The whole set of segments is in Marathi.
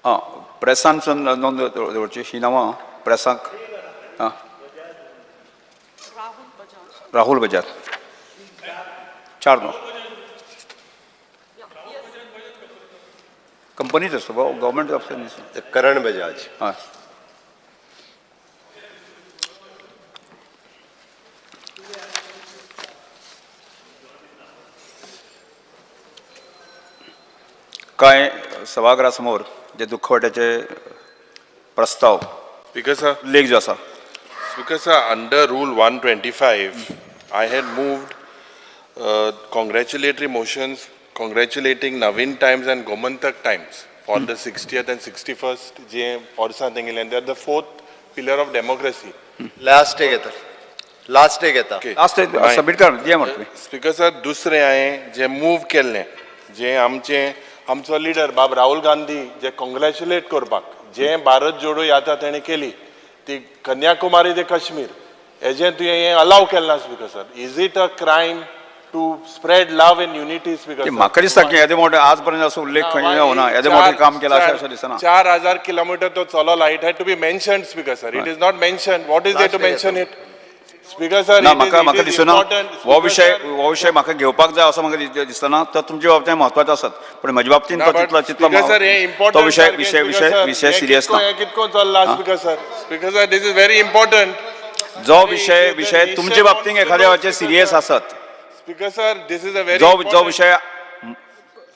हां प्रेसान नोंद दवरची ही नांवां प्रेसाक हां राहुल बजाज 4 नांव कंपनीच असतो गव्हर्मेंट ऑफिसर करण बजाज हां काय सभागृहासमोर जे दुखवट्याचे प्रस्ताव Speaker sir, लेख जो आसा Speaker sir, under Rule 125, I had moved congratulatory motions congratulating Navin Times and Gomantak Times for the 60th and 61st जे वर्सां तेंगेले and they are the fourth pillar of democracy. Last एक येता Okay. लास्ट सबमिट कर दिया म्हणतो Speaker sir, दुसरें हांवें जे मूव केल्लें जे आमचो लिडर बाब राहुल गांधी जे कॉंग्रॅच्युलेट करपाक जे भारत जोडो यात्रा तेणें केली ती कन्याकुमारी ते काश्मीर हेजें तुवें हें अलाव केलें ना speaker sir. Is it a crime to spread love and unity speaker sir? म्हाका दिसता की येदे मोठे आज पर्यंत असो उल्लेख खंय होना येदे मोठे काम केला अशें दिसना 4000 किलोमीटर तो चलला. It had to be mentioned speaker sir. It is not mention. What is there to mention it speaker sir? ना म्हाका दिसना हो विषय म्हाका घेवपाक जाय असो म्हाका दिसना तो तुमच्या बाबतींत म्हत्वाचो आसत पण म्हज्या बाबतींत तो चितलो तो विषय सिरियस ना कितको चल्ला speaker sir? Speaker sir, this is very important. जो विषय तुमच्या बाबतींत एखाद्या वेळाचेर सिरियस आसत speaker sir, this is a very जो विषय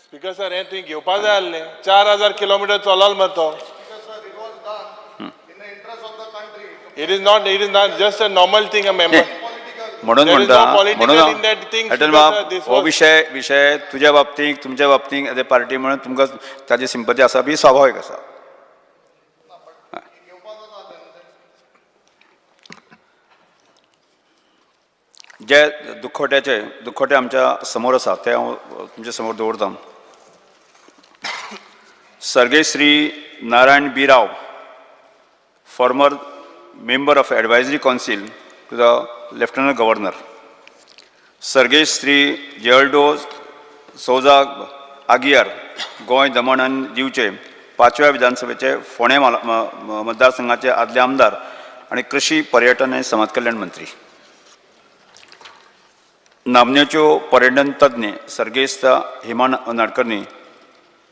स्पीकर सर हें तुवें घेवपाक जाय आसलें. 4000 किलोमीटर चलल मरे तो. It is not just a normal thing a member. म्हणून हो विषय तुझ्या बाबतींत तुमच्या बाबतींत एज ए पार्टी म्हणून तुमकां ताजी सिंपती आसा बी स्वाभाविक आसा. जे दुखवटे आमच्या समोर आसा ते हांव तुमच्या समोर दवरतां. सर्गेय श्री नारायण बी राव, farmer member of advisory council to the lieutenant governor. Sergey Sri Geraldo Souza Aguiar, Goa Daman आनी दिवचे 5व्या विधानसभेचे फोंडे मतदारसंघाचे आदले आमदार आनी कृषी पर्यटन आनी समाज कल्याण मंत्री. नामनेच्यो पर्यटन तज्ञ सर्गेस्त हेमा नाडकर्णी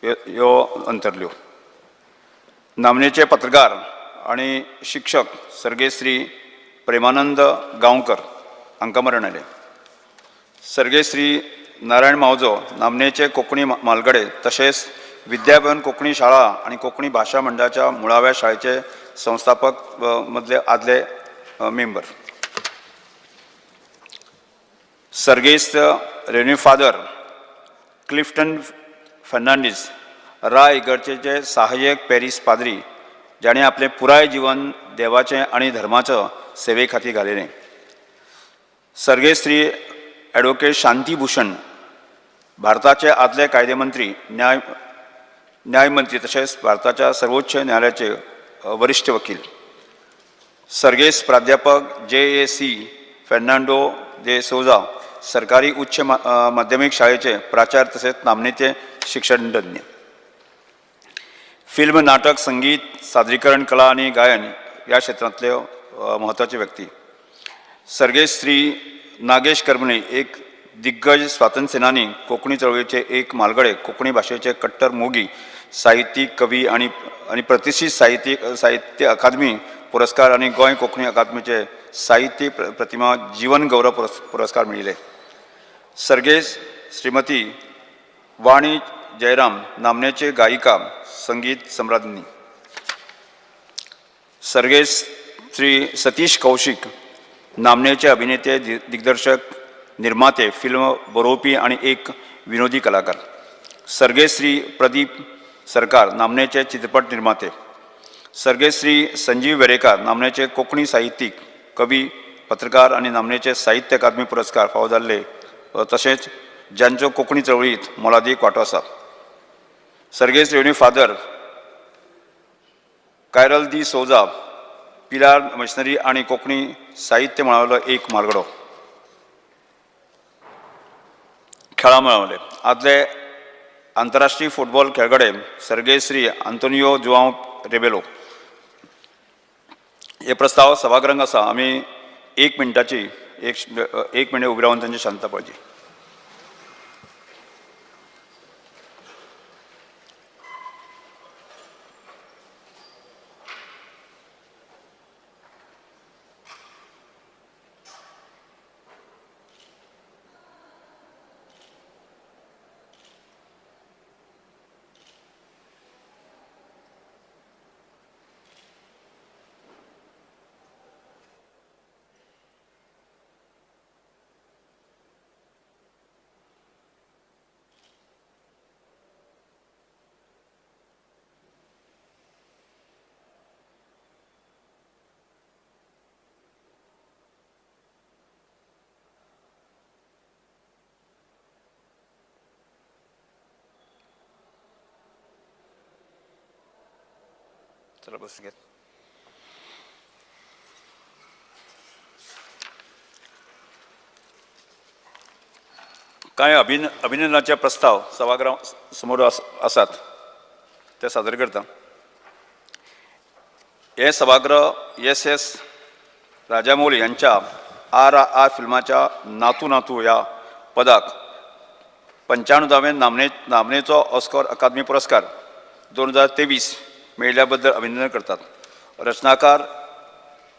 ह्यो अंतरल्यो. नामनेचे पत्रकार आणि शिक्षक सर्गेय श्री प्रेमानंद गांवकर हांकां मरण आयलें. सर्गेय श्री नारायण मावजो नामनेचे कोंकणी म्हालगडे तशेंच विद्याभवन कोंकणी शाळा आनी कोंकणी भाशा मंडळाच्या मुळाव्या शाळेचे संस्थापक मदले आदले मेंबर. सर्गेस्त रेन्यू फादर क्लिफ्टन फर्नांडीस राय इगर्जेचे सहाय्यक पॅरीस पाद्री जाणें आपलें पुराय जीवन देवाचें आनी धर्माच्या सेवे खातीर घालिल्लें. सर्गेय श्री ॲडव्होकेट शांती भूषण भारताचे आदले कायदे मंत्री न्यायमंत्री तशेंच भारताच्या सर्वोच्च न्यायालयाचे वरिश्ठ वकील. सर्गेस प्राध्यापक JAC फेर्नांडो दे सोजा सरकारी उच्च माध्यमीक शाळेचे प्राचार्य तशेंच नामनेचे शिक्षण तज्ञ. फिल्म नाटक संगीत सादरीकरण कला आणि गायन या क्षेत्रांतले महत्वाचे व्यक्ती. सर्गेय श्री नागेश करमली एक दिग्गज स्वातंत्र्य सेनानी, कोंकणी चळवळीचे एक म्हालगडे, कोंकणी भाशेचे कट्टर मोगी, साहित्यीक कवी आणि प्रतिष्ठीत साहित्य अकादमी पुरस्कार आणि गोंय कोंकणी अकादमीचे साहित्य प्रतिमा जीवन गौरव पुरस्कार मेळिल्ले. सर्गेय श्रीमती वाणी जयराम नामनेचे गायिका संगीत सम्राज्ञी. सर्गेय श्री सतीश कौशिक नामनेचे अभिनेते दिग्दर्शक निर्माते फिल्म बरोवपी आणि एक विनोदी कलाकार. सर्गेय श्री प्रदीप सरकार नामनेचे चित्रपट निर्माते. सर्गेय श्री संजीव वेरेकार नामनेचे कोंकणी साहित्यीक कवी पत्रकार आणि नामनेचे साहित्य अकादमी पुरस्कार फावो जाल्ले तशेंच ज्यांचो कोंकणी चळवळीत मोलादीक वांटो आसा. सर्गेय रेव्हेन्यू फादर कायरल दी सोजा पिलार मशिनरी आणि कोंकणी साहित्य मळावलो एक म्हालगडो. खेळा मेळावले आंतरराष्ट्रीय फुटबॉल खेळगडे सर्गे श्री आंतोनियो जुआंव रेबेलो. हे प्रस्ताव सभागृहांक आसा. आमी 1 मिनटाची एक मिनिट उबी रावन तांची शांतता पाळची. चला बसून घेत. कांय अभिनंदनाचे प्रस्ताव सभागृहा समोर आसात ते सादर करता. हे सभागृह एस राजामौली यांच्या RRR फिल्माच्या नातू नातू या पदाक 95वें नामनेचो ऑस्कर अकादमी पुरस्कार 2023 मेळिल्ल्या बद्दल अभिनंदन करतात. रचनाकार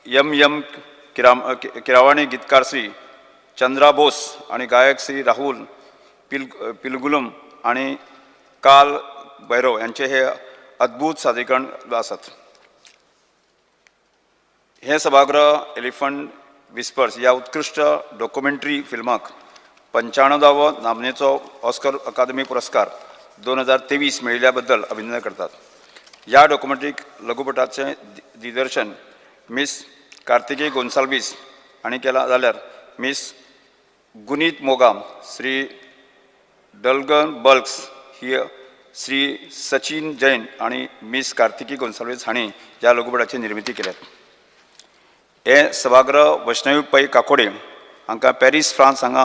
M किरावाणी, गीतकार श्री चंद्रा बोस आणि गायक श्री राहुल पिलगुलम आणि काल भैरव यांचे हे अद्भुत सादरीकरण आसात. हे सभागृह एलिफंट विस्पर्स या उत्कृष्ट डॉक्युमेंटरी फिल्माक 95वो नामनेचो ऑस्कर अकादमी पुरस्कार 2023 मेळिल्ल्या बद्दल अभिनंदन करतात. ह्या डॉक्युमेंटरी लघुपटाचे दिग्दर्शन मिस कार्तिकेय गोन्साल्वीस हांणी केला जाल्यार मिस गुनीत मोगाम, श्री डलगन बल्क्स ही श्री सचिन जैन आणि मिस कार्तिकेय गोन्साल्वीस हांणी ह्या लघुपटाची निर्मिती केल्यात. हे सभागृह वैष्णवी पै काकोडे हांकां पॅरीस फ्रांस हांगा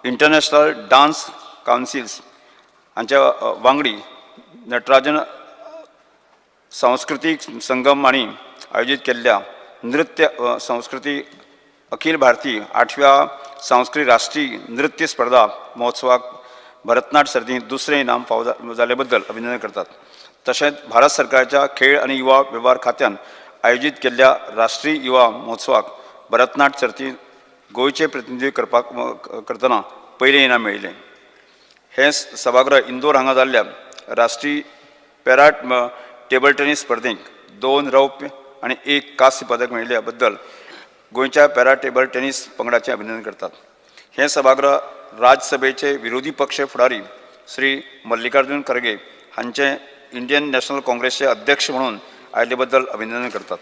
इंटरनॅशनल डान्स कावन्सिल्स हांच्या वांगडी नटराजन सांस्कृतिक संगम आणि आयोजित केल्ल्या नृत्य संस्कृती अखिल भारतीय 8व्या सांस्कृतिक राष्ट्रीय नृत्य स्पर्धा महोत्सवाक भरतनाट्य सर्तींत दुसरें इनाम फावो जाले बद्दल अभिनंदन करतात. तशेंच भारत सरकारच्या खेळ आणि युवा वेव्हार खात्यान आयोजित केल्ल्या राष्ट्रीय युवा महोत्सवाक भरतनाट्य सर्तींत गोंयचे प्रतिनिधित्व करतना पयलें इनाम मेळिल्लें. हे सभागृह इंदोर हांगा जाल्ल्या राष्ट्रीय पॅरा टेबल टेनिस स्पर्धेक 2 रौप्य आणि 1 कांस्य पदक मेळिल्ल्या बद्दल गोंयच्या पॅरा टेबल टेनिस पंगडाचे अभिनंदन करतात. हे सभागृह राज्यसभेचे विरोधी पक्ष फुडारी श्री मल्लिकार्जुन खरगे हांचे इंडियन नॅशनल काँग्रेसचे अध्यक्ष म्हणून आयिल्ले बद्दल अभिनंदन करतात.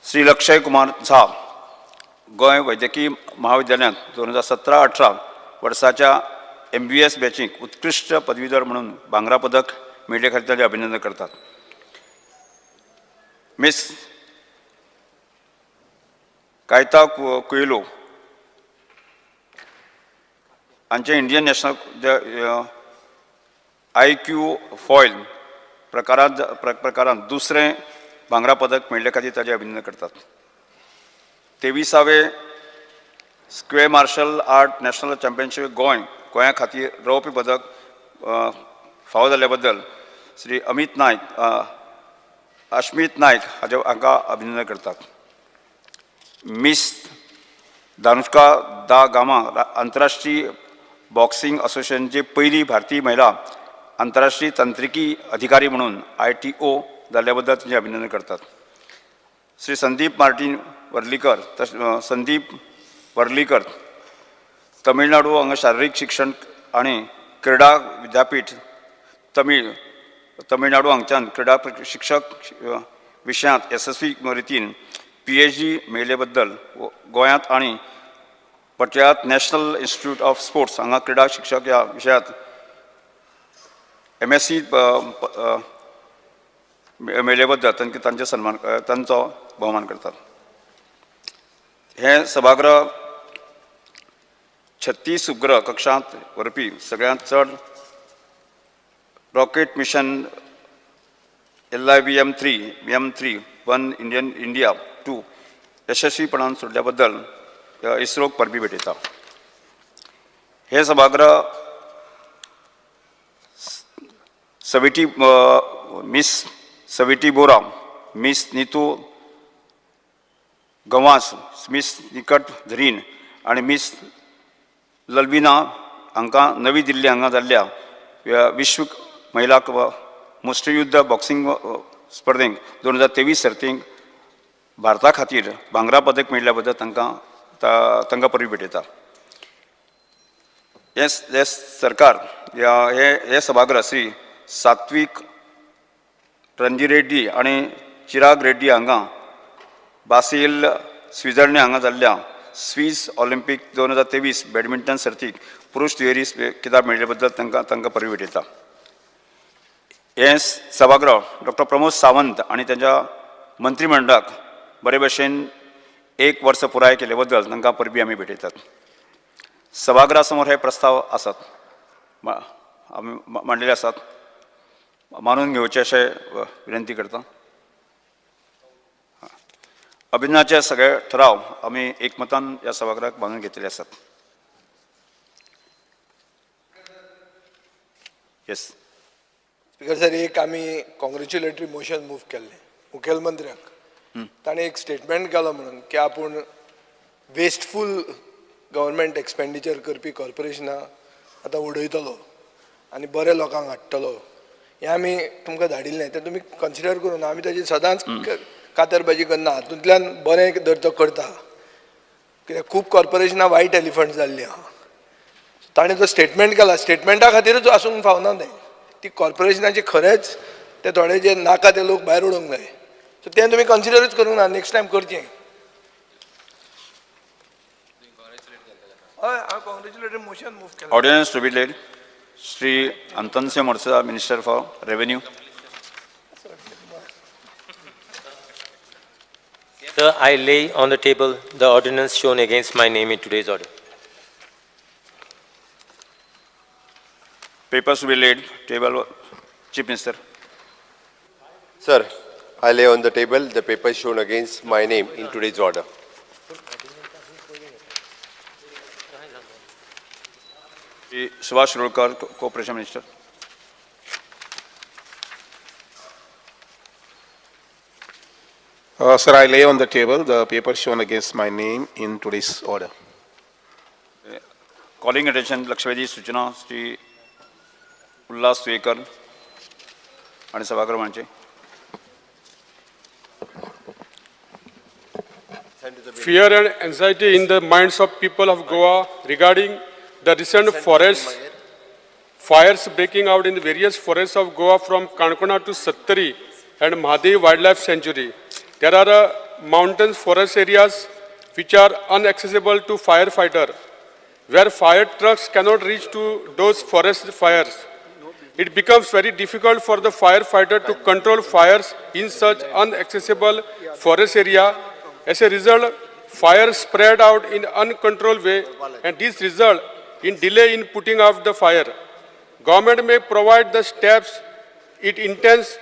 श्री लक्षय कुमार झा गोंय वैद्यकीय महाविद्यालयांत 2017-18 वर्साच्या MBBS बॅचीक उत्कृष्ट पदवीधर म्हणून भांगरा पदक मेळिल्ले खातीर ताचें अभिनंदन करतात. मिस कायता कुयलो हांचे इंडियन नॅशनल IQ फॉयल प्रकारांत दुसरें भांगरा पदक मेळिल्ले खातीर ताचें अभिनंदन करतात. 23वे square martial art national championship गोंया खातीर रौप्य पदक फावो जाल्ल्या बद्दल श्री अश्मित नायक हांकां अभिनंदन करतात. मिस धानुष्का दा गामा आंतरराष्ट्रीय बॉक्सिंग असोसिएशनची पहिली भारतीय महिला आंतरराष्ट्रीय तंत्रिकी अधिकारी म्हणून ITO जाल्ल्या बद्दल तांचें अभिनंदन करतात. श्री संदीप वर्लीकर तमिळनाडू हांगा शारिरीक शिक्षण आणि क्रीडा विद्यापीठ तमिळनाडू हांगच्यान क्रीडा शिक्षक विशयांत यशस्वी रितीन PhD मेळिल्ले बद्दल गोंयांत आणि पटयात नॅशनल इन्स्टिट्यूट ऑफ स्पोर्ट्स हांगा क्रीडा शिक्षक ह्या विशयांत MSc मेळिल्ले बद्दल तांचो भोवमान करतात. हे सभागृह 36 उपग्रह कक्षांत व्हरपी सगळ्यांत चड rocket mission LIVM-3 one India 2 यशस्वीपणान सोडल्या बद्दल इस्रोक परबी भेटयता. हे सभागृह मिस सविटी बोरा, मिस नीतू गवास, मिस निकट झरीन आणि मिस ललबिना हांकां नवी दिल्ली हांगा जाल्ल्या विश्व महिला मुष्टियुध्द बॉक्सिंग स्पर्धेक 2023 सर्तीक भारता खातीर भांगरा पदक मेळ्ळ्या बद्दल तांकां परबी भेटयता. हे सरकार हे सभागृह श्री सात्विक रणजी रेड्डी आणि चिराग रेड्डी हांगा बासील स्वित्झर्लंड हांगा जाल्ल्या स्विस ऑलिंपिक 2023 बॅडमिंटन सर्तीक पुरुष दुहेरी किताब मेळ्ळे बद्दल तांकां परबी भेटयता. हे सभागृह डॉक्टर प्रमोद सावंत आणि त्यांच्या मंत्रिमंडळाक बरे भशेन 1 वर्स पुराय केले बद्दल तांकां परबी आमी भेटयतात. सभागृहा समोर हे प्रस्ताव आसात, आमी मांडलेले आसात, मानून घेवचे अशें विनंती करता. अभियानाचे सगळे ठराव आमी एकमतान ह्या सभागृहाक बांदून घेतलेले आसात. येस स्पीकर सर, एक आमी कॉंग्रेच्युलेटरी मोशन मूव केल्लें मुखेलमंत्र्याक. ताणें एक स्टेटमेंट केलो म्हणून की आपूण वेस्टफूल गव्हर्मेंट एक्सपेंडिचर करपी कॉर्पोरेशनां आतां उडयतलो आनी बरे लोकांक हाडटलो. हें आमी तुमकां धाडिल्लें, तें तुमी कन्सिडर करून आमी ताची सदांच कातरबाजी करना, हातूंतल्यान बरें जर तो करता. कित्याक खूब कॉर्पोरेशनां वायट एलिफंट जाल्लीं आहा. ताणें जो स्टेटमेंट केला, स्टेटमेंटा खातीरच आसूंक फावना तें. ती कॉर्पोरेशनाची खरेंच ते थोडे जे नाका ते लोक भायर उडोवंक जाय. सो तें तुमी कन्सिडरूच करूंक ना, नेक्स्ट टायम करचें. हय, हांव कॉंग्रेच्युलेटरी मोशन मूव केलें. Ordinance to be laid. Shri अंतनसिंह मोर्चा, minister for revenue. Sir, I lay on the table the ordinance shown against my name in today's order. Papers to be laid. Table, Chief Minister. Sir, I lay on the table the papers shown against my name in today's order. Shri Subhash Shirulkar, Cooperation Minister. Sir, I lay on the table the papers shown against my name in today's order. Calling attention, लक्षवेधी सूचना श्री उल्हास सुयेकर आणि सभागृहांचे. Fear and anxiety in the minds of people of Goa regarding the recent forest fires breaking out in the various forests of Goa from Kankona to Sattari and Mahadev Wildlife Sanctuary. There are mountain forest areas which are inaccessible to firefighter, where fire trucks cannot reach to those forest fires. It becomes very difficult for the firefighter to control fires in such inaccessible forest area. As a result, fire spread out in uncontrolled way, and this result in delay in putting out the fire. Government may provide the steps it intends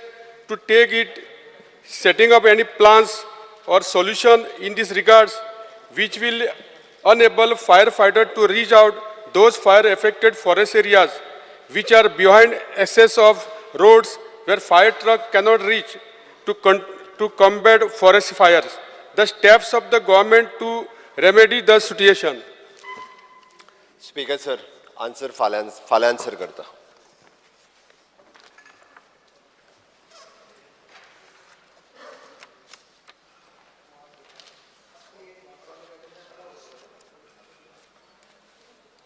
to take it, setting up any plans or solution in this regards, which will enable firefighter to reach out those fire-affected forest areas, which are behind access of roads where fire truck cannot reach to combat forest fires. The steps of the government to remedy the situation. Speaker sir, answer फाल्यां answer करता.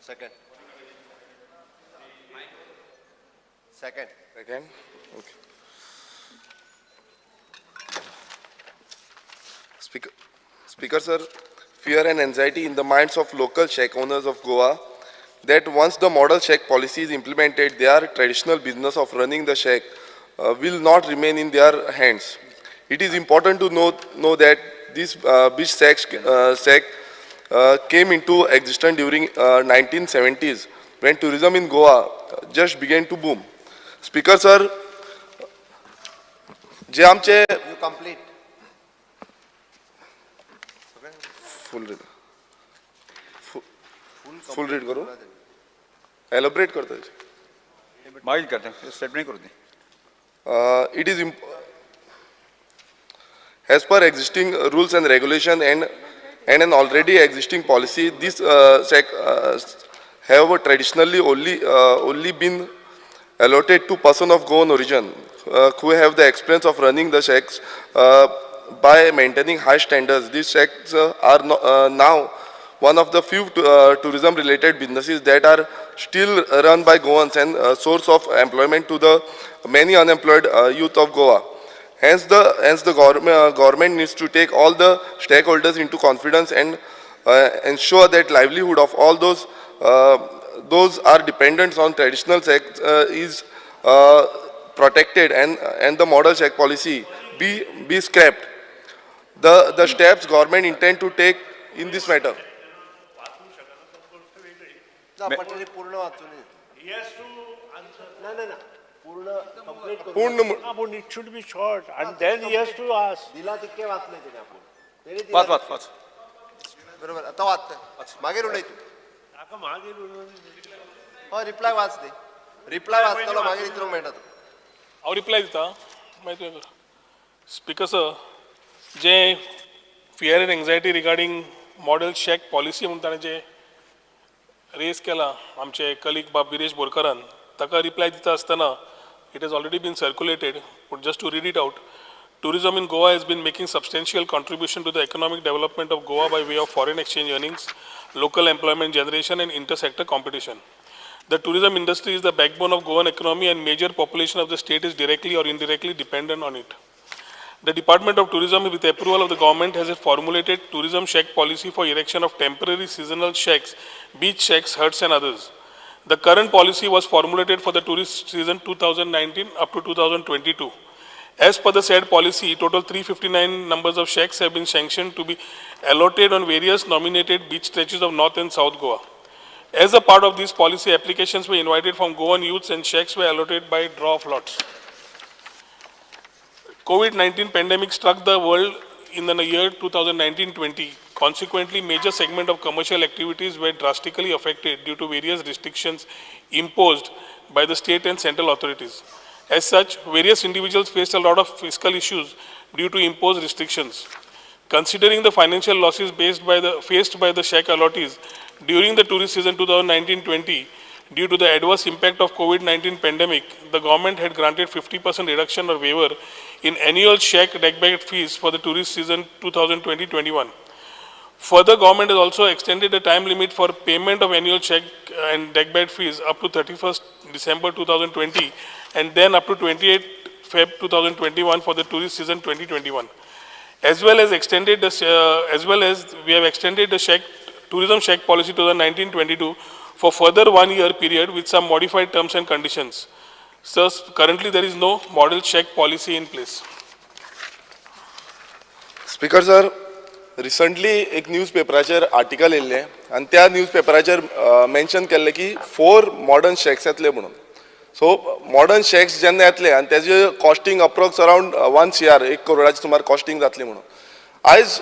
Second. Second. Okay. Speaker sir, fear and anxiety in the minds of local shack owners of Goa that once the model shack policy is implemented, their traditional business of running the shack will not remain in their hands. It is important to know that these beach shack came into existence during 1970s when tourism in Goa just began to boom. Speaker sir, जे आमचे You complete. फुल रीड करू एलोबरेट करता मागील करते स्टेटमेंट करू दी. It is as per existing rules and regulation and an already existing policy, this have traditionally only been allotted to person of Goan origin who have the experience of running the shacks by maintaining high standards. These shacks are now one of the few tourism related businesses that are still run by Goans and source of employment to the many unemployed youth of Goa. Hence the government needs to take all the stakeholders into confidence and ensure that livelihood of all those are dependent on traditional sects is protected and the model check policy be scrapped. The steps government intend to take in this matter. ना पटरी पूर्ण वाचून ना पूर्ण कंप्लीट पूर्ण It should be short and then he has to ask. दिला तितके वाचले त्याने आपण वाच वाच वाच. बरोबर आता वाचतोय मागीर उलय तू ताका मागीर हय रिप्लाय वाच दे रिप्लाय वाचतलो मागीर इतरूंक मेळटा तुका हांव रिप्लाय दिता मागीर तुवें कर. स्पिकर सर, जे fear and anxiety regarding model check policy म्हणून ताणें जे रेज केला आमचे कलीग बाब बिरेश बोरकरान, ताका रिप्लाय दिता आसतना it has already been circulated, but just to read it out, tourism in Goa has been making substantial contribution to the economic development of Goa by way of foreign exchange earnings, local employment generation and inter-sector competition. The tourism industry is the backbone of Goan economy and major population of the state is directly or indirectly dependent on it. The Department of Tourism, with the approval of the government, has formulated tourism shack policy for erection of temporary seasonal shacks, beach shacks, huts and others. The current policy was formulated for the tourist season 2019 up to 2022. As per the said policy, total 359 numbers of shacks have been sanctioned to be allotted on various nominated beach stretches of North and South Goa. As a part of this policy, applications were invited from Goan youths and shacks were allotted by draw of lots. COVID-19 pandemic struck the world in the year 2019-20. Consequently, major segment of commercial activities were drastically affected due to various restrictions imposed by the state and central authorities. As such, various individuals faced a lot of fiscal issues due to imposed restrictions. Considering the financial losses faced by the shack allottees during the tourist season 2019-20, due to the adverse impact of COVID-19 pandemic, the government had granted 50% reduction or waiver in annual shack deckbed fees for the tourist season 2020-21. Further, government has also extended the time limit for payment of annual check and deckbed fees up to 31st December 2020 and then up to 28 Feb 2021 for the tourist season 2021. As well as we have extended the tourism shack policy to the 1922 for further 1 year period with some modified terms and conditions. So currently there is no model shack policy in place. Speaker sir, recently एक न्यूजपेपराचेर आर्टिकल येयल्लें आनी त्या न्यूजपेपराचेर मेन्शन केल्लें की 4 मॉडर्न शॅक्स येतले म्हणून. सो मॉडर्न शॅक्स जेन्ना येतले आनी तेजे कॉस्टिंग अप्रोक्स अरावंड 1 CR 1 करोडाची सुमार कॉस्टिंग जातली म्हणून. आयज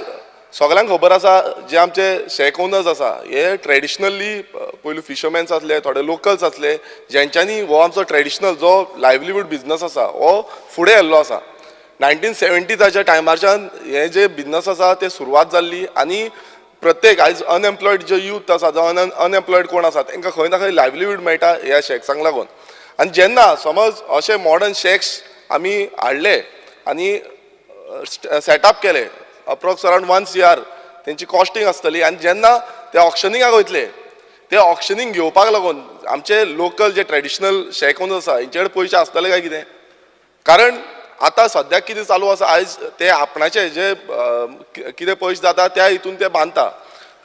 सगळ्यांक खबर आसा जे आमचे शॅक ओनर्स आसा हे ट्रेडिशनली पयलू फिशरमॅन्स आसले, थोडे लोकल्स आसले जेंच्यांनी हो आमचो ट्रेडिशनल जो लायव्हलीहूड बिझनस आसा हो फुडें व्हेल्लो आसा. 1970च्या टायमारच्यान हे जे बिझनस आसा ते सुरवात जाल्ली आनी प्रत्येक आयज अनएम्प्लॉयड जे यूथ आसा जावं अनएम्प्लॉयड कोण आसा तांकां खंय ना खंय लायव्हलीहूड मेळटा ह्या शॅक्सांक लागून. आनी जेन्ना समज अशे मॉडर्न शॅक्स आमी हाडले आनी सेटअप केले अप्रोक्स अरावंड 1 CR तेंची कॉस्टिंग आसतली आनी जेन्ना ते ऑक्शनिंगाक वयतले ते ऑक्शनिंग घेवपाक लागून आमचे लोकल जे ट्रेडिशनल शॅक ओनर्स आसा हेंचे कडेन पयशे आसतले काय कितें? कारण आतां सद्याक कितें चालू आसा आयज ते आपणाचे जे कितें पयशे जाता त्या हितून ते बांदता.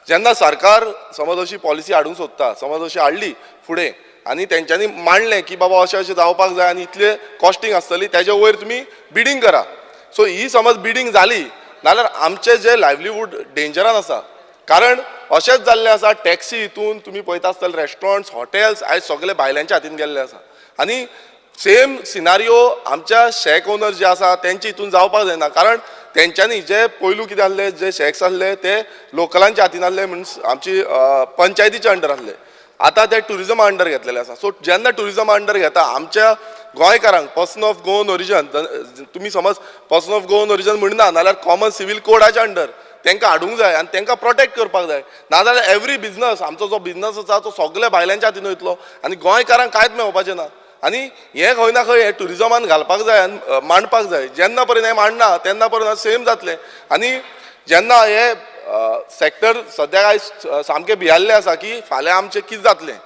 जेन्ना सरकार समज अशी पॉलिसी हाडूंक सोदता, समज अशी हाडली फुडें आनी तेंच्यांनी मांडलें की बाबा अशें अशें जावपाक जाय आनी इतले कॉस्टिंग आसतली तेजे वयर तुमी बिडींग करा. सो ही समज बिडींग जाली नाल्यार आमचे जे लायव्हलीहूड डेंजरान आसा. कारण अशेंच जाल्लें आसा टॅक्सी हितून तुमी पळयता आसतले रेस्टॉरंट्स हॉटेल्स आयज सगळे भायल्यांच्या हातीन गेल्ले आसा आनी सेम सिनारियो आमच्या शॅक ओनर्स जे आसा तेंचे हितून जावपाक जायना कारण तेंच्यांनी जे पयलू कितें आसले जे शॅक्स आसले ते लोकलांच्या हातीन आसले मिन्स आमची पंचायतीच्या अंडर आसले आतां ते ट्युरिजमा अंडर घेतलेले आसा सो जेन्ना ट्युरिजमा अंडर घेता आमच्या गोंयकारांक पर्सन ऑफ गोवन ओरिजन तुमी समज पर्सन ऑफ गोवन ओरिजन म्हणना नाल्यार कॉमन सिवील कोडाच्या अंडर तांकां हाडूंक जाय आनी तांकां प्रोटेक्ट करपाक जाय नाजाल्यार एवरी बिजनस आमचो जो बिजनस आसा तो सगळ्या भायल्यांच्या हातीन वयतलो आनी गोंयकारांक कांयच मेळपाचें ना आनी हें खंय ना खंय हें ट्युरिजमान घालपाक जाय आनी मांडपाक जाय जेन्ना पर्यंत हें मांडना तेन्ना पर्यंत सेम जातलें आनी जेन्ना हे सॅक्टर सद्याक आयज सामकें भियाल्लें आसा की फाल्यां आमचें कितें जातलें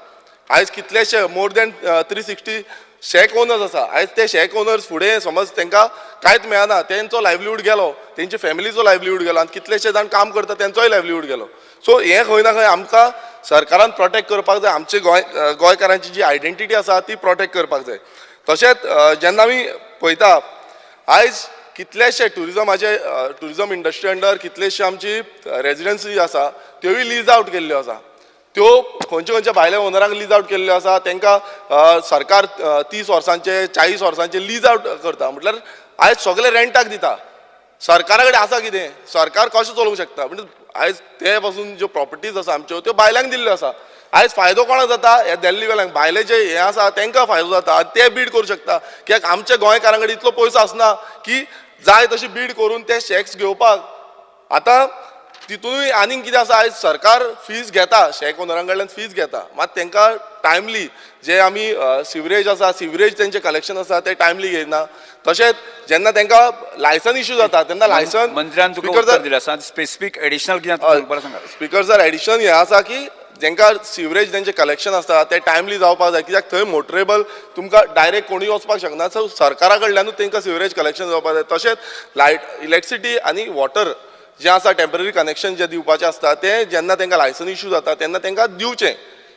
आयज कितलेशे मोर दॅन 360 शॅक ओनर्स आसा आयज ते शॅक ओनर्स फुडें समज तांकां कांयच मेळना तेंचो लायव्हलीहूड गेलो तेंचे फॅमिलीचो लायव्हलीहूड गेलो आनी कितलेशे जाण काम करता तेंचोय लायव्हलीहूड गेलो सो हें खंय ना खंय आमकां सरकारान प्रोटेक्ट करपाक जाय आमचे गोंयकारांची जी आयडेंटिटी आसा ती प्रोटेक्ट करपाक जाय तशेंच जेन्ना आमी पळयता आयज कितलेशे ट्युरिजम इंडस्ट्री अंडर कितलेशे आमची रेजिडेन्सी आसा त्योय लीज आउट केल्ल्यो आसा त्यो खंयच्या भायल्या ओनरांक लीज आउट केल्ल्यो आसा तांकां सरकार 30 वर्सांचे 40 वर्सांचे लीज आउट करता म्हटल्यार आयज सगळे रेंटाक दिता सरकारा कडेन आसा कितें सरकार कशें चलोवंक शकता म्हणजे आयज ते पासून ज्यो प्रॉपर्टीज आसा आमच्यो त्यो भायल्यांक दिल्ल्यो आसा आयज फायदो कोणाक जाता हे दिल्ली वेल्यांक भायले जे हे आसा तांकां फायदो जाता आनी ते बीड करूं शकता कित्याक आमच्या गोंयकारां कडेन इतलो पयसो आसना की जाय तशी बीड करून ते शॅक्स घेवपाक आतां तितूनय आनीक कितें आसा आयज सरकार फीज घेता शॅक ओनरां कडल्यान फीज घेता मात तांकां टायमली जे आमी सिवरेज आसा सिवरेज तेंचें कलेक्शन आसा ते टायमली घेयना तशेंच जेन्ना तांकां लायसन इश्यू जाता तेन्ना लायसन मंत्र्यान तुका उत्तर दिलें आसा स्पेसिफीक एडिशनल कितें सांगा स्पिकर सर एडिशन हें आसा की जेंकां सिवरेज तेंचें कलेक्शन आसता तें टायमली जावपाक जाय कित्याक थंय मोटरेबल तुमकां डायरेक्ट कोणूय वचपाक शकना सो सरकारा कडल्यानूच तांकां सिवरेज कलेक्शन जावपाक जाय तशेंच लायट इलेक्ट्रिसिटी आनी वॉटर जें आसा टेम्पररी कनेक्शन जें दिवपाचें आसता तें जेन्ना तांकां लायसन इश्यू जाता तेन्ना तांकां दिवचें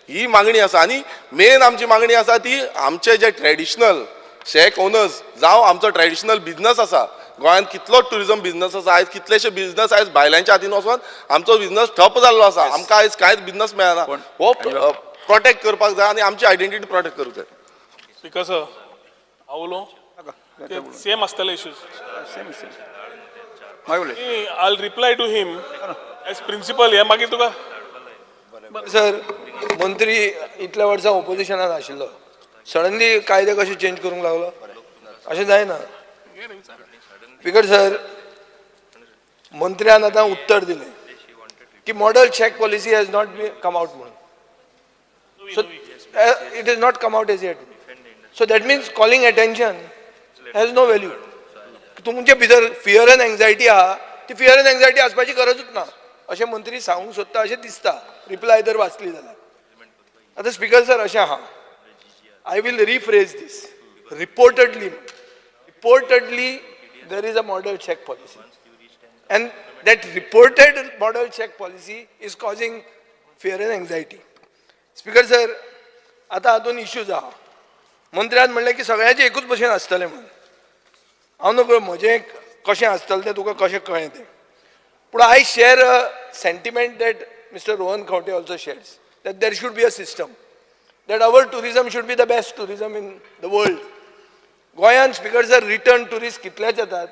ही मागणी आसा आनी मेन आमची मागणी आसा ती आमचे जे ट्रेडिशनल शॅक ओनर्स जावं आमचो ट्रेडिशनल बिजनस आसा गोंयांत कितलोच ट्युरिजम बिजनस आसा आयज कितलेशे बिजनस आयज भायल्यांच्या हातीन वचोन आमचो बिजनस ठप जाल्लो आसा आमकां आयज कांयच बिजनस मेळना हो प्रोटेक्ट करपाक जाय आनी आमची आयडेंटिटी प्रोटेक्ट करूंक जाय स्पीकर सर हांव उलोवं सेम आसतले issues I'll reply to him as principal हे मागीर तुका सर मंत्री इतल्या वर्सां ओपोजिशनान आशिल्लो सडनली कायदे कशे चेंज करूंक लागलो अशें जायना स्पीकर सर मंत्र्यान आतां उत्तर दिलें की model shack policy has not come out म्हणून so it is not come out as yet so that means calling attention has no value तुमचे भितर फियर एंड एंग्जायटी आहा ती फियर एंड एंग्जायटी आसपाची गरजूच ना अशें मंत्री सांगूंक सोदता अशें दिसता रिप्लाय जर वाचली जाल्यार आतां स्पीकर सर अशें आहा I will rephrase this reportedly there is a model shack policy and that reported model shack policy is causing fear and anxiety speaker sir आतां हातून इश्यूज आहा मंत्र्यान म्हणलें की सगळ्यांचें एकूच भशेन आसतलें म्हणून हांव नकळो म्हजें कशें आसतलें तें तुका कशें कळ्ळें तें पूण I share a sentiment that mister Rohan Khaunte also shares that there should be a system that our tourism should be the best tourism in the world गोंयांत स्पीकर सर रिटर्न टुरिस्ट कितलेच येतात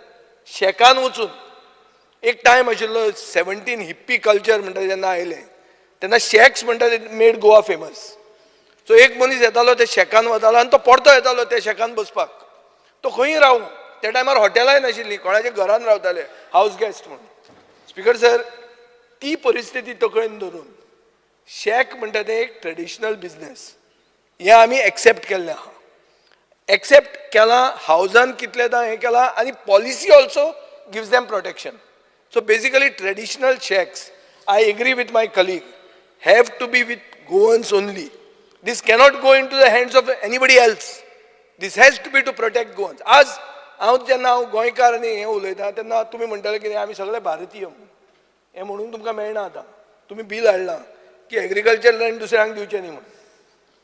शेकान वचून एक टायम आशिल्लो 17 हिप्पी कल्चर म्हणटा जेन्ना आयलें तेन्ना शेक्स म्हणटा ते मेड गोवा फेमस सो एक मनीस येतालो ते शेकान वतालो आनी तो परतो येतालो त्या शेकान बसपाक तो खंय रावूं त्या टायमार हॉटेलाय नाशिल्लीं कोणाच्या घरान रावताले हावस गेस्ट म्हणून स्पीकर सर ती परिस्थिती तकलेन धरून शॅक म्हणटा तें एक ट्रेडिशनल बिजनेस हें आमी एक्सेप्ट केल्लें आहा एक्सेप्ट केलां हावजान कितलेदां हें केलां आनी policy also gives them protection so basically traditional shacks I agree with my colleague have to be with Goans only this cannot go into the hands of anybody else this has to be to protect Goans आज जेन्ना हांव गोंयकार आनी हें उलयता तेन्ना तुमी म्हणटाले कितें आमी सगळे भारतीय हें म्हणून तुमकां मेळना आतां तुमी बील हाडलां की एग्रीकल्चर लँड दुसऱ्यांक दिवचें न्ही म्हणून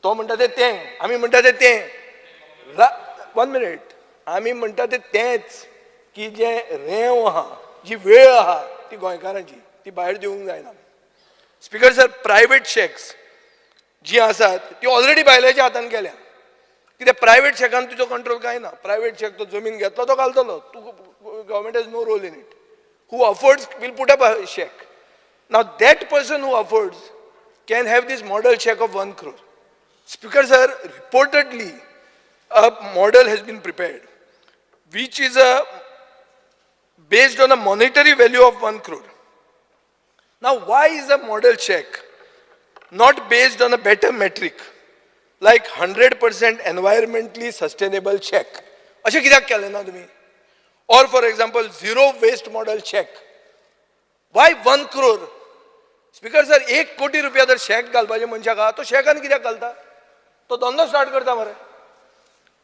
तो म्हणटा तें आमी म्हणटा तें 1 मिनिट आमी म्हणटा तेंच की जें रेंव आहा जी वेळ आहा ती गोंयकारांची ती भायर दिवंक जायना स्पीकर सर, प्रायव्हेट चॅक्स जी आसात ती ऑलरेडी बायलांच्या हातान केल्या. कित्याक प्रायव्हेट चॅकान तुजो कंट्रोल कांय ना. प्रायव्हेट चॅक तो जमीन घेतलो तो घालतलो, तू government has no role in it. Who affords will put up a check. Now that person who affords can have this model check of 1 crore. Speaker sir, reportedly a model has been prepared which is based on a monetary value of 1 crore. Now why is a model check not based on a better metric like 100% environmentally sustainable check? अशें कित्याक केलें ना तुमी? Or for example, zero waste model check. Why 1 crore? Speaker sir, 1 कोटी रुपया जर शेक घालपाचे मनशाक आहा तो शेकान कित्याक घालता? तो धंदो स्टार्ट करता मरे.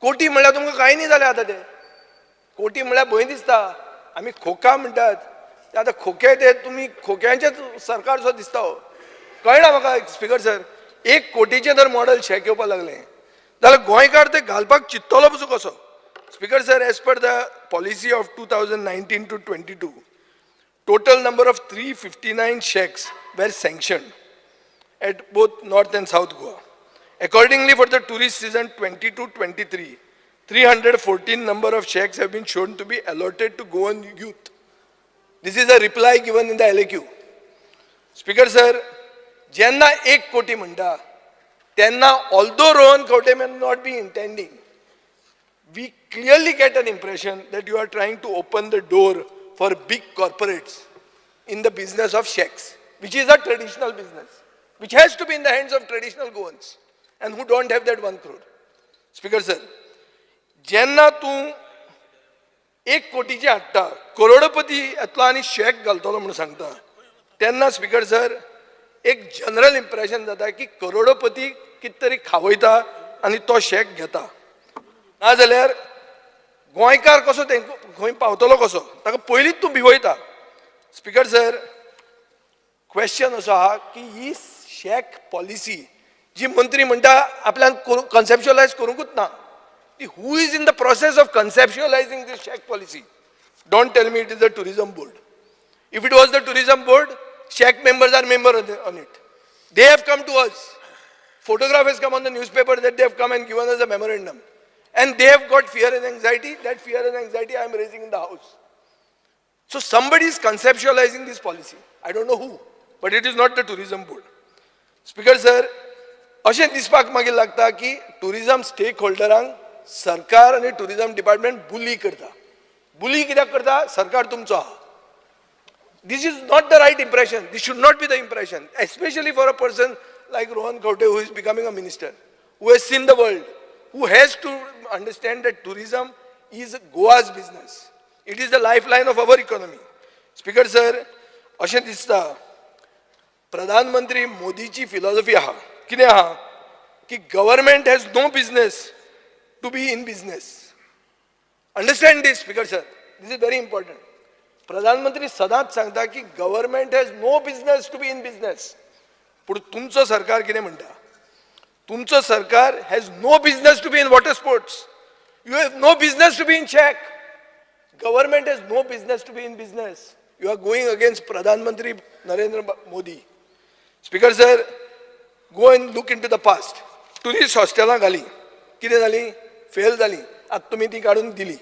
कोटी म्हणल्यार तुमकां कांय न्ही जालें आतां तें. कोटी म्हणल्यार भंय दिसता. आमी खोका म्हणटात ते आतां खोके ते तुमी खोक्यांचेच सरकार सो दिसता हो. कळना म्हाका स्पीकर सर, 1 कोटीचें जर मॉडल शेक येवपाक लागलें जाल्यार गोंयकार ते घालपाक चिंततलो पसून कसो? Speaker sir, as per the policy of 2019 to 22, total number of 359 shacks were sanctioned at both North and South Goa. Accordingly, for the tourist season 22-23, 314 number of shacks have been shown to be allotted to Goan youth. This is a reply given in the LAQ. Speaker sir, jenna 1 koti म्हणटा तेन्ना although Rohan Khawte may not be intending, we clearly get an impression that you are trying to open the door for big corporates in the business of shacks, which is a traditional business, which has to be in the hands of traditional Goans and who don't have that 1 crore. Speaker sir, जेन्ना तूं 1 कोटीचे हाडटा, करोडपती येतलो आनी शेक घालतलो म्हणून सांगता, तेन्ना स्पीकर सर एक जनरल इम्प्रेशन जाता की करोडपती कितें तरी खावयता आनी तो शेक घेता. नाजाल्यार गोंयकार कसो ते खंय पावतलो कसो, ताका पयलींच तूं भिवयता. स्पीकर सर, क्वेश्चन असो आहा की ही शेक पॉलिसी जी मंत्री म्हणटा आपल्यान कन्सेप्च्युअलायज करूंकूच ना, ती who is in the process of conceptualising this shack policy? Don't tell me it is the tourism board. If it was the tourism board, shack members are member on it. They have come to us. Photograph has come on the newspaper that they have come and given us a memorandum. And they have got fear and anxiety. That fear and anxiety I am raising in the house. So somebody is conceptualizing this policy. I don't know who, but it is not the tourism board. Speaker sir, अशें दिसपाक मागीर लागता की टुरिझम स्टेक होल्डरांक सरकार आनी टुरिझम डिपार्टमेंट बुली करता. बुली कित्याक करता? सरकार तुमचो आहा. This is not the right impression. This should not be the impression, especially for a person like Rohan Khawte, who is becoming a minister, who has seen the world, who has to understand that tourism is Goa's business. It is the lifeline of our economy. Speaker sir, अशें दिसता प्रधानमंत्री मोदीची फिलॉसॉफी आहा, कितें आहा की government has no business to be in business. Understand this speaker sir, this is very important. प्रधानमंत्री सदांच सांगता की government has no business to be in business. पूण तुमचो सरकार कितें म्हणटा? तुमचो सरकार has no business to be in water sports. You have no business to be in shack. Government has no business to be in business. You are going against Pradhan Mantri Narendra Modi. Speaker sir, go and look into the past. Tourist hostel gali, कितें जाली? फेल जाली. आतां तुमी ती काडून दिली.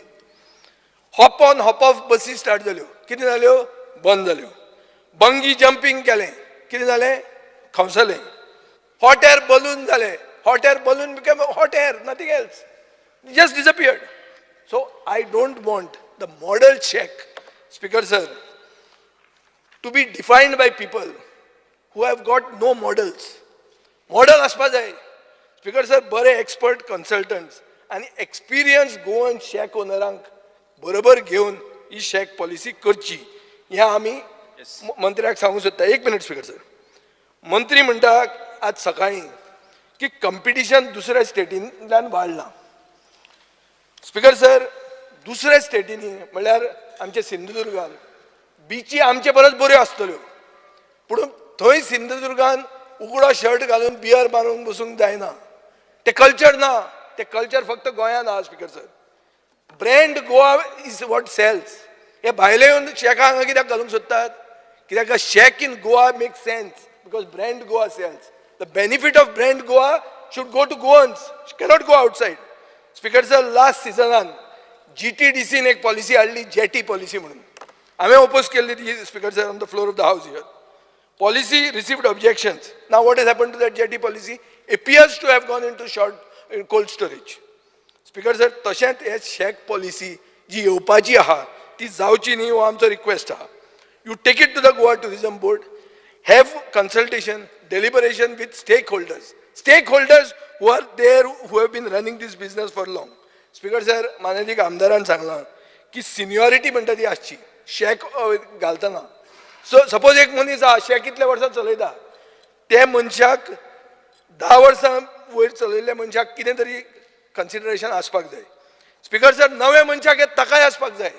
हॉप ऑन हॉप ऑफ बसी स्टार्ट जाल्यो, कितें जाल्यो? बंद जाल्यो. बंगी जंपिंग केलें, कितें जालें? खवसलें. हॉट एअर बलून जालें. Hot air balloon become hot air, nothing else. Just disappeared. So I don't want the model check, Speaker sir, to be defined by people who have got no models. Model aspa jay. Speaker sir, bare expert consultants and experienced Goan shack ownerank बरोबर घेऊन ही शेक पॉलिसी करची, हें आमी मंत्र्याक सांगूंक सोदता. 1 मिनिट स्पीकर सर. मंत्री म्हणटा आज सकाळी की कंपिटिशन दुसऱ्या स्टेटींतल्यान वाडलां. स्पीकर सर, दुसऱ्या स्टेटींनी म्हणल्यार आमच्या सिंधुदुर्गान बिची आमचे परस बऱ्यो आसतल्यो, पूण थंय सिंधुदुर्गान उगडो शर्ट घालून बियर मारूंक बसूंक जायना. ते कल्चर ना. ते कल्चर फक्त गोंयांत आहा. Speaker sir, brand Goa is what sells. हे भायले येवन शेकां हांगा कित्याक घालूंक सोदतात? कित्याक shack in Goa make sense because brand Goa sells. The benefit of brand Goa should go to Goans, cannot go outside. Speaker sir, last season GTDC ने एक policy हाडली, jetty policy म्हणून. आम्ही oppose केली ती, Speaker sir, on the floor of the house here. Policy received objections. Now what has happened to that jetty policy? Appears to have gone into cold storage. Speaker sir, तशेंच हे शेक policy जी येवपाची आहा ती जावची न्ही हो आमचो रिक्वेस्ट आहा. You take it to the Goa Tourism Board, have consultation, deliberation with stakeholders who are there, who have been running this business for long. Speaker sir, माननीय आमदारान सांगलां की seniority म्हणटा ती आसची शेक घालतना. सो सपोज एक मनीस आहा शेक कितल्या वर्सां चलयता, ते मनशाक 10 वर्सां वयर चलयल्ल्या मनशाक कितें तरी कन्सिडरेशन आसपाक जाय. स्पीकर सर, नवे मनशाक हे ताकाय आसपाक जाय,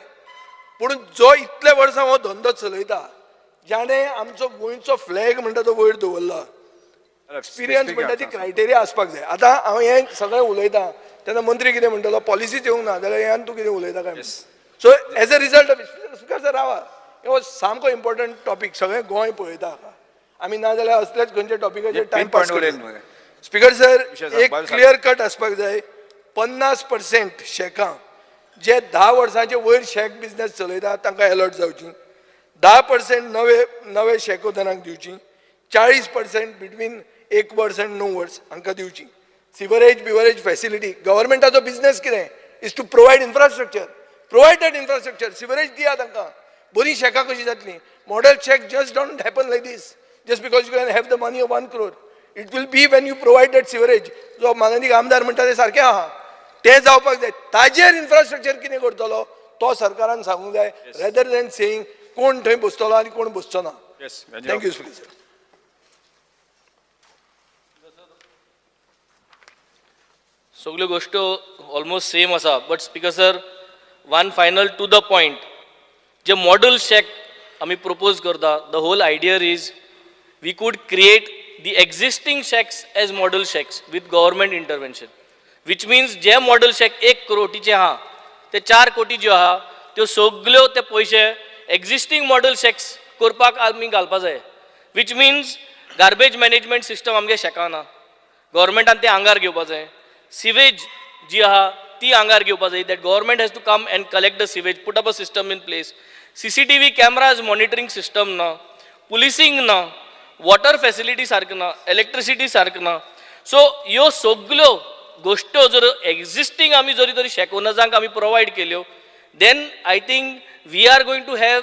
पूण जो इतले वर्सां हो धंदो चलयता, ज्याने आमचो गोंयचो फ्लॅग म्हणटा तो वयर दवरला, एक्सपिरियन्स म्हणटा ती क्रायटेरिया आसपाक जाय. आतां हांव हें सगळें उलयतां तेन्ना मंत्री कितें म्हणटलो, पॉलिसीच येवंक ना जाल्यार ह्यान तूं कितें उलयता काय. So as a result speaker sir रावा, हो सामको इम्पॉर्टंट टॉपीक, सगळें गोंय पळयता. आमी ना जाल्यार असलेच खंयच्या टॉपिकाचेर टायम पास करता. स्पीकर सर, एक क्लियर कट आसपाक जाय, 50% शेकां जे 10 वर्सांचे वयर शेक बिझनेस चलयता तांकां अलॉट जावची, 10% नवे शेकोधनाक दिवची, 40% बिटवीन 1 वर्स and 9 वर्स हांकां दिवची. बिवरेज फॅसिलिटी, गव्हर्मेंटाचो बिझनेस कितें is to provide infrastructure, provide that infrastructure. Sewerage दिया तांकां, बरी शेकां कशी जातली. Model shack just don't happen like this just because you can have the money of 1 crore. It will be when you provide that sewerage. जो माननीय आमदार म्हणटा ते सारकें आहा, ते जावपाक जाय. ताजेर इन्फ्रास्ट्रक्चर कितें करतलो तो सरकारान सांगूंक जाय, रेदर दॅन सेयींग कोण थंय बसतलो आनी कोण बसचो ना. Thank you speaker sir. सगळ्यो गोष्टी ऑलमोस्ट सेम आसा, but speaker sir, one final to the point. जे मॉडल शेक आमी प्रपोज करता, the whole idea is we could create the existing shacks as model shacks with government intervention, which means जे मॉडल शेक 1 कोटीचे आहा ते 4 कोटी ज्यो आहा त्यो सगळ्यो ते पयशे एक्झिस्टिंग मॉडल शेक्स करपाक आमी घालपा जाय. Which means garbage management system आमगे शेकां ना, गव्हर्मेंटान ते आंगार घेवपा जाय. सिवेज जी आहा ती आंगार घेवपा जाय, that government has to come and collect the sewage, put up a system in place. CCTV cameras monitoring system ना, पुलिसींग ना, वॉटर फॅसिलिटी सारकें ना, इलेक्ट्रिसिटी सारकें ना. सो ह्यो सगळ्यो गोश्ट्यो जर एक्झिस्टिंग आमी जरी तरी शेकोनजांक आमी प्रोवायड केल्यो, then I think we are going to have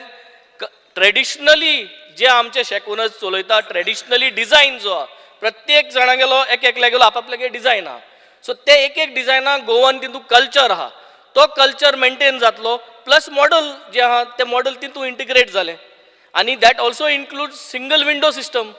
traditionally जे आमचे शेकोनज चलयता, ट्रेडिशनली डिझायन जो आहा, प्रत्येक जाणा गेलो एकल्यागेलो आपापल्यागे डिझायन आहा. सो ते एक डिझायनाक गोवन तितून कल्चर आहा, तो कल्चर मेंटेन जातलो, प्लस मॉडल जे आहा ते मॉडल तितून इंटिग्रेट जालें, आनी that also includes single window system.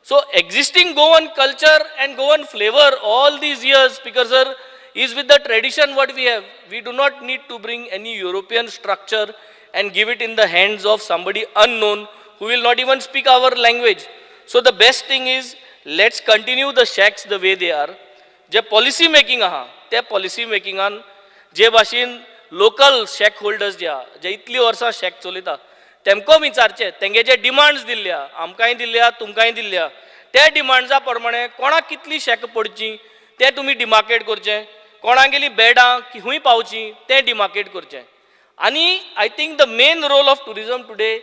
So existing Goan culture and Goan flavor all these years, Speaker sir, is with the tradition what we have. We do not need to bring any European structure and give it in the hands of somebody unknown who will not even speak our language. So the best thing is, let's continue the shacks the way they are. जे policy making आहा, त्या policy making आन जे भाशेन local shack holders जे आहा, जे इतली वर्सां shack चलयता, तेमको विचारचे, तेंगे जे डिमांड्स दिल्ल्या, आमकांय दिल्ल्या, तुमकांय दिल्ल्या, त्या डिमांड्सा प्रमाणे कोणाक कितली शेक पडची ते तुमी डिमार्केट करचें, कोणागेली बेडां खंय पावची तें डिमार्केट करचें. आनी I think the main role of tourism today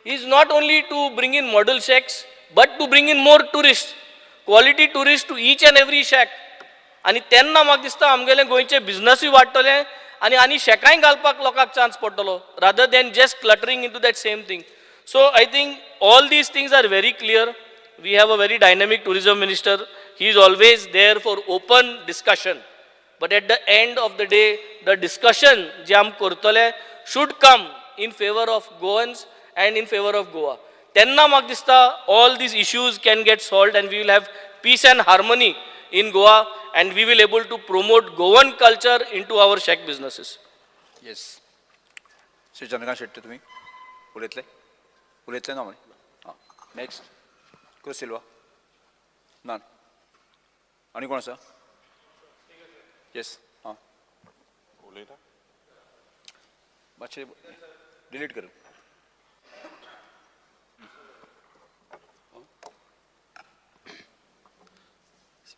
is not only to bring in model shacks, but to bring in more tourist, quality tourist to each and every shack. आनी तेन्ना म्हाका दिसता आमगेलें गोंयचें बिझनसूय वाडटलें आनी शेकांय घालपाक लोकांक चान्स पडटलो, rather than just cluttering into that same thing. So I think all these things are very clear. We have a very dynamic tourism minister. He is always there for open discussion. But at the end of the day, the discussion जे आम करतले should come in favor of Goans and in favor of Goa. तेन्ना म्हाका दिसता all these issues can get solved and we will have peace and harmony in Goa, and we will able to promote Goan culture into our shack businesses. Yes. Shri Chandrakant Shetty तुम्ही उलयतले ना म्हणे. हां, नेक्स्ट क्रुस सिल्वा ना आनी कोण आसा? येस, हां उलयता मातशें डिलीट कर.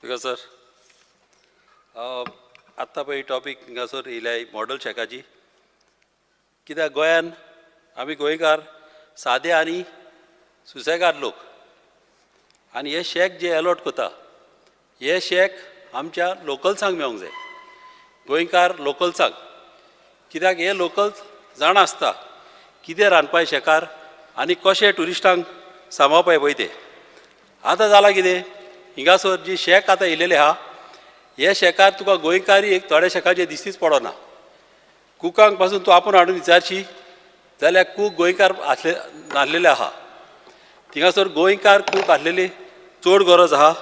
स्पीकर सर, आत्ता पळय टॉपीक हिंगासर येयल्या मॉडल शेकाची. कित्याक गोंयान आमी गोंयकार सादे आनी सुसेगाद लोक, आनी हे शेक जे अलॉट कोता हे शेक आमच्या लोकल्सांक मेळोंक जाय, गोंयकार लोकल्सांक. कित्याक हे लोकल जाण आसता कितें रांदपाय शेकार आनी कशें ट्युरिस्टांक सांबाळपाय पळय ते. आतां जालां कितें, हिंगासर जी शेक आतां येयलेले आहा हे शेकार तुका गोंयकारी एक थोड्या शेकाचे दिसतीच पडना. कुकांक पासून तूं आपूण हाडून विचारशी जाल्यार कूक गोंयकार आसले नासलेले आहा. थिंगासर गोंयकार कूक आसलेली चड गरज आहा.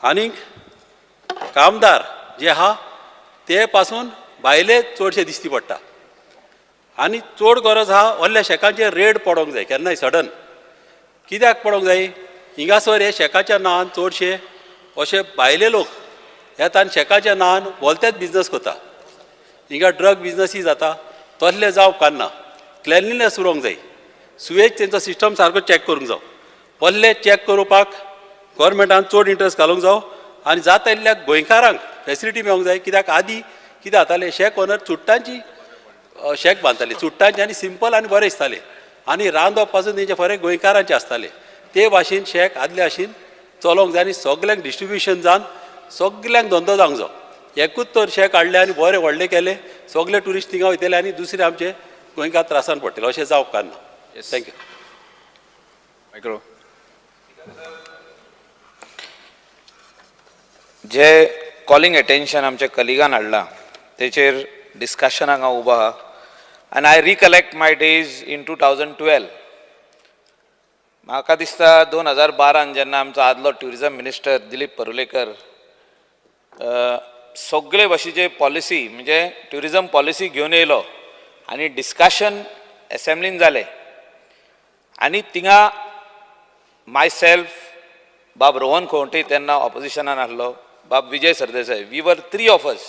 आनीक कामदार जे आहा ते पासून भायले चडशे दिसती पडटा. आनी चड गरज आहा व्हडल्या शेकांचे रेड पडोंक जाय केन्नाय सडन. कित्याक पडोंक जाय, हिंगासर हे शेकाच्या नांवान चडशे अशे भायले लोक येता आनी शेकाच्या नांवान भलतेच बिजनस कोता. हिंगा ड्रग बिजनसी जाता, तसले जावप कान्ना. क्लेनलीनेस उरोंक जाय, सुवेज तेंचो सिस्टम सारको चॅक करूंक जावो. पल्ले चॅक करपाक गोवोरमेंटान चड इंट्रस्ट घालूंक जावो आनी जाता इतल्या गोंयकारांक फॅसिलिटी मेळोंक जाय. कित्याक आदीं कितें जातालें, शेक ओनर चुट्टांची शेक बांदताले, चुट्टांचे आनी सिंपल आनी बरें दिसताले, आनी रांदप पासून तेंचे फरक गोंयकारांचे आसताले. ते भाशेन शेक आदले भाशेन चलोंक जाय आनी सगल्यांक डिस्ट्रिब्युशन जावन सगल्यांक धंदो जावंक जावो. एकूच तर शेक हाडले आनी बरे व्हडले केले, सगळे ट्युरिस्ट थिंगा वयतले आनी दुसरे आमचे गोंयकार त्रासान पडटले. अशें जावप कान्ना. थँक्यू. मायक्रो. जे कॉलिंग एटेन्शन आमच्या कलिगान हाडला तेचेर डिस्कशनाक हांव उबो आहा. आनी I recollect my days in 2012. म्हाका दिसता 2012 जेन्ना आमचो आदलो ट्युरिजम मिनिस्टर दिलीप परुलेकर सगळे भाशेचे पॉलिसी म्हणजे ट्युरिजम पॉलिसी घेवन येयलो आनी डिस्कशन एसेंब्लीन जालें. आनी थिंगा माय सेल्फ, बाब रोहन खोंटे तेन्ना ऑपोजिशनान आहलो, बाब Vijay Sardesai, we were 3 of us,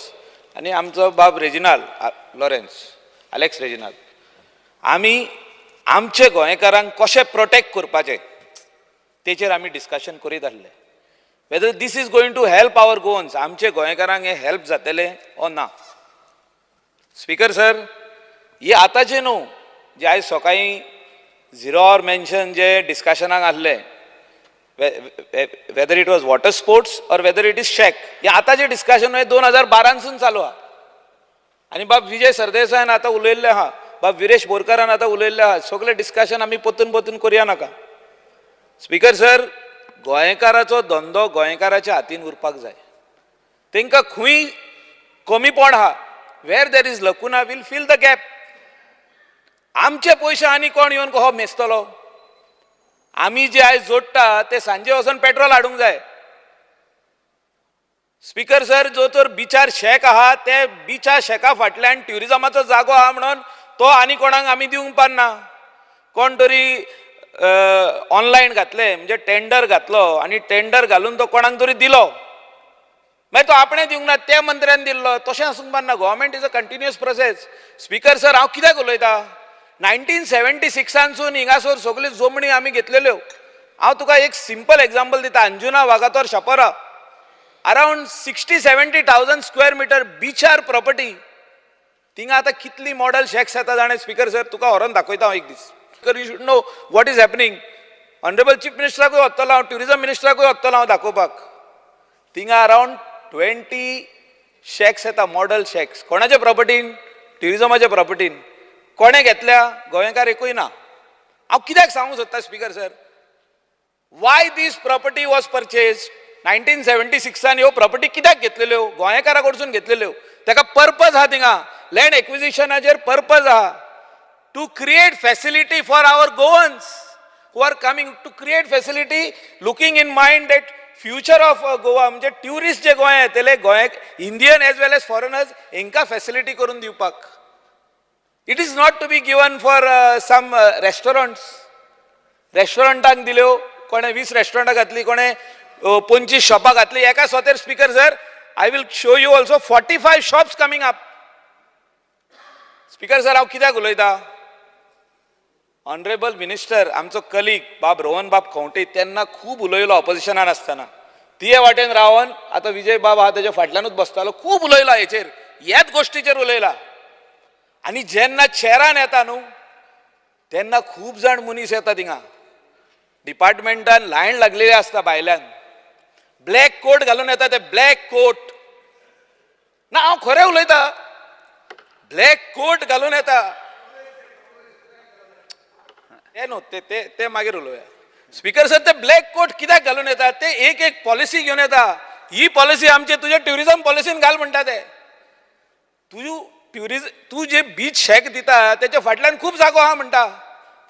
आनी आमचो बाब रेजिनाल लॉरेन्स, अलेक्स रेजिनाल. आमी आमचे गोंयकारांक कशें प्रोटेक्ट करपाचें तेचेर आमी डिस्कशन करीत आसले. Whether this is going to help our Goans, आमचे गोंयकारांक हें हेल्प जातलें ओ ना. स्पीकर सर, हे आतांचे न्हू, जे आयज सकाळीं झिरो आवर मेन्शन जे डिस्कशनाक आसले, whether it was water sports और वेदर इट इज शेक, हे आतांचे डिस्कशन 2012 चालू आहा. आनी बाब विजय सरदेसायन आतां उलयल्ले आहा, बाब विरेश बोरकारान आतां उलयल्ले आहा. सगळे डिस्कशन आमी परतून परतून करुया नाका. स्पीकर सर, गोंयकाराचो धंदो गोंयकाराच्या हातीन उरपाक जाय. तांकां खंय कमीपण आहा, where there is lacuna we'll fill the gap. आमचे पयशे आनी कोण येवन हो मेजतलो? आमी जे आयज जोडटा ते सांजे वचून पेट्रोल हाडूंक जाय. स्पीकर सर, जो तर बिचार शेक आहा ते बिचा शेका फाटल्यान ट्युरिजमाचो जागो आहा म्हणून तो आनी कोणाक आमी दिवंक पारना. कोण तरी ऑनलायन घातले म्हणजे टेंडर घातलो आनी टेंडर घालून तो कोणाक तरी दिलो, मागीर तो आपणें दिवंक ना, त्या मंत्र्यान दिल्लो, तशें आसूंक पारना. Government is a continuous process. Speaker sir, हांव कित्याक उलयता, 1976 हिंगासर सगळ्यो जमणी आमी घेतलेल्यो. हांव तुका एक सिंपल एग्जाम्पल दिता. Anjuna Vagator Chapora, around 60-70,000 square metre बिचार प्रॉपर्टी. थिंगा आतां कितली मॉडल शेक्स येता जाणें. स्पीकर सर, तुका व्हरोन दाखयता हांव एक दीस. Speaker, you should know what is happening. Honourable chief मिनिस्टराकूय वतलो हांव, ट्युरिजम मिनिस्टराकूय वतलो हांव दाखोवपाक. थिंगा अरावंड 20 शेक्स येता, मॉडल शेक्स. कोणाच्या प्रॉपर्टीन? ट्युरिजमाच्या प्रॉपर्टीन. कोणे घेतल्या? गोंयकार एकूय ना. हांव कित्याक सांगूंक सोदता speaker sir, why this property was purchase. 1976 ह्यो प्रॉपर्टी कित्याक घेतलेल्यो? गोंयकारा कडसून घेतलेल्यो. ताका पर्पज आहा. थिंगा लँड एक्विजिशनाचेर पर्पज आहा. To create facility for our Goans who are coming, to create facility looking in mind that future of Goa, म्हणजे ट्युरिस्ट जे गोंया येतले, गोंयाक Indian as well as foreigners, हांकां फॅसिलिटी करून दिवपाक. It is not to be given for some restaurants. रेस्टॉरंटांक दिल्यो, कोणे 20 रेस्टॉरंटां घातली, कोणे 25 शॉपां घातली. एका स्वतेर speaker sir, I will show you also 45 shops coming up. Speaker sir, हांव कित्याक उलयता, ऑनरेबल मिनिस्टर आमचो कलीग बाब रोहन बाब खंवटे तेन्ना खूब उलयलो ऑपोजिशनान आसतना. तिये वाटेन रावन आता विजय बाब हा त्याच्या फाटल्यानूच बसतालो खूप उलयला हेचेर ह्याच गोष्टीचेर उलयला आणि जेन्ना चेरान येता न्हू तेन्ना खूप जाण मनीस येता थिंगा डिपार्टमेंटान लायन लागलेली असता भायल्यान ब्लॅक कोट घालून येता ते ब्लॅक कोट ना हांव खरें उलयता ब्लॅक कोट घालून येता ते न्हू ते मागीर उलोवया स्पीकर सर ते ब्लॅक कोट कित्याक घालून येता ते एक पॉलिसी घेवन येता ही पॉलिसी आमची तुझ्या ट्युरिझम पॉलिसीन घाल म्हणटा ते तू जे बीच शेक दिता त्याच्या फाटल्यान खूप जागो आहा म्हणटा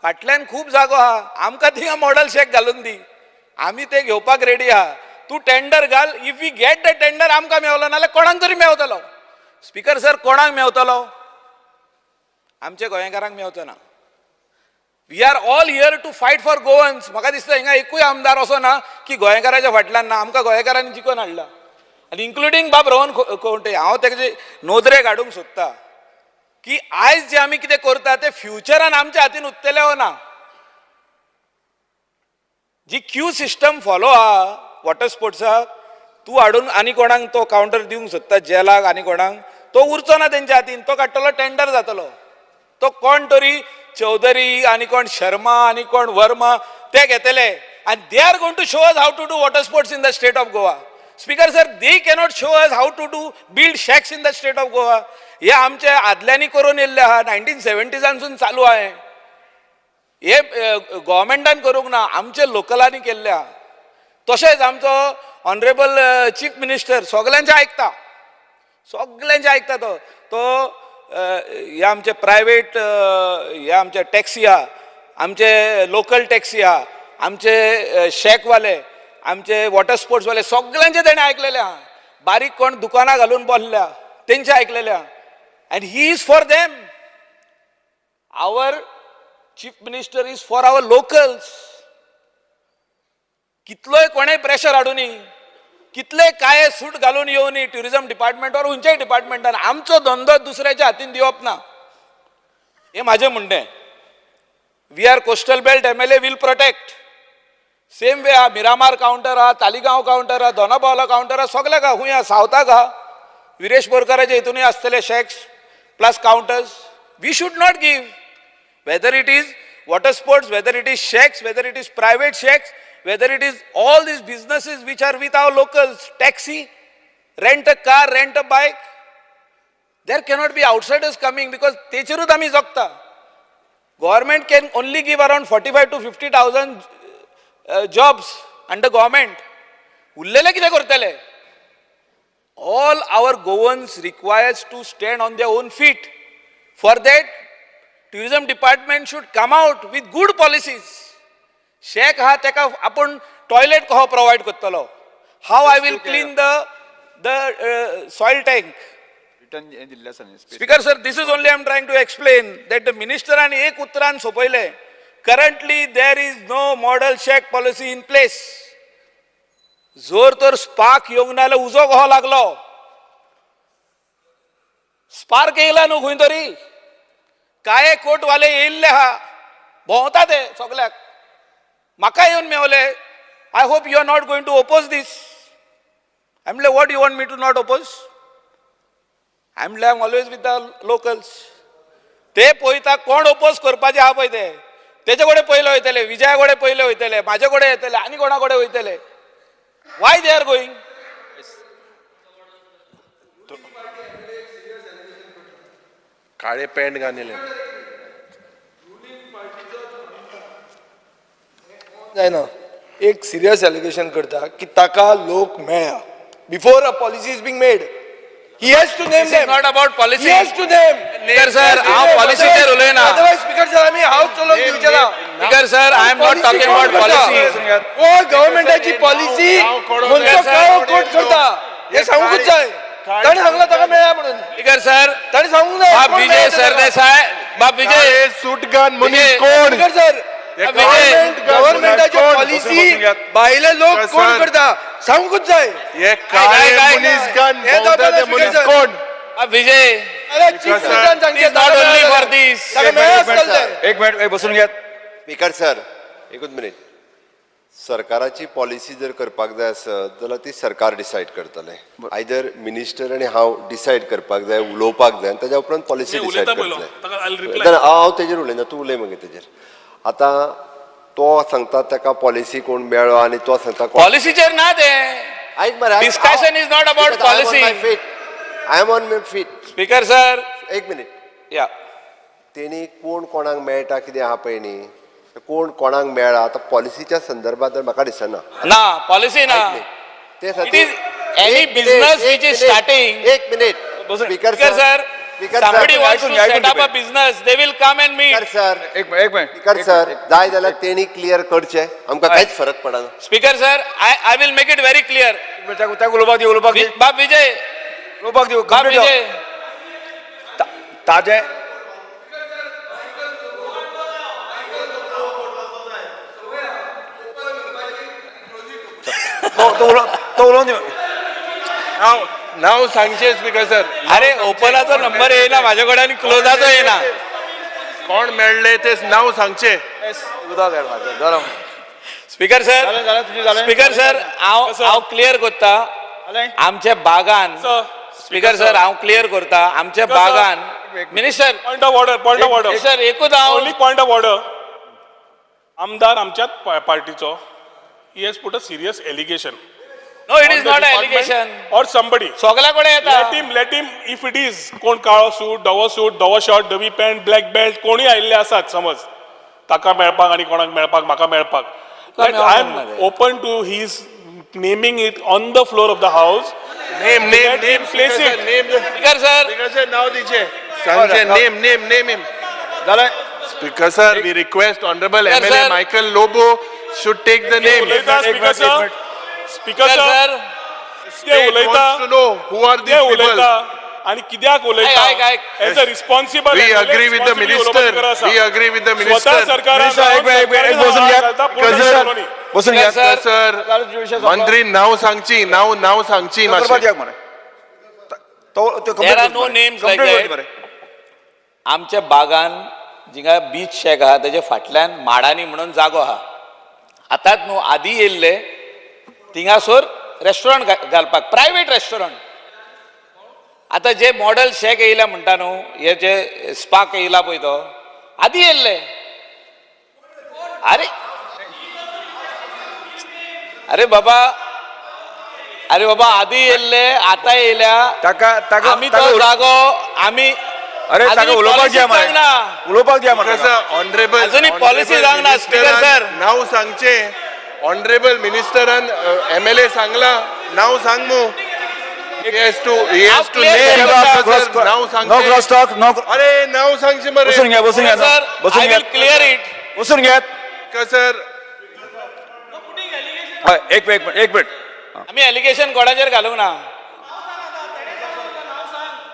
फाटल्यान खूप जागो आहा आमकां थिंगा मॉडल शेक घालून दी आमी ते घेवपाक रेडी आहा तू टेंडर घाल if we get the tender आमकां मेवलो नाल्यार कोणाक तरी मेवतलो स्पीकर सर कोणाक मेवतलो आमच्या गोंयकारांक मेवचो ना we are all here to fight for Goans म्हाका दिसता हिंगा एकूय आमदार असो ना की गोंयकाराच्या फाटल्यान ना आमकां गोंयकारांनी जिखून हाडला आनी इन्क्लुडींग बाब रोहन खंवटे हांव तेजे नोदरे काडूंक सोदता की आयज जे आमी कितें करता ते फ्युचरान आमच्या हातीन उरतले हो ना जी क्यू सिस्टम फॉलो आहा वॉटर स्पोर्ट्साक तूं हाडून आनी कोणाक तो कावंटर दिवंक सोदता जेलाक आनी कोणाक तो उरचो ना तेंच्या हातीन तो काडटलो टेंडर जातलो तो कोण तरी चौधरी आनी कोण शर्मा आनी कोण वर्मा ते घेतले आनी they are going to show us how to do water sports in the state of Goa speaker sir they cannot show us how to do build shacks in the state of Goa हे आमचे आदल्यांनी करून येयल्ले आहा 1970सांसून चालू आहे हे गव्हर्मेंटान करूंक ना आमचे लोकलांनी केल्ले आहा तशेंच आमचो ऑनरेबल चीफ मिनिस्टर सगळ्यांचे आयकता तो हे आमचे प्रायवेट हे आमचे टॅक्सी आहा आमचे लोकल टॅक्सी आहा आमचे शेकवाले आमचे वॉटर स्पोर्ट्सवाले सगळ्यांचे तेणें आयकलेले आहा बारीक कोण दुकानां घालून बसल्या तेंचे आयकलेले आहा and he is for them our chief minister is for our locals कितलोय कोणेय प्रेशर हाडूनी कितले काय सूट घालून येवनी ट्युरिझम डिपार्टमेंट वर खंयच्याय डिपार्टमेंटान आमचो धंदो दुसऱ्याच्या हातीन दिवप ना हे माझे म्हणणें we are coastal belt MLA will protect same way हा मिरामार काउंटर हा तालिगांव काउंटर हा दोनापावला काउंटर हा सगळ्याक हा खूंय हा सावथाक हा विरेश बोरकाराचे हितूनय आसतले shacks plus counters we should not give whether it is water sports whether it is shacks whether it is private shacks whether it is all these businesses which are with our locals, taxi, rent a car, rent a bike, there cannot be outsiders coming because techerut ami jogta. Government can only give around 45 to 50,000 jobs under government. Ullele kite kortele? All our Goans requires to stand on their own feet. For that, tourism department should come out with good policies. Shack हा तेका आपण टॉयलेट कहो प्रोवाइड करतलो how I will clean the soil tank speaker sir this is only I am trying to explain that the मिनिस्टरान एक उतरान सोपयले currently there is no model shack policy in place जोर तर स्पार्क येवंक ना जाल्यार उजो कहो लागलो स्पार्क येयला न्हू खंय तरी काळे कोटवाले येयल्ले आहा भोंवता ते सगळ्याक म्हाका येवन मेवले I hope you are not going to oppose this I म्हणले what you want me to not oppose I म्हणले I am always with the locals ते पळयता कोण ओपोज करपाचे आहा पळय ते तेजे कडेन पयले वयतले विजया कडेन पयले वयतले म्हाजे कडेन येतले आनी कोणा कडेन वयतले वाय दे आर गोईंग काळे पॅन्ट घालिल्ले जायना एक सिरियस एलिगेशन करता की ताका लोक मेळ्ळा before a policy is being made he has to name them not about policy he has to name speaker sir हांव पॉलिसीचेर उलयना अदरवाइज स्पीकर सर आमी हाऊस चलोवंक दिवचे ना speaker sir I am not talking about policy ओ गव्हर्नमेंटाची पॉलिसी खंयचो काळो कोट करता हे सांगूंकूच जाय ताणें सांगला ताका मेळ्ळा म्हणून स्पीकर सर ताणें सांगूंक जाय बाब विजय सरदेसाय बाब विजय सूट घाल मनीस कोण स्पीकर सर गव्हर्नमेंटाची पॉलिसी भायले लोक कोण करता सांगूंकूच जाय हे काळे मनीस घाल भोंवता ते मनीस कोण विजय नॉट ओनली फॉर दिस एक मिनिट बसून घ्या स्पीकर सर एकूच मिनिट सरकाराची पॉलिसी जर करपाक जाय आसत जाल्यार ती सरकार डिसायड करतले आयदर मिनिस्टर आनी हांव डिसायड करपाक जाय उलोवपाक जाय आनी ताच्या उपरांत पॉलिसी डिसायड करतले हांव तेजेर उलयना तूं उलय मगे तेजेर आतां तो सांगता ताका पॉलिसी कोण मेळ्ळो आनी तो सांगता पॉलिसीचेर ना ते आयक मरे discussion is not about policy I am on my feet speaker sir एक मिनीट या तेणी कोण कोणाक मेळटा कितें आहा पळय न्ही कोण कोणाक मेळ्ळा आतां पॉलिसीच्या संदर्भात तर म्हाका दिसना ना पॉलिसी ना ते it is any business which is starting एक minute speaker sir somebody wants to set up a business they will come and meet speaker sir जाय जाल्यार तेणी क्लियर करचे आमकां कांयच फरक पडना speaker sir I will make it very clear बाब विजय बाब विजय ताजे नाव सांगचे स्पीकर सर अरे ओपनाचो नंबर येईना माझ्याकडे आणि क्लोजाचो येईना कोण मेळ्ळे ते नाव सांगचे स्पीकर सर हांव क्लियर करता आमच्या बागान स्पीकर सर हांव क्लियर करता आमच्या बागान minister point of order sir एकूच हांव ओनली पॉइंट ऑफ ऑर्डर आमदार आमच्याच पार्टीचो he has put a serious allegation no it is not a allegation और somebody सगळ्या कडेन येता let him if it is कोण काळो सूट धवो शर्ट धवी पॅन्ट ब्लॅक बेल्ट कोणी आयिल्ले आसात समज ताका मेळपाक आनी कोणाक मेळपाक म्हाका मेळपाक I am open to his naming it on the floor of the house name place it speaker sir नाव दिचे सांगचे नेम जालें speaker sir we request honourable MLA Michael Lobo should take the name speaker sir ते उलयता to know who are ते these people उलयता आणि कित्याक उलयता as a responsible we agree with the minister स्वतः सरकारान बसून घ्या सर मंत्री नाव सांगची नाव सांगची There are no names like that. आमच्या बागान जिंगा बीच शेक आहा तेजे फाटल्यान माडानी म्हणून जागो आहा आतांच न्हू आदी येयल्ले थिंगासोर रेस्टॉरंट घालपाक प्रायवेट रेस्टॉरंट आता जे मॉडल शेक येयला म्हणटा न्हू हे जे स्पाक येयला पळय तो आदी येयल्ले अरे बाबा आदी येयल्ले आता येयल्या आमी तो जागो आमी अरे ताका उलोवपाक द्या मरे ऑनरेबल अजूनही पॉलिसी सांगना स्पीकर सर नाव सांगचे ऑनरेबल मिनिस्टरान MLA सांगला नाव सांग मू he has to name नाव सांगचे अरे नाव सांगचे मरे बसून घ्या I will clear it. बसून घ्या सर एक मिनिट आम्ही एलिगेशन कोणाचेर घालूंक ना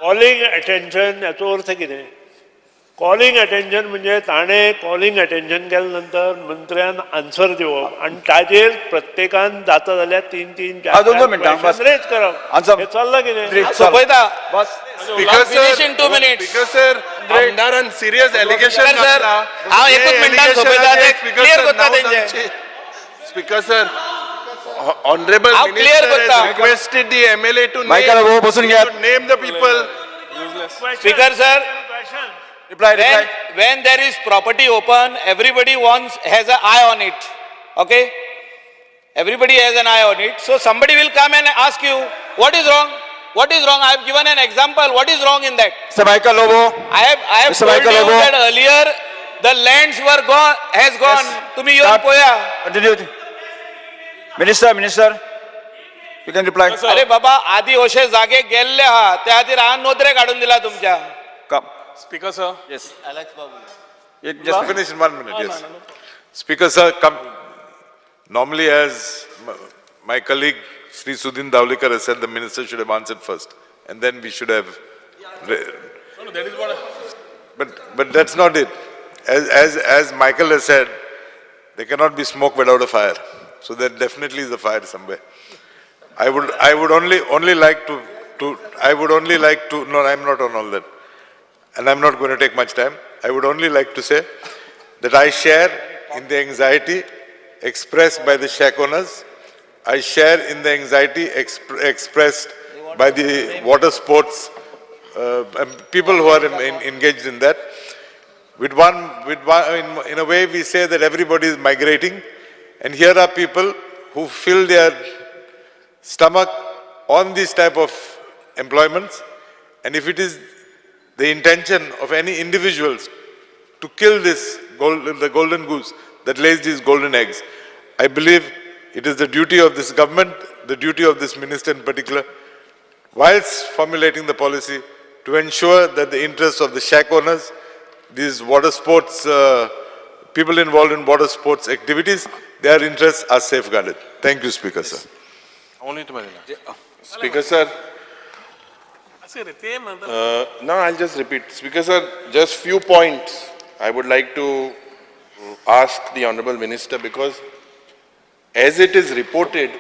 कॉलिंग अटेन्शन याचो अर्थ कितें कॉलिंग अटेन्शन म्हणजे ताणें कॉलिंग अटेन्शन केल्या नंतर मंत्र्यान आन्सर दिवप आनी ताजेर प्रत्येकान जाता जाल्यार 3-4 मिनटां रेज करप हें चल्लां कितें सोपयता स्पीकर सर आमदारान सिरियस एलिगेशन घातला हांव एकूच मिनटान सोपयता ते क्लियर करता तेंचे speaker sir Honorable Minister has requested the MLA to name the people. Speaker sir, when there is property open, everybody has an eye on it. Okay? Everybody has an eye on it. So somebody will come and ask you, what is wrong? What is wrong? I have given an example. What is wrong in that? Mr. Michael Lobo. I have told you that earlier the lands were gone, has gone. Tumhi yon poya. Continue. Minister, you can reply. अरे बाबा आधी अशे जागे गेल्ले आहा त्या खातीर हांवें नोंदरे काडून दिला तुमच्या Speaker sir. Yes. Alex Babu. Just finish in 1 minute, yes. Speaker sir, normally as my colleague Sri Sudhin Davlikar has said, the minister should have answered first and then we should have... No, that is what But that's not it. As Michael has said, there cannot be smoke without a fire. So there definitely is a fire somewhere. I would only like to, no, I'm not on all that. And I'm not going to take much time. I would only like to say that I share in the anxiety expressed by the shack owners. I share in the anxiety expressed by the water sports people who are engaged in that. In a way, we say that everybody is migrating, and here are people who fill their stomach on these type of employments, and if it is the intention of any individuals to kill the golden goose that lays these golden eggs, I believe it is the duty of this government, the duty of this minister in particular, whilst formulating the policy, to ensure that the interests of the shack owners, these water sports, people involved in water sports activities, their interests are safeguarded. Thank you, Speaker, sir. Only to Speaker, sir. No, I'll just repeat. Speaker, sir, just few points I would like to ask the Honorable Minister, because as it is reported,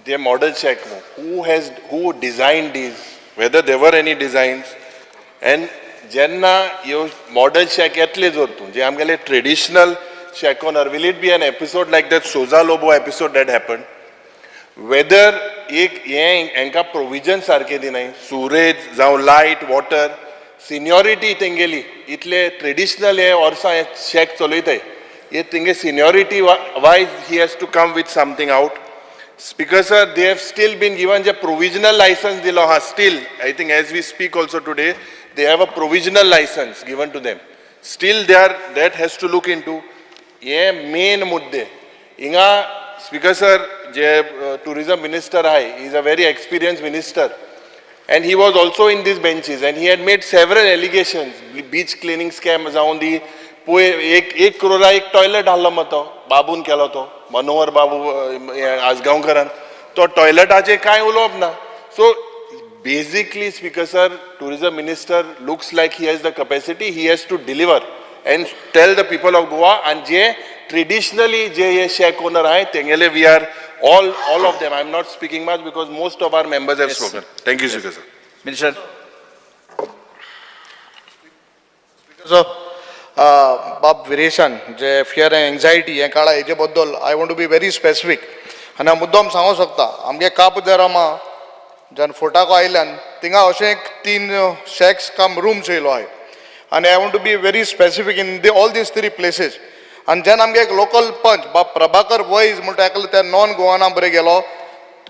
the model check, who designed these, whether there were any designs, and jenna you model check etle jortu, je amgale traditional check owner, will it be an episode like that Soza Lobo episode that happened? Whether एक ये एंका प्रोविजन सारखे दिनाय, सूरेज जावं लाइट वॉटर सिनियरिटी तेंगेली इतले ट्रेडिशनल हे वर्सां हे चेक चलयताय, ये तेंगे seniority wise he has to come with something out. Speaker sir, they have still been given a provisional license dilo ha, still I think as we speak also today they have a provisional license given to them. Still that has to look into ये main मुद्दे इंगा. Speaker sir, the tourism minister he is a very experienced minister, and he was also in these benches, and he had made several allegations, beach cleaning scam जाऊन दी एक करोडा एक टॉयलेट हाडलो मतो बाबून केलो तो मनोहर बाबू आजगांवकरान तो टॉयलेटाचे काय उलोवप ना. So basically, Speaker sir, tourism minister looks like he has the capacity, he has to deliver and tell the people of Goa, and je traditionally je ye shack owner hai tengele we are all of them. I am not speaking much because most of our members have spoken. Thank you, Speaker sir. Minister. So, Bob Viresan, जे fear and anxiety हे काळा हेजे बद्दल I want to be very specific. आणि मुद्दाम सांगू शकता आमगे काप दरामा जन फोटाको आयल्यान थिंगा अशें 3 shacks कम rooms येयलो आहे. आणि I want to be very specific in all these 3 places. आणि जेन आमगे एक लोकल पंच बाब प्रभाकर वैज म्हणटा एकलो त्या नॉन गोवाना बरे गेलो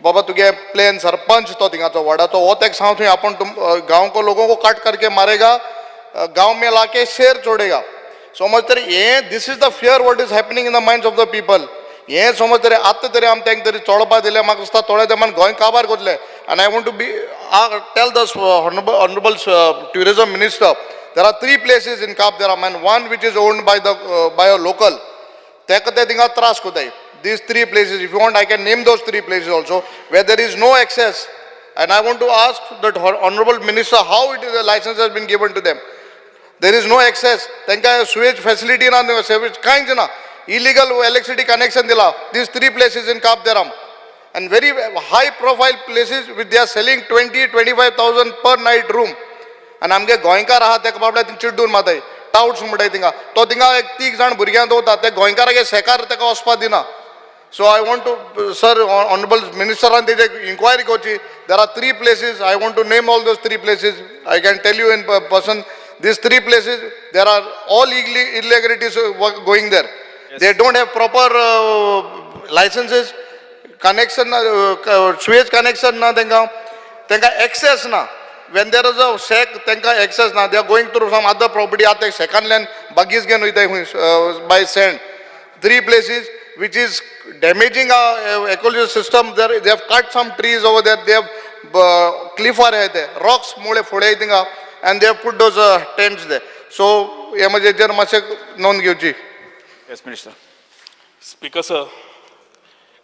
बाबा तुगे प्लेन सरपंच तो थिंगाचो वाडाचो वो तेक सांग थंय आपण गांव को लोगों को काट करके मारेगा, गांव में लाके शेर छोड़ेगा. समज तरी ये this is the fear what is happening in the minds of the people. ये समज तरी आत्ता तरी आम तेंक तरी चोळपा दिले म्हाका दिसता थोडे तेमान गोंय काबार कोतले. And I want to tell the honorable tourism minister, there are 3 places in Kap Dharam, and one which is owned by a local. These 3 places, if you want, I can name those 3 places also, where there is no access. And I want to ask the honorable minister how the license has been given to them. There is no access. Tenka sewage facility na sewage kind na illegal electricity connection dila. These 3 places in Kap Dharam, and very high profile places which they are selling 20-25,000 per night room. And आमगे गोंयकार आहा ते बाबड्या चिड्डून माताय टाउट्स म्हणटाय थिंगा तो थिंगा एक 3 जाण भुरग्यां दवरता ते गोंयकारागे सेकार तेका वचपा दिना. So I want to, sir, honorable minister, and inquiry kochi. There are 3 places. I want to name all those 3 places. I can tell you in person. These 3 places, there are all irregularities going there. Yes. They don't have proper licenses, connection, sewage connection na tenga access na. When there is a shack, tenga access na. They are going through some other property. Ate second land buggies gen by sand. 3 places which is damaging our ecological system. They have cut some trees over there. They have cliff rocks mole fode dinga, and they have put those tents there. So yamaje jar masek non gyuji. Yes, Minister. Speaker sir,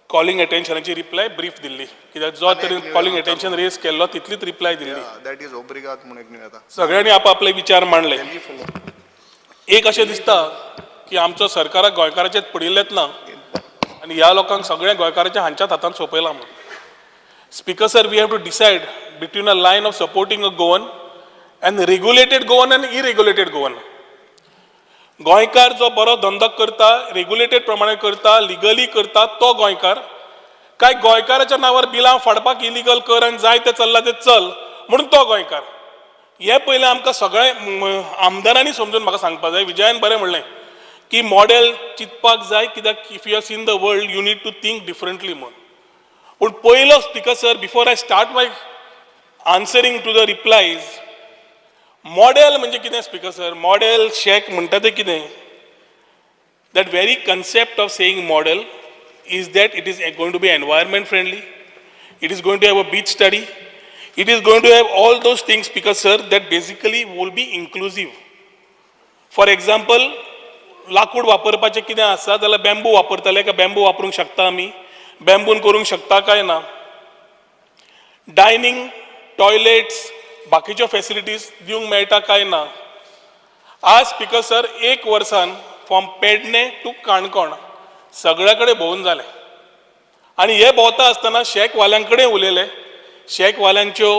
calling attention ची reply brief दिल्ली कित्याक जो तरी calling attention raise केल्लो तितलीच reply Delhi. That is obrigado म्हणून एक आता सगळ्यांनी आपापले विचार मांडले. एक अशें दिसता की आमचो सरकाराक गोंयकाराचेच पडिल्लेच ना आनी ह्या लोकांक सगळे गोंयकाराच्या हांच्याच हातान सोंपयला म्हणून. Speaker sir, we have to decide between a line of supporting a Goan and regulated Goan and irregulated Goan. गोंयकार जो बरो धंदो करता, रेग्युलेटेड प्रमाणे करता, लिगली करता तो गोंयकार, काय गोंयकाराच्या नांवार बिलां फाडपाक इलिगल कर आनी जाय ते चल्ला ते चल म्हणून तो गोंयकार. हे पयलें आमकां सगळे आमदारांनी समजून म्हाका सांगपाक जाय. विजयान बरें म्हणलें की मॉडेल चिंतपाक जाय, कित्याक if you are seen the world you need to think differently म्हणून. पूण पयलो speaker sir, before I start my answering to the replies, model म्हणजे कितें स्पीकर सर? मॉडेल शेक म्हणटा तें कितें? That very concept of saying model is that it is going to be environment friendly, it is going to have a beach study, it is going to have all those things, because sir, that basically will be inclusive. For example, लाकूड वापरपाचें कितें आसा जाल्यार बॅम्बू वापरतले काय बॅम्बू वापरूंक शकता आमी, बॅम्बून करूंक शकता काय ना. डायनींग, टॉयलेट्स, बाकीच्यो फॅसिलिटीज दिवंक मेळटा काय ना. आज स्पीकर सर 1 वर्सान फ्रॉम पेडणे टू काणकोण सगळ्या कडेन भोंवून जालें. आनी हे भोंवता आसतना शेकवाल्यां कडेन उलयलें, शेकवाल्यांच्यो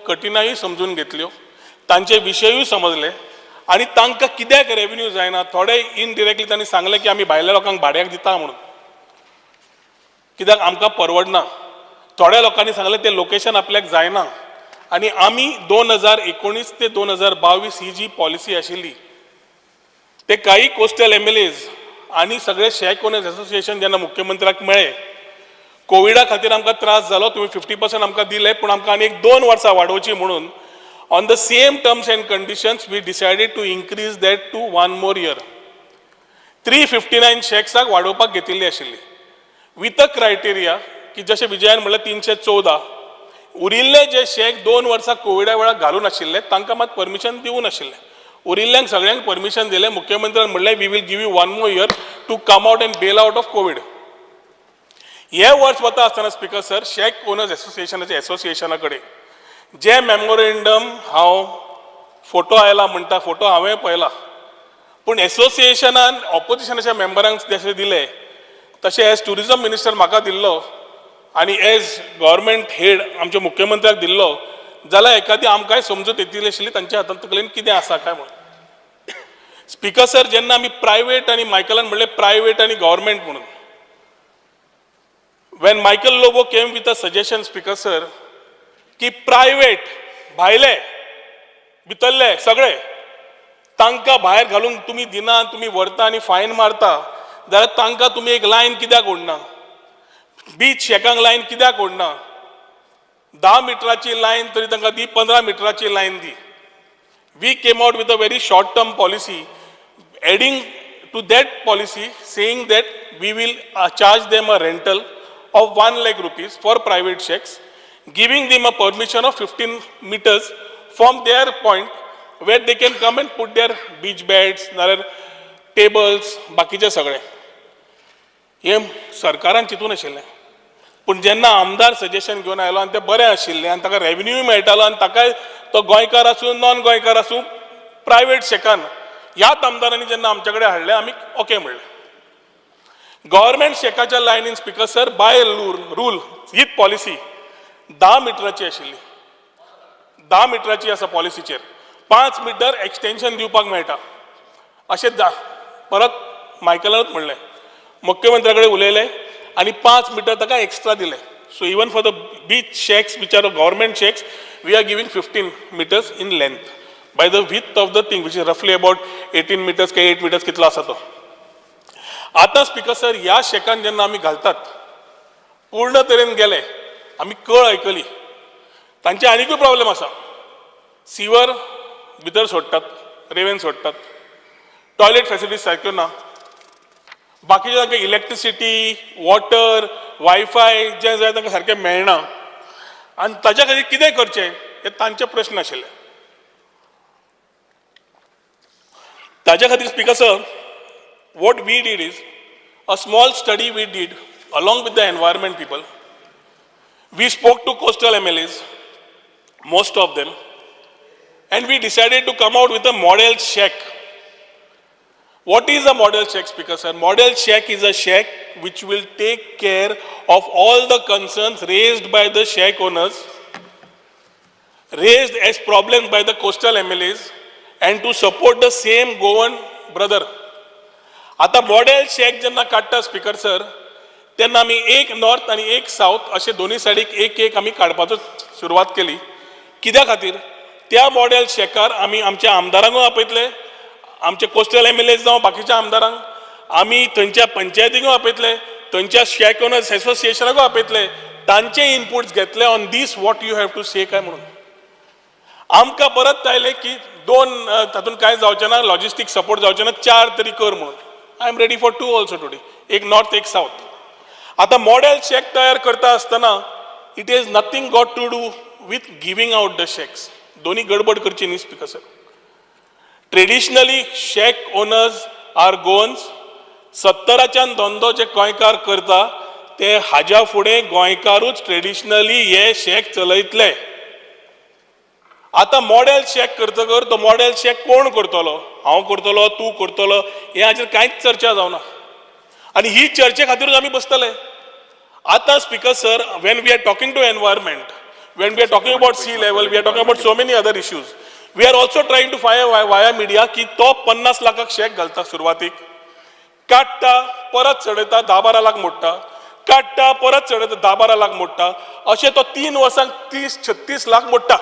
कठिनायूय समजून घेतल्यो, तांचे विशयूय समजले, आनी तांकां कित्याक रेव्हेन्यू जायना. थोडे इनडिरेक्टली तांणी सांगलें की आमी भायल्या लोकांक भाड्याक दिता म्हणून, कित्याक आमकां परवडना. थोड्या लोकांनी सांगलें तें लोकेशन आपल्याक जायना. आनी आमी 2019 ते 2022 ही जी पॉलिसी आशिल्ली, ते काही कोस्टल एमएलएज आनी सगळे शेक ओनर्स एसोसिएशन जेन्ना मुख्यमंत्र्याक मेळ्ळे, कोविडा खातीर आमकां त्रास जालो, तुमी 50% आमकां दिले, पूण आमकां आनी 2 वर्सां वाडोवची म्हणून on the same terms and conditions we decided to increase that to 1 more year. 359 शेक्साक वाडोवपाक घेतिल्ली आशिल्ली, विथ अ क्रायटेरिया की जशें विजयान म्हणलें 314. उरिल्ले जे शेक 2 वर्सां कोविडा वेळार घालून आशिल्ले तांकां मात परमिशन दिवूं नाशिल्लें. उरिल्ल्यांक सगळ्यांक परमिशन दिलें. मुख्यमंत्र्यान म्हणलें we will give you 1 more year to come out and bail out of Covid. हे वर्स वता आसतना स्पीकर सर, शेक ओनर्स एसोसिएशना कडेन जे मेमोरेंडम हांव फोटो आयला म्हणटा, फोटो हांवें पळयला, पूण एसोसिएशनान ऑपोजिशनाच्या मेंबरांक जशें दिले तशें एज टुरिजम मिनिस्टर म्हाका दिल्लो आनी एज गव्हर्मेंट हेड आमच्या मुख्यमंत्र्याक दिल्लो जाल्यार एखादी आमकांय समजूत येतली आशिल्ली तांच्या हातांत तकलेन कितें आसा काय म्हणून. स्पीकर सर, जेन्ना आमी प्रायवेट आनी मायकलान म्हणलें प्रायवेट आनी गव्हर्मेंट म्हणून, Wien Michael Lobo came with a suggestion speaker sir की प्रायवेट भायले भितरले सगळे तांकां भायर घालूंक तुमी दिना, तुमी व्हरता आनी फायन मारता, जाल्यार तांकां तुमी एक लायन कित्याक ओडना? बीच शेकांक लायन कित्याक ओडना? 10 मिटराची लायन तरी तांकां दी, 15 मिटराची लायन दी. We came out with a very short term policy, adding to that policy saying that we will charge them a rental of 1 lakh rupees for private shacks, giving them a permission of 15 meters from their point where they can come and put their beach beds, tables, बाकीचे सगळे. हे सरकारान चिंतून आशिल्लें, पूण जेन्ना आमदार सजेशन घेवन आयलो आनी तें बरें आशिल्लें आनी ताका रेव्हेन्यूय मेळटालो आनी ताकाय तो गोंयकार आसूं नॉन गोंयकार आसूं प्रायवेट शेकान ह्याच आमदारांनी जेन्ना आमचे कडेन हाडलें आमी ओके म्हणलें. गव्हर्मेंट शेकाच्या लायनीन स्पीकर सर बाय रूल हीच पॉलिसी 10 मिटराची आशिल्ली, 10 मिटराची आसा पॉलिसीचेर, 5 मिटर एक्सटेन्शन दिवपाक मेळटा अशें परत मायकलानूच म्हणलें. मुख्यमंत्र्या कडेन उलयलें आनी 5 मिटर ताका एक्स्ट्रा दिले. So even for the beach shacks which are government shacks we are giving 15 meters in length by the width of the thing which is रफली अबाउट 18 meters काय 8 meters कितलो आसा तो. आता स्पीकर सर, ह्या शेकान जेन्ना आमी घालतात पूर्ण तरेन गेले, आमी कळ आयकली, तांचे आनीकूय प्रॉब्लेम आसा. सिवर भितर सोडटात, रेवेन सोडटात, टॉयलेट फॅसिलिटीज सारक्यो ना, बाकीचे तांकां इलेक्ट्रिसिटी, वॉटर, वायफाय जे जाय तांकां सारकें मेळना, आनी ताच्या खातीर कितें करचें हे तांचे प्रश्न आशिल्ले. ताच्या खातीर speaker sir, what we did is a small study we did along with the environment people. We spoke to coastal MLAs, most of them, and we decided to come out with a model shack. What is a model shack, Speaker sir? Model shack is a shack which will take care of all the concerns raised by the shack owners, raised as problems by the coastal MLAs, and to support the same Goan brother आता मॉडेल शेक जेन्ना काडटा स्पीकर सर तेन्ना आमी एक नॉर्थ आनी एक साऊथ अशे दोन्ही सायडीक एक एक आमी काडपाचो सुरवात केली. कित्या खातीर त्या मॉडेल शेकार आमी आमच्या आमदारांकूय आपयतले, आमचे कोस्टल MLAs जावं बाकीच्या आमदारांक, आमी थंयच्या पंचायतीकूय आपयतले, थंयच्या शेक ओनर्स एसोसिएशनाकूय आपयतले, तांचे इनपुट्स घेतले on this what you have to say काय म्हणून. आमकां परत आयले की दोन तातूंत कांय जावचें ना, लॉजिस्टीक सपोर्ट जावचें ना, 4 तरी कर म्हणून. I am ready for 2 also today, एक नॉर्थ एक साऊथ. आता मॉडेल शेक तयार करता आसतना it is nothing got to do with giving out the shacks. दोन्ही गडबड करची न्ही speaker sir. Traditionally shack owners are Goans. 70च्यान धंदो जे गोंयकार करता ते हाज्या फुडें गोंयकारूच ट्रेडिशनली हे शेक चलयतले. आता मॉडेल शेक करतकर तो मॉडेल शेक कोण करतलो, हांव करतलो, तूं करतलो, हे हाचेर कांयच चर्चा जावना. आणि ही चर्चे खातीरूच आमी बसतले. आता speaker sir, when we are talking to environment, when we are talking about sea level, we are talking about so many other issues. We are also trying to find via media की तो 50 लाखाक शेक घालता सुरवातीक, काडटा परत चडयता 10-12 लाख मोडटा, काडटा परत चडयता 10-12 लाख मोडटा, अशें तो 3 वर्सांक 30-36 लाख मोडटा.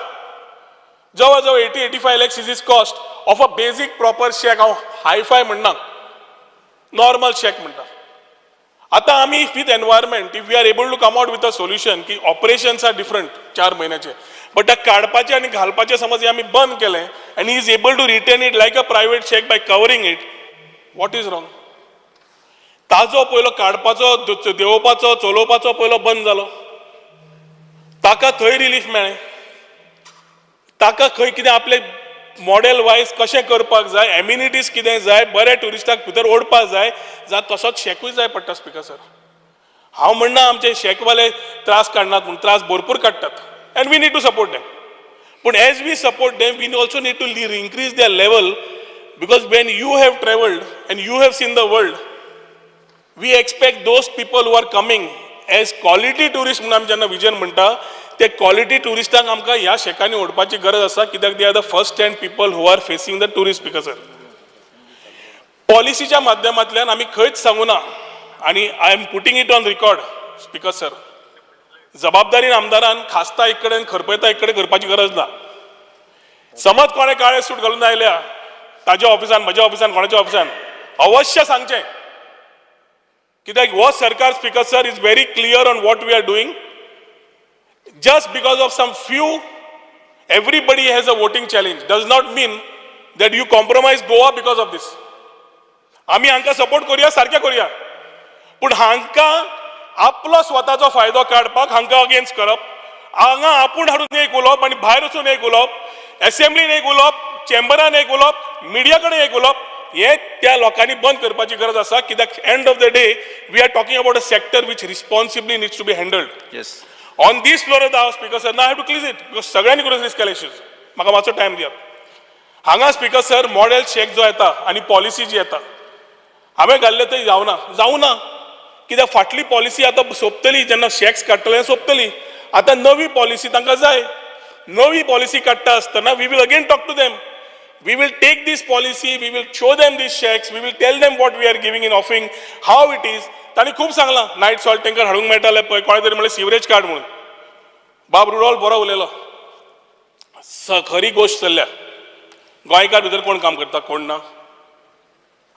जवळ जवळ 80-85 lakhs is his cost of a basic proper शेक. हांव हायफाय म्हणना, नॉर्मल शेक म्हणटा. आता आमी with environment, if we are able to come out with a solution की ऑपरेशन्स आर डिफरंट 4 महिन्याचे, बट त्या काडपाचे आनी घालपाचे समज हे आमी बंद केले आनी he is able to retain it like a private shack by covering it, what is wrong? ताजो पयलो काडपाचो, देंवोवपाचो, चलोवपाचो पयलो बंद जालो, ताका थंय रिलीफ मेळ्ळें, ताका खंय कितें आपले मॉडेल वायज कशें करपाक जाय, एम्युनिटीज कितें जाय, बरे ट्युरिस्टाक भितर ओडपाक जाय, तसोच शेकूय जाय पडटा स्पीकर सर. हांव म्हणना आमचे शेकवाले त्रास काडनात म्हणून, त्रास भरपूर काडटात and we need to support them. पूण as we support them we also need to increase their level, because when you have travelled and you have seen the world, we expect those people who are coming as quality tourist म्हणून आमी जेन्ना विजन म्हणटा, ते क्वॉलिटी ट्युरिस्टांक आमकां ह्या शेकांनी ओडपाची गरज आसा, कित्याक they are the first hand people who are facing the tourist speaker sir. पॉलिसीच्या माध्यमांतल्यान आमी खंयच सांगूना, आनी I am putting it on record speaker sir, जबाबदारीन आमदारान खासता एक कडेन खरपयता एक कडेन करपाची गरज ना. समज कोणें काळे सूट घालून आयल्या ताज्या ऑफिसान, म्हज्या ऑफिसान, कोणाच्या ऑफिसान, अवश्य सांगचें, कित्याक हो सरकार speaker sir is very clear on what we are doing. Just because of some few, everybody has a voting challenge. Does not mean that you compromise Goa because of this. आमी हांकां सपोर्ट करूया, सारकें करूया, पूण हांकां आपलो स्वताचो फायदो काडपाक हांकां अगेन्स्ट करप, हांगा आपूण हाडून एक उलोवप आनी भायर वचून एक उलोवप, एसेंब्लीन एक उलोवप, चेंबरान एक उलोवप, मिडिया कडेन एक उलोवप, हे त्या लोकांनी बंद करपाची गरज आसा. कित्याक end of the day we are talking about a sector which responsibly needs to be handled. Yes. On this floor of the house speaker sir, ना I have to close it, because सगळ्यांनी करून रिस्क केले इश्यूज, म्हाका मातसो टायम दियात. हांगा स्पीकर सर मॉडेल शेक जो येता आनी पॉलिसी जी येता, हांवें घाल्ले थंय जावना, कित्याक फाटली पॉलिसी आतां सोंपतली, जेन्ना शेक्स काडटले सोंपतली. आतां नवी पॉलिसी तांकां जाय. नवी पॉलिसी काडटा आसतना we will again talk to them, we will take this policy, we will show them this shacks, we will tell them what we are giving in offering, how it is. तांणी खूब सांगलां नायट सॉल्ट टँकर हाडूंक मेळटाले पळय, कोणे तरी म्हणलें सिवरेज कार्ड म्हणून. बाब रुडॉल्फ बरो उलयलो, खरी गोश्ट चल्ल्या. गोंयकार भितर कोण काम करता, कोण ना.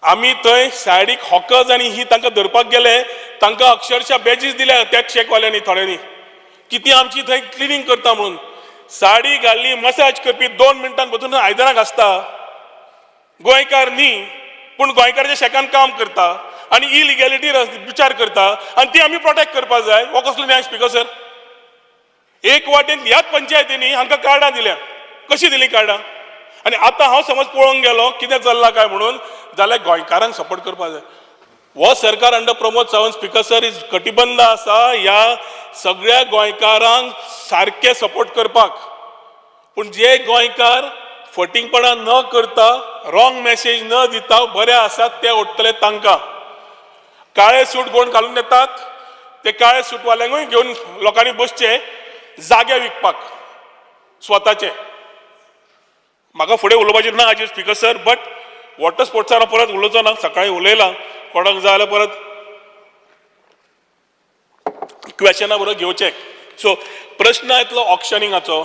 आमी थंय सायडीक हॉकर्स आनी ही तांकां धरपाक गेले, तांकां अक्षरशः बॅजीस दिल्या त्याच शेकवाल्यांनी थोड्यांनी, की ती आमची थंय क्लिनींग करता म्हणून. साडी घाल्ली, मसाज करपी 2 मिनटान बसून आयदनां घासता. गोंयकार न्ही, पूण गोंयकारच्या शेकान काम करता आनी इलिगॅलिटी विचार करता, आनी ती आमी प्रोटेक्ट करपाक जाय. हो कसलो न्याय स्पीकर सर? एक वाटेन ह्याच पंचायतींनी हांकां कार्डां दिल्या, कशी दिली कार्डां? आनी आतां हांव समज पळोवंक गेलो कितें चल्लां काय म्हणून, जाल्यार गोंयकारांक सपोर्ट करपाक जाय. हो सरकार under Pramod Sawant speaker sir is कटिबंद आसा ह्या सगळ्या गोंयकारांक सारके सपोर्ट करपाक. पूण जे गोंयकार फटींगपणां न करता, रॉंग मेसेज न दिता बरे आसात, ते ओडटले तांकां. काळे सूट कोण घालून येतात, ते काळे सूटवाल्यांकूय घेवन लोकांनी बसचे जागे विकपाक स्वताचे. म्हाका फुडें उलोवपाचें ना हाजेर स्पीकर सर, बट वॉटर स्पोर्ट्सार परत उलोवचो ना, सकाळीं उलयलां. कोणाक जाय जाल्यार परत क्वेश्चना बरोबर घेवचे. सो प्रश्न येतलो ऑक्शनिंगाचो,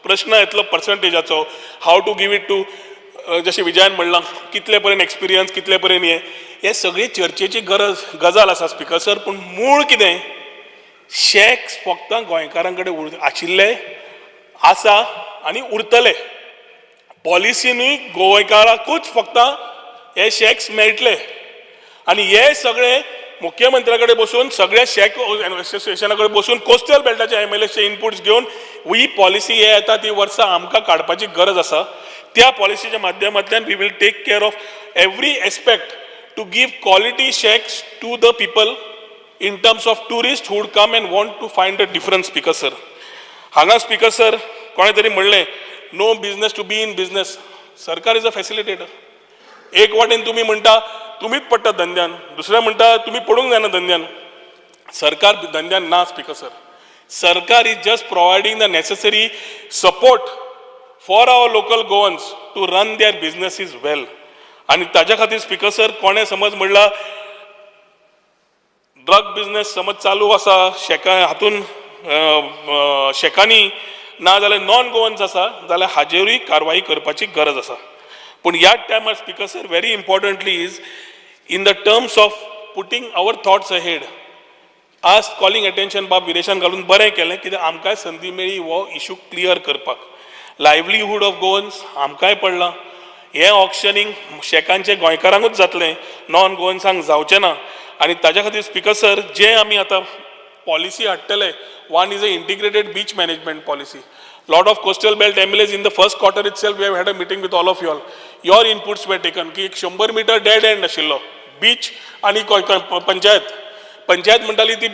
प्रश्न येतलो पर्संटेजाचो, हाव टू गिव इट टू, जशें विजयान म्हणलां कितले पर्यंत एक्सपिरियन्स, कितले पर्यंत हे सगळी चर्चेची गजाल आसा स्पिकर सर. पूण मूळ कितें, शॅक्स फक्त गोंयकारां कडेन आशिल्ले आसा आनी उरतले. पॉलिसीनूय गोंयकारांकूच फक्त हे शॅक्स मेळटले आनी हे सगळे मुख्यमंत्र्या कडेन बसून सगळ्या शॅक एसोसिएशना कडेन बसून कोस्टल बेल्टाच्या एमएलएचे इनपुट्स घेवन ही पॉलिसी हे येता ती वर्सां आमकां काडपाची गरज आसा. त्या पॉलिसीच्या माध्यमांतल्यान we will take care of every aspect to give quality shacks to the people in terms of tourists who would come and want to find a different. Speaker sir, हांगा स्पीकर सर कोणे तरी म्हणलें no business to be in business. सरकार इज अ फॅसिलिटेटर. एक वाटेन तुम्ही म्हणटा तुम्हीच पडटा धंद्यान, दुसरें म्हणटा तुम्ही पडूंक जायना धंद्यान. सरकार धंद्यान ना स्पीकर सर. सरकार is just providing the necessary support for our local Goans to run their businesses well. आनी ताज्या खातीर स्पीकर सर कोणें समज म्हणला ड्रग बिझनेस समज चालू आसा हातून शेकांनी ना जाल्यार नॉन गोवन्स आसा जाल्यार हाजेरूय कारवाई करपाची गरज आसा. पूण ह्याच टायमार speaker sir very importantly is in the terms of putting our thoughts ahead. आज कॉलिंग अटेन्शन बाब विदेशान घालून बरें केलें कित्याक आमकांय संदी मेळ्ळी हो इशू क्लियर करपाक. लायव्हलीहूड ऑफ गोवन्स आमकांय पडलां. हें ऑक्शनिंग शेकांचें गोंयकारांकूच जातलें, नॉन गोवन्सांक जावचें ना. आनी ताज्या खातीर स्पीकर सर जे आमी आतां पॉलिसी हाडटले, one is a integrated beach management policy. Lot of coastal belt MLAs in the first quarter itself we have had a meeting with all of you all. Your inputs were taken की 100 मीटर डेड एंड आशिल्लो बीच आनी पंचायत म्हणटाली ती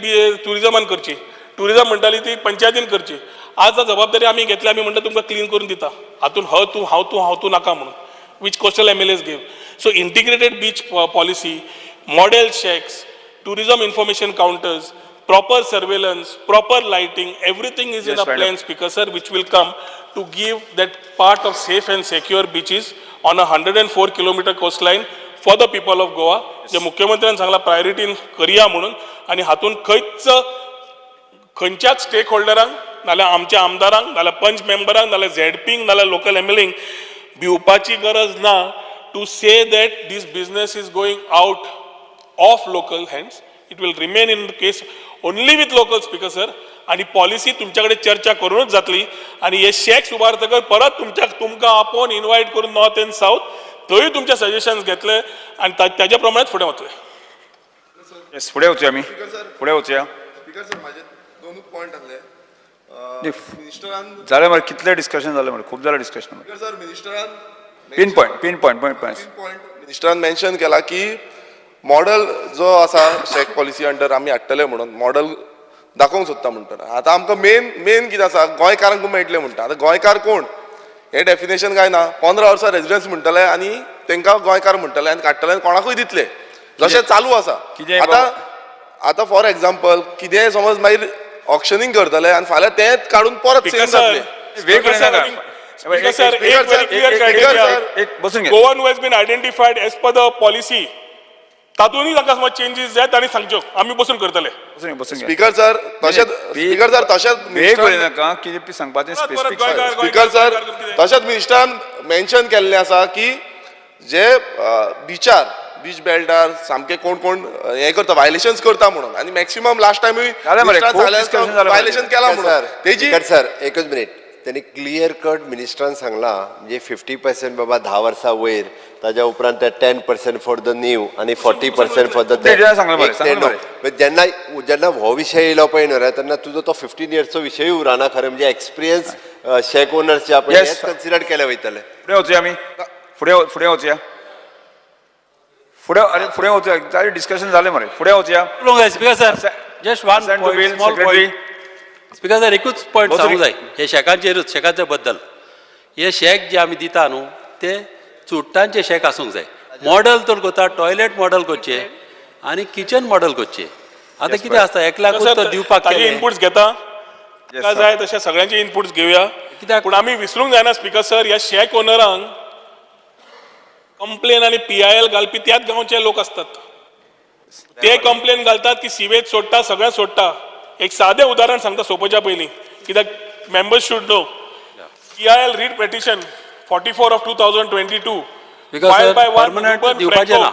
टुरिजमान करची, टुरिजम म्हणटाली ती पंचायतीन करची. आज जबाबदारी आमी घेतली, आमी म्हणटा तुमकां क्लीन करून दिता, हातून हांव तूं नाका म्हणून, which coastal MLAs give. So integrated beach policy, model shacks, tourism information counters, proper surveillance, proper lighting, everything is in a plan, Speaker sir, which will come to give that part of safe and secure beaches on a 104-kilometer coastline for the people of Goa. जे मुख्यमंत्र्यान सांगला प्रायोरिटीन करिया म्हणून. आनी हातून खंयच्याच स्टेक होल्डरांक नाल्यार आमच्या आमदारांक नाल्यार पंच मेंबरांक नाल्यार झेडपींक नाल्यार लोकल एमएलएंक भिवपाची गरज ना to say that this business is going out of local hands. It will remain in the case only with local speaker sir. आणि पॉलिसी तुमच्याकडे चर्चा करूनच जातली. आणि हे शॅक्स उबारतकर परत तुमकां आपोवन इन्वायट करून नॉर्थ एंड साऊथ थंय तुमचे सजेशन्स घेतले आणि ताज्या प्रमाणेच फुडें वतले. फुडें वचया आमी, फुडें वचया. स्पीकर सर माझे दोनूच पॉइंट आसले. मिनिस्टरान जालें मरे, कितलें डिस्कशन जालें मरे, खूब जालें डिस्कशन. स्पीकर सर मिनिस्टरान पिन पॉइंट मिनिस्टरान मेन्शन केला की मॉडल जो आसा शॅक पॉलिसी अंडर आमी हाडटले म्हणून मॉडल दाखोवंक सोदता म्हणटा. आतां आमकां मेन कितें आसा, गोंयकारांक मेळटले म्हणटा. आतां गोंयकार कोण हे डेफिनेशन काय ना. 15 वर्सां रेजिडन्स म्हणटले आनी तांकां गोंयकार म्हणटले आनी काडटले आनी कोणाकूय दितले, जशें चालू आसा. आतां फॉर एग्जाम्पल कितेंय समज मागीर ऑक्शनिंग करतले आनी फाल्यां तेंच काडून परत सेल जातले. Goan who has been identified as per the policy, तातूंय तांकां समज चेंजीस जाय तांणी सांगच्यो, आमी बसून करतले. स्पीकर सर तशेंच नाका कितें सांगपाचें स्पेसिफीक. स्पीकर सर तशेंच मिनिस्टरान मेन्शन केल्लें आसा की जे बीच बेल्टार सामके कोण हे करता वायलेशन्स करता म्हणून. आनी मॅक्सिमम लास्ट टायमूय वायलेशन केला म्हणून तेजी. सर एकच मिनिट, त्यांनी क्लियर कट मिनिस्टरान सांगला म्हणजे 50% बाबा 10 वर्सां वयर, ताज्या उपरांत 10% फॉर द न्यू आणि 40% फॉर द जेन्ना हो विशय येयलो पळय न्हू रे, तेन्ना तुजो तो 15 इयर्सचो विशय उरना खरें. म्हणजे एक्सपिरियन्स शेक ओनर्सचे आपण हेच कन्सिडर केले वयतले. फुडें वचया आमी, फुडें वचया, फुडें वचया. ताजें डिस्कशन जालें मरे, फुडें वचया. Speaker sir just one small point. Speaker sir एकूच पॉयंट सांगूंक जाय हे शेकांच्या बद्दल. हे शेक जे आमी दिता न्हू ते चुडटांचे शेक आसूंक जाय. मॉडल तर कोता टॉयलेट मॉडल करचे आनी किचन मॉडल करचे. आतां कितें आसता एकल्याकूच तो दिवपाक इनपुट्स घेता काय जाय तशें सगळ्यांचे इनपुट्स घेवया. कित्याक पूण आमी विसरूंक जायना स्पीकर सर, ह्या शेक ओनरांक कंप्लेन आनी PIL घालपी त्याच गांवचे लोक असतात. ते कंप्लेन घालतात की सिवेज सोडटा सगळें सोडटा. एक सादें उदाहरण सांगता सोंपोवच्या पयलीं कित्याक members should know. EIL read petition 44 of 2022 filed by one Ruben Franco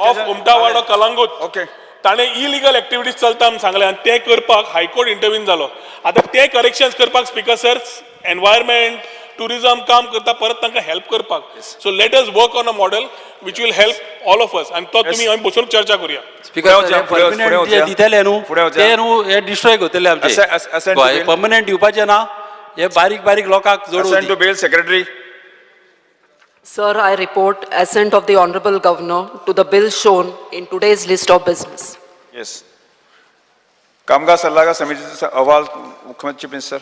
of Umtawaddo Calangute. Okay. ताणे इलिगल एक्टिविटीज चलता म्हणून सांगलें आनी ते करपाक हायकोर्ट इंटरव्यून जालो. आतां ते करेक्शन्स करपाक स्पीकर सर एनवायरमेंट टुरिझम काम करता परत तांकां हेल्प करपाक. So let us work on a model which will help all of us आनी तो तुमी आमी बसून चर्चा करूया. दितले न्हू ते न्हू हे डिस्ट्रॉय करतले आमचे परमनंट दिवपाचे ना हे बारीक बारीक लोकांक जोडून. To bill secretary. Sir, I report assent of the Honorable Governor to the bill shown in today's list of business. Yes. कामगार सल्लागार समितीचा अहवाल मुख्यमंत्री chief minister.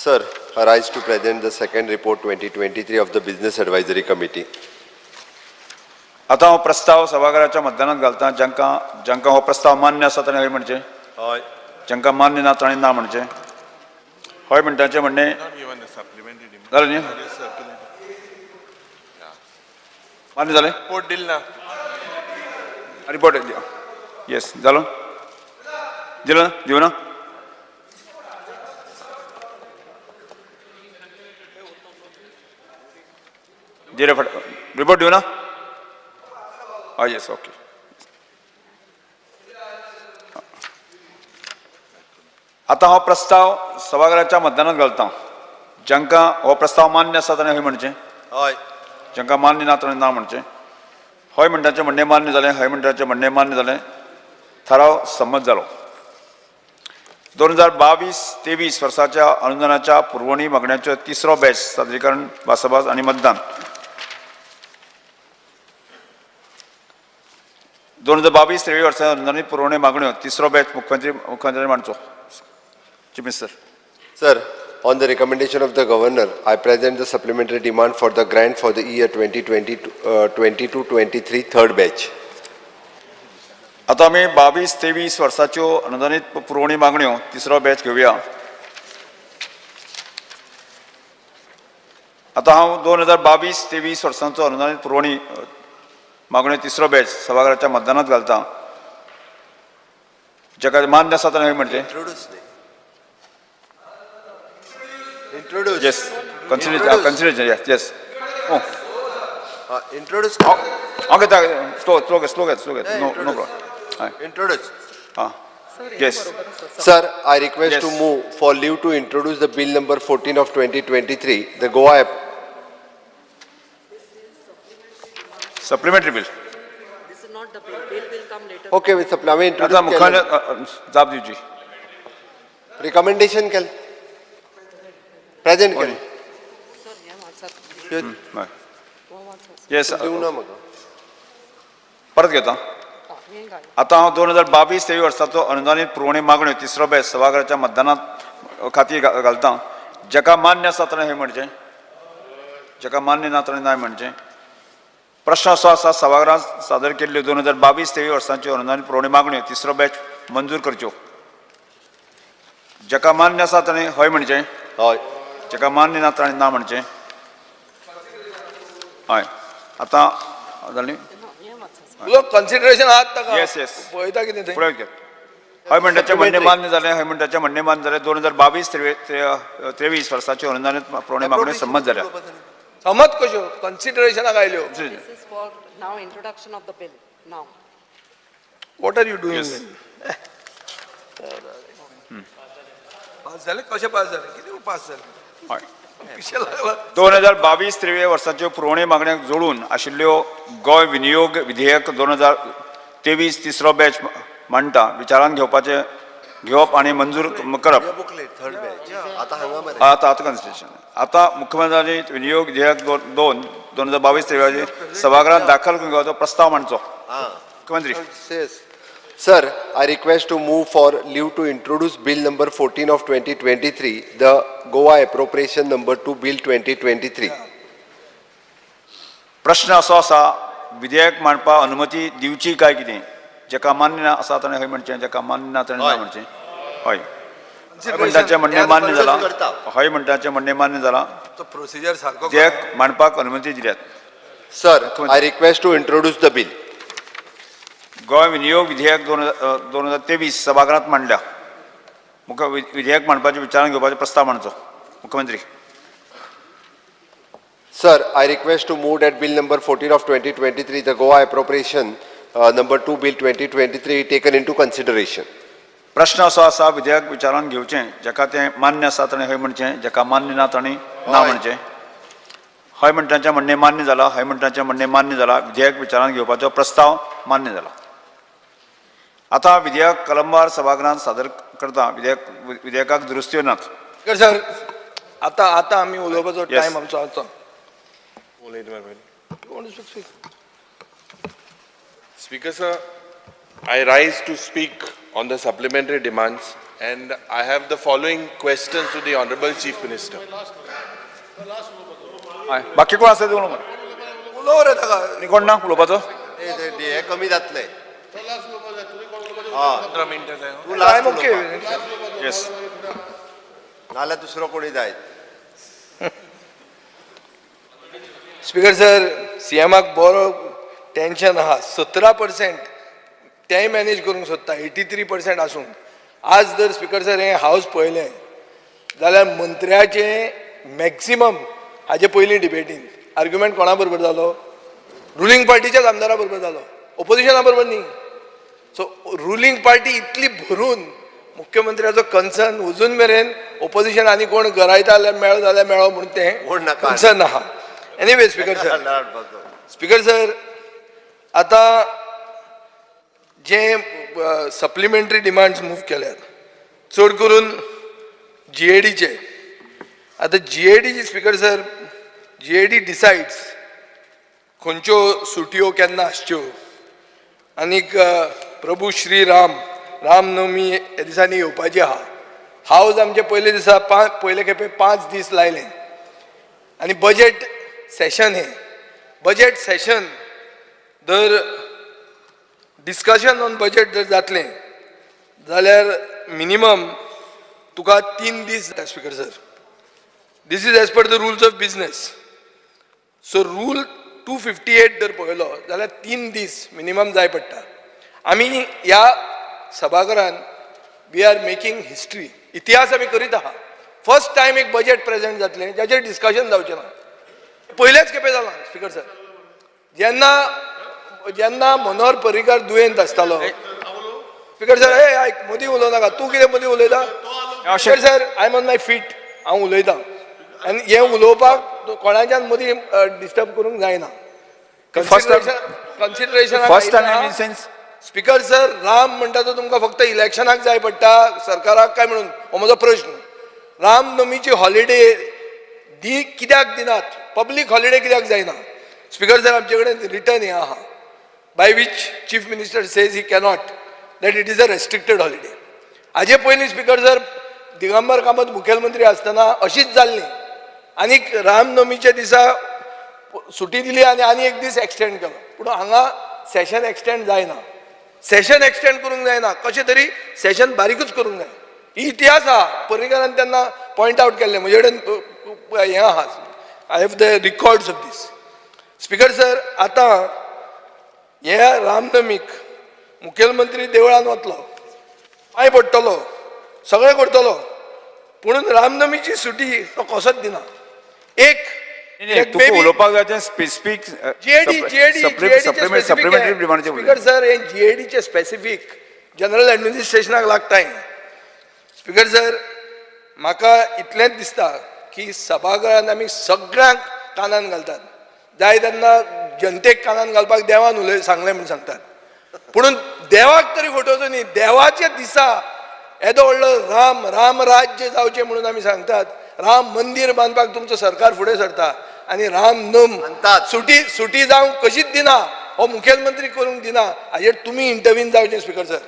Sir, I rise to present the second report 2023 of the Business Advisory Committee. आता हो प्रस्ताव सभागृहाच्या मतदानात घालता. ज्यांका हो प्रस्ताव मान्य आसा ताणें हय म्हणचे. हय. ज्यांका मान्य ना ताणें ना म्हणचे. हय म्हणटाचें म्हणणे जालें न्ही. मान्य जालें. रिपोर्ट दिल ना. रिपोर्ट येस जालो. दिलो ना दिवं ना. दिले रिपोर्ट दिवं ना. हय येस ओके. आता हो प्रस्ताव सभागृहाच्या मतदानात घालता. ज्यांका हो प्रस्ताव मान्य आसा ताणें हय म्हणचें. हय. ज्यांका मान्य ना ताणें ना म्हणचें. हय म्हणटाचें म्हणणें मान्य जालें. हय म्हणटाचें म्हणणें मान्य जालें. थाराव संमत जालो. 2022-23 वर्साच्या अनुदानाच्या पुरवणी मागण्यांचो तिसरो बॅच सादरीकरण भासाभास आनी मतदान. 2022-23 वर्साच्या अनुदानीत पुरवणी मागण्यो तिसरो बॅच मुख्यमंत्री मांडचो. Chief minister. Sir, on the recommendation of the Governor, I present the supplementary demand for the grant for the year 2022-23 third batch. आता आमी 22-23 वर्साच्यो अनुदानीत पुरवणी मागण्यो तिसरो बॅच घेवया. आता हांव 2022-23 वर्सांचो अनुदानीत पुरवणी मागण्यो तिसरो बॅच सभागृहाच्या मतदानात घालता. जाका मान्य आसा ताणें हय म्हणचें. Introduce. Yes. Consider. Yes. Oh. Introduce. Okay. Slow get. No problem. Introduce. Yes. Sir, I request Yes. to move for leave to introduce the bill number 14 of 2023, the Goa Supplementary bill. This is not the bill. Bill will come later. Okay, with supplementary आता introduce. मुख्यमंत्री जाब दिवची. Recommendation केल. Present केल. Sir, yeah, answer. Yes. देऊ ना म्हाका. परत घेता. आता हांव 2022-23 वर्साचो अनुदानीत पुरवणी मागण्यो तिसरो बॅच सभागृहाच्या मतदानात खातीर घालता. जाका मान्य आसा ताणें हय म्हणचें. जाका मान्य ना ताणें ना म्हणचें. प्रश्न असो आसा सभागृहांत सादर केल्ल्यो 2022-23 वर्साच्यो अनुदानीत पुरवणी मागण्यो तिसरो बॅच मंजूर करच्यो. जाका मान्य आसा ताणें हय म्हणचें. हय. जाका मान्य ना ताणें ना म्हणचें. हय. आतां जालें. लोक कन्सिडरेशन आहात ताका. येस. पळयता कितें थंय. पळय घेत. हय म्हणटाचें म्हणणें मान्य जालें. हय म्हणटाचें म्हणणें मान्य जालें. 2022-23 वर्साच्यो अनुदानीत पुरवणी मागण्यो संमत जाल्या. समत कश्यो कन्सिडरेशनाक आयल्यो. This is for now introduction of the bill. Now. What are you doing? Yes. Pass झाले कशें पास झाले कितें पास झाले. हय. पिशे लागला. 2022-23 वर्साच्यो पुरवणी मागण्यांक जोडून आशिल्ल्यो गोंय विनियोग विधेयक 2023 तिसरो बॅच मांडटा. विचारान घेवप आनी मंजूर करप. Third batch. आता हांगा मरे. आता कन्सिडरेशन. आता मुख्यमंत्री विनियोग विधेयक 2022-23 सभागृहात दाखल करून घेवपाचो प्रस्ताव मांडचो. मुख्यमंत्री. Sir, I request to move for leave to introduce bill number 14 of 2023, the Goa appropriation number 2 bill 2023. प्रश्न असो आसा विधेयक मांडपाक अनुमती दिवची काय कितें. जाका मान्य आसा ताणें हय म्हणचें. जाका मान्य ना ताणें ना म्हणचें. हय. हय म्हणटाचें म्हणणें मान्य जालां. हय म्हणटाचें म्हणणें मान्य जालां. तो प्रोसिजर सारको. विधेयक मांडपाक अनुमती दिल्यात. Sir, I request to introduce the bill. Goem विनियोग विधेयक 2023 सभागृहात मांडल्या. विधेयक मांडपाचे विचारान घेवपाचो प्रस्ताव मांडचो. मुख्यमंत्री. Sir, I request to move that Bill number 14 of 2023, the Goa Appropriation number 2 Bill 2023 taken into consideration. प्रश्न असो आसा विधेयक विचारान घेवचें जेका तें मान्य आसा ताणें हय म्हणचें, जेका मान्य ना ताणें ना म्हणचें. हय म्हणटाचें म्हणणें मान्य जाला, हय म्हणटाचें म्हणणें मान्य जाला. विधेयक विचारान घेवपाचो प्रस्ताव मान्य जाला. आतां विधेयक कलमवार सभागृहांत सादर करता. विधेयकाक दुरुस्त्यो नात. सर आता आमी उलोवपाचो टायम आमचो आसा. Speaker sir, I rise to speak on the supplementary demands and I have the following questions to the Honorable Chief Minister. बाकी कोण आसा उलोव मरे. उलोव रे ताका. कोण ना उलोवपाचो. हे कमी जातले. 15 मिनिटं जाय. तू लास्ट ओके. येस. नाल्यार दुसरो कोणी जाय. स्पीकर सर, सीएमाक बरो टेन्शन आहा. 17% तेय मॅनेज करूंक सोदता. 83% आसून आज जर स्पीकर सर हे हावस पळयलें जाल्यार मंत्र्याचे मॅक्सिमम हाजे पयलीं डिबेटीन आर्ग्युमेंट कोणा बरोबर जालो? रुलींग पार्टीच्याच आमदारा बरोबर जालो, ओपोजिशना बरोबर न्ही. सो रुलींग पार्टी इतली भरून मुख्यमंत्र्याचो कन्सर्न अजून मेरेन ओपोजिशन आनी कोण गरायता जाल्यार मेळो म्हणून तें कन्सर्न आहा. एनिवे स्पीकर सर आता जे सप्लिमेंटरी डिमांड्स मूव केल्यात चड करून GADचे. आता GAD स्पीकर सर, GAD डिसायड्स खंयच्यो सुटयो केन्ना आसच्यो. आनीक प्रभू श्री रामनवमी ह्या दिसांनी येवपाची आहा. हावज आमचे पयले खेपे 5 दीस लायले आनी बजेट सेशन हे बजेट सेशन जर डिस्कशन ऑन बजेट जर जातलें जाल्यार मिनिमम तुका 3 दीस जाता. Speaker sir, this is as per the rules of business. So rule 258 जर पळयलो जाल्यार 3 दीस मिनिमम जाय पडटा. आमी ह्या सभाघरान वी आर मेकिंग हिस्ट्री. इतिहास आमी करीत आहा. फर्स्ट टायम एक बजेट प्रेजेंट जातलें जाचेर डिस्कशन जावचें ना. पयलेच खेपे जाला स्पीकर सर. जेन्ना मनोहर पर्रीकार दुयेंत आसतालो. स्पीकर सर, हे आयक, मदीं उलोव नाका. तूं कितें मदीं उलयता? Speaker sir, I am on my feet. हांव उलयतां आनी हें उलोवपाक कोणाच्यान मदीं डिस्टर्ब करूंक जायना. कन्सिडरेशन. स्पीकर सर, राम म्हणटा तो तुमकां फक्त इलेक्शनाक जाय पडटा सरकाराक काय म्हणून हो म्हजो प्रश्न. रामनवमीची हॉलिडे कित्याक दिनात? पब्लीक हॉलिडे कित्याक जायना? स्पीकर सर, आमचे कडेन रिटर्न हें आहा by which chief minister says he cannot that it is a restricted holiday. हाजे पयलीं स्पीकर सर दिगंबर कामत मुखेलमंत्री आसतना अशीच जाल्ली. आनीक रामनवमीच्या दिसा सुटी दिली आनी एक दीस एक्सटेंड केलो. पूण हांगा सेशन एक्सटेंड जायना. सेशन एक्सटेंड करूंक जायना. कशें तरी सेशन बारीकूच करूंक जाय. ही इतिहास आहा. पर्रीकारान तेन्ना पॉयंट आवट केल्लें. म्हजे कडेन हें आहा. I have the records of this. Speaker sir, आतां ह्या रामनवमीक मुखेलमंत्री देवळान वतलो, पांय पडटलो, सगळें करतलो, पूण रामनवमीची सुटी तो कसोच दिना. उलोवपाक जाय specific supplementary demand. Speaker sir, हे GADचे स्पेसिफीक जनरल एडमिनिस्ट्रेशनाक लागता. स्पीकर सर, म्हाका इतलेंच दिसता की सभाघरान आमी सगळ्यांक कानान घालतात. जाय तेन्ना जनतेक कानान घालपाक देवान सांगलें म्हूण सांगतात. पुणून देवाक तरी फटोवचो न्ही. देवाच्या दिसा येदो व्हडलो राम राज्य जावचें म्हणून आमी सांगतात. राम मंदिर बांदपाक तुमचो सरकार फुडें सरता आनी रामनम सुटी जावंक कशीच दिना. हो मुखेलमंत्री करूंक दिना. हाजेर तुमी इंटरव्हीन जावचें स्पीकर सर.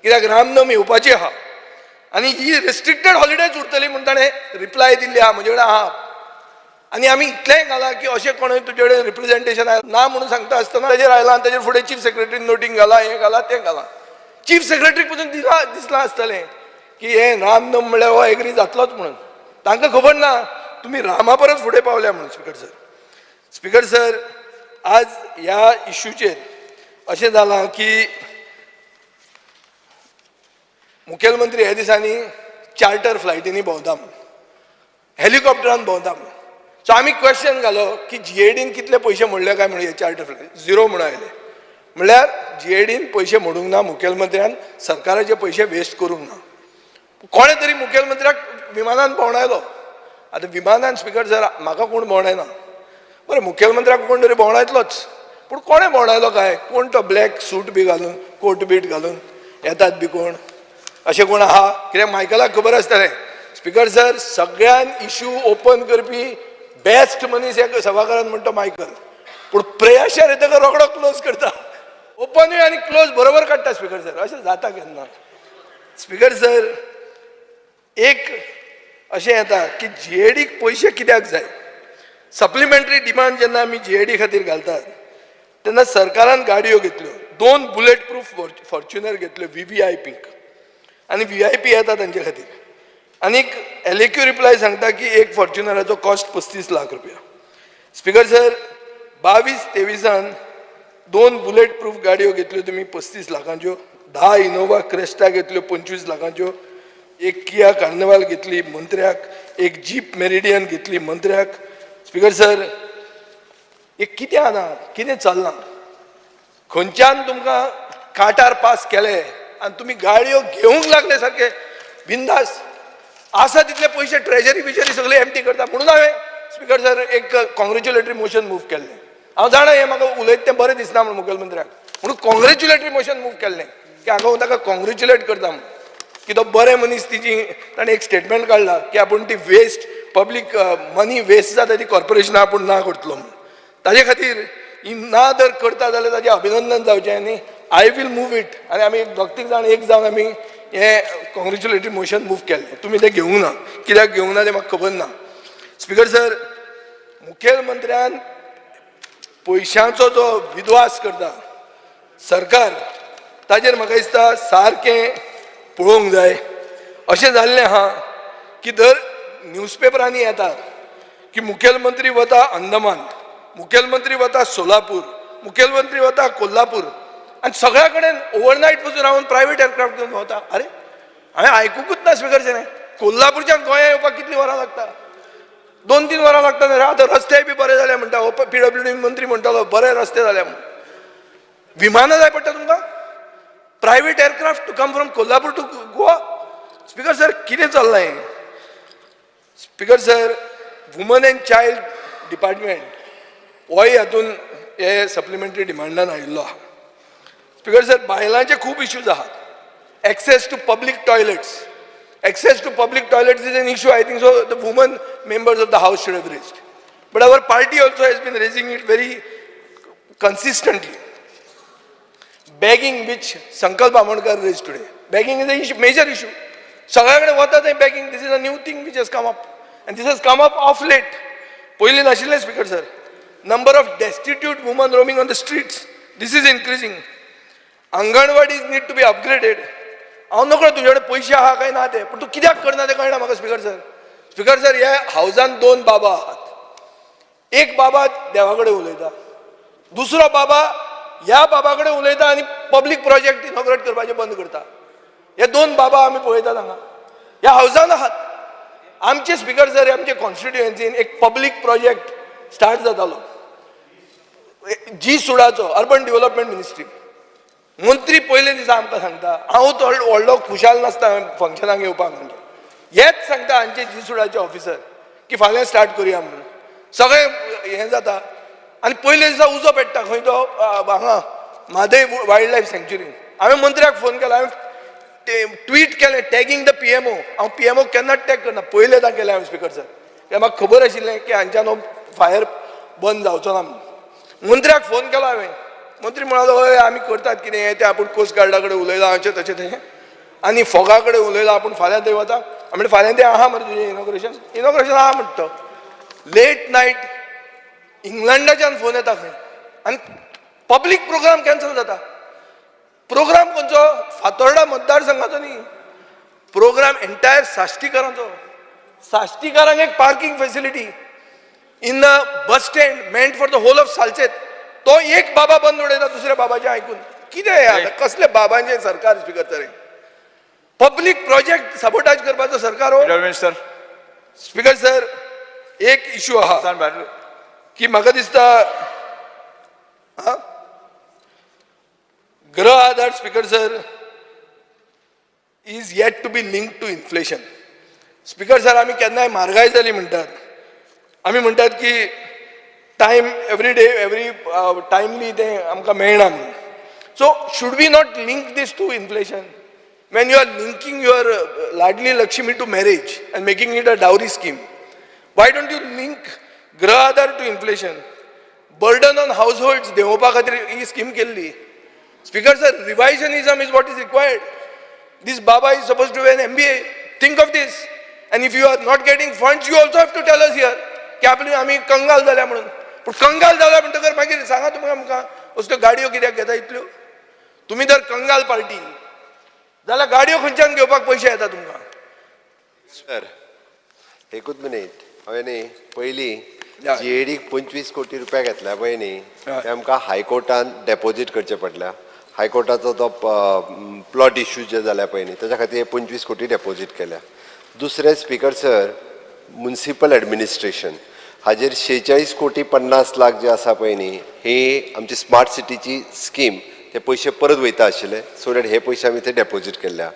कित्याक रामनवमी येवपाची आहा आनी ही रेस्ट्रिक्टेड हॉलिडेज उरतली म्हूण ताणें रिप्लाय दिल्ली आहा. म्हजे कडेन आहा. आनी आमी इतलेंय घाला की अशें कोणूय तुजे कडेन रिप्रेझेंटेशन ना म्हणून सांगता आसतना ताजेर आयलां आनी ताजेर फुडें चीफ सेक्रेटरी नोटींग घाला, हें घाला, तें घाला. चीफ सेक्रेटरीक पसून दिसलां आसतलें की हें रामनम म्हळ्यार हो एग्री जातलोच म्हणून. तांकां खबर ना तुमी रामा परस फुडें पावल्या म्हणून. स्पीकर सर, आज ह्या इश्यूचेर अशें जालां की मुखेलमंत्री ह्या दिसांनी चार्टर फ्लायटींनी भोंवता हेलिकॉप्टरान भोंवता सो आमी क्वेश्चन घालो की जीएडीन कितले पयशे मोडले काय म्हणून हे चार्टर फ्लायट झिरो म्हणून आयले म्हणल्यार जीएडीन पयशे मोडूंक ना मुखेलमंत्र्यान सरकाराचे पयशे वेस्ट करूंक ना कोणे तरी मुखेलमंत्र्याक विमानान भोंवडायलो आतां विमानान स्पीकर सर म्हाका कोण भोंवडायना बरें मुखेलमंत्र्याक कोण तरी भोंवडायतलोच पूण कोणे भोंवडायलो काय कोण तो ब्लॅक सूट बी घालून कोट बीट घालून येतात बी कोण अशें कोण आहा कित्याक मायकलाक खबर आसतलें स्पीकर सर सगळ्यान इश्यू ओपन करपी बेस्ट मनीस ह्या सभाघरांत म्हणटा मायकल पूण प्रेयशार येतकर रोखडो क्लोज करता ओपनूय आनी क्लोज बरोबर काडटा स्पीकर सर अशें जाता केन्ना स्पीकर सर एक अशें येता की जीएडीक पयशे कित्याक जाय सप्लिमेंटरी डिमांड जेन्ना आमी जीएडी खातीर घालतात तेन्ना सरकारान गाडयो घेतल्यो 2 बुलेट प्रूफ फॉर्च्युनर घेतल्यो VVIPक आनी VIP येता तांचे खातीर आनीक LAQ रिप्लाय सांगता की एक फॉर्च्युनराचो कॉस्ट 35 लाख रुपया स्पीकर सर 22-23 2 बुलेट प्रूफ गाडयो घेतल्यो तुमी 35 लाखांच्यो 10 इनोवा क्रेस्टा घेतल्यो 25 लाखांच्यो एक किया कार्निवाल घेतली मंत्र्याक एक जीप मेरिडियन घेतली मंत्र्याक स्पीकर सर एक कितें आना कितें चलना खंयच्यान तुमकां काटार पास केले आनी तुमी गाडयो घेवंक लागले सारके बिंदास आसा तितले पयशे ट्रेजरी बिजरी सगळे एम्प्टी करता म्हणून हांवें स्पीकर सर एक कॉंग्रेच्युलेटरी मोशन मूव केल्लें हांव जाणा हें म्हाका उलयता तें बरें दिसना म्हणून मुखेलमंत्र्याक म्हणून कॉंग्रेच्युलेटरी मोशन मूव केल्लें की हांगा ताका कॉंग्रेच्युलेट करता म्हणून की तो बरे मनीस तिची ताणें एक स्टेटमेंट काडला की आपूण ती वेस्ट पब्लीक मनी वेस्ट जाता ती कॉर्पोरेशना आपूण ना करतलो म्हणून ताजे खातीर ना जर करता जाल्यार ताजें अभिनंदन जावचें आनी आय वील मूव इट आनी आमी दोग जाण एक जावन आमी हें कॉंग्रेच्युलेटरी मोशन मूव केल्लें तुमी तें घेवंक ना कित्याक घेवंक ना तें म्हाका खबर ना स्पीकर सर मुखेलमंत्र्यान पयशांचो जो विद्वास करता सरकार ताजेर म्हाका दिसता सारकें पळोवंक जाय अशें जाल्लें आहा की दर न्यूजपेपरांनी येता की मुखेलमंत्री वता अंदमान मुखेलमंत्री वता सोलापूर मुखेलमंत्री वता कोल्हापूर आनी सगळ्या कडेन ओवरनायट पसून रावन प्रायवेट एअरक्राफ्ट घेवन वता अरे हांवें आयकूंकूच ना स्पीकर सर कोल्हापूरच्यान गोंया येवपाक कितलीं वरां लागता 2-3 वरां लागता न्हय आतां रस्तेय बी बरे जाले म्हणटा PWD मंत्री म्हणटालो बरे रस्ते जाले म्हणून विमानां जाय पडटा तुमकां private aircraft to come from Kolhapur to Goa speaker sir कितें चल्लां हें speaker sir woman and child department होय हातून हे सप्लिमेंटरी डिमांडान आयिल्लो आहा स्पीकर सर बायलांचे खूब इश्यूज आहात access to public toilets access to public toilets is an issue I think so the women members of the house should have raised but our party also has been raising it very consistently begging which Sankalp Amonkar raised today begging is a issue, major issue सगळ्याकडे वता थंय begging this is a new thing which has come up and this has come up of late पयलीं नाशिल्लें speaker sir number of destitute women roaming on the streets this is increasing अंगणवाडीज need to be upgraded हांव नकळो तुजे कडेन पयशे आहा काय ना ते पूण तूं कित्याक करना तें कळना म्हाका स्पीकर सर ह्या हावजान 2 बाबा आहात एक बाबा देवा कडेन उलयता दुसरो बाबा ह्या बाबा कडेन उलयता आनी पब्लीक प्रोजेक्ट इनॉग्रेट करपाचें बंद करता हे 2 बाबा आमी पळयतात हांगा ह्या हावजान आहात आमचे स्पीकर सर आमचे कॉन्स्टिट्युएन्सीन एक पब्लीक प्रोजेक्ट स्टार्ट जातालो सुडाचो अर्बन डेव्हलपमेंट मिनिस्ट्री मंत्री पयले दिसा आमकां सांगता हांव तो व्हडलो खुशाल नासता फंक्शनाक येवपाक म्हणजे हेच सांगता हांचे सुडाचे ऑफिसर की फाल्यां स्टार्ट करुया म्हणून सगळें हें जाता आनी पयले दिसा उजो पेट्टा खंय तो हांगा म्हादय वायल्ड लायफ सँच्युरीन हांवें मंत्र्याक फोन केलो हांवें ट्वीट केलें टॅगिंग द PMO हांव PMO केन्नाच टॅग करना पयलें केलें हांवें स्पीकर सर कित्याक म्हाका खबर आशिल्लें की हांच्यान फायर बंद जावचो ना म्हणून मंत्र्याक फोन केलो हांवें मंत्री म्हणालो हय आमी करतात कितें तें आपूण कोस्ट गार्डा कडेन उलयलां हांचें तशें तशें आनी फोगा कडेन उलयलां आपूण फाल्यां थंय वता म्हणजे फाल्यां तें आहा मरे तुजें इनॉग्रेशन आहा म्हणटा लेट नायट इंग्लंडाच्यान फोन येता खंय आनी पब्लीक प्रोग्राम कॅन्सल जाता प्रोग्राम खंयचो फातोर्डा मतदारसंघाचो न्ही प्रोग्राम एंटायर साश्टीकारांक एक parking facility in the bus stand meant for the whole of Salcete तो एक बाबा बंद उडयता दुसऱ्या बाबाचें आयकून कितें हें कसले बाबांचें सरकार speaker sir public project sabotage करपाचो सरकार हो सर स्पीकर सर एक इश्यू आहा की म्हाका दिसता Griha Aadhaar speaker sir is yet to be link to inflation speaker sir आमी केन्नाय म्हारगाय जाली म्हणटात आमी म्हणटात की time every day every timely तें आमकां मेळना म्हणून so should we not link this to inflation when you are linking your Ladli Lakshmi to marriage and making it a dowry scheme, why don't you link Grah Aadhar to inflation? Burden on households, dehopa khatir hi scheme kelli. Speaker sir, revisionism is what is required. This Baba is supposed to have an MBA. Think of this. And if you are not getting funds, you also have to tell us here. की आपली आम्ही कंगाल झाल्या म्हणून पण कंगाल झाल्या म्हणटकर मागीर सांगा तुम्ही आमकां असल्यो गाडयो कित्याक घेता इतल्यो तुम्ही जर कंगाल पार्टी जाल्यार गाडयो खंयच्यान घेवपाक पयशे येता तुमकां सर एकूच मिनीट हांवें न्ही पयलीं जीएडीक 25 कोटी रुपया घेतल्या पळय न्ही ते आमकां हायकोर्टान डेपोजीट करचे पडल्या हायकोर्टाचो तो प्लॉट इश्यू जे जाल्या पळय न्ही तेच्या खातीर 25 कोटी डेपोजीट केल्या दुसरे स्पीकर सर म्युनिसिपल एडमिनिस्ट्रेशन हाजेर 46 कोटी 50 लाख जे आसा पळय न्ही ही आमची स्मार्ट सिटीची स्कीम ते पयशे परत वयता आशिल्ले सो दॅट हे पयशे आमी ते डेपोजीट केल्या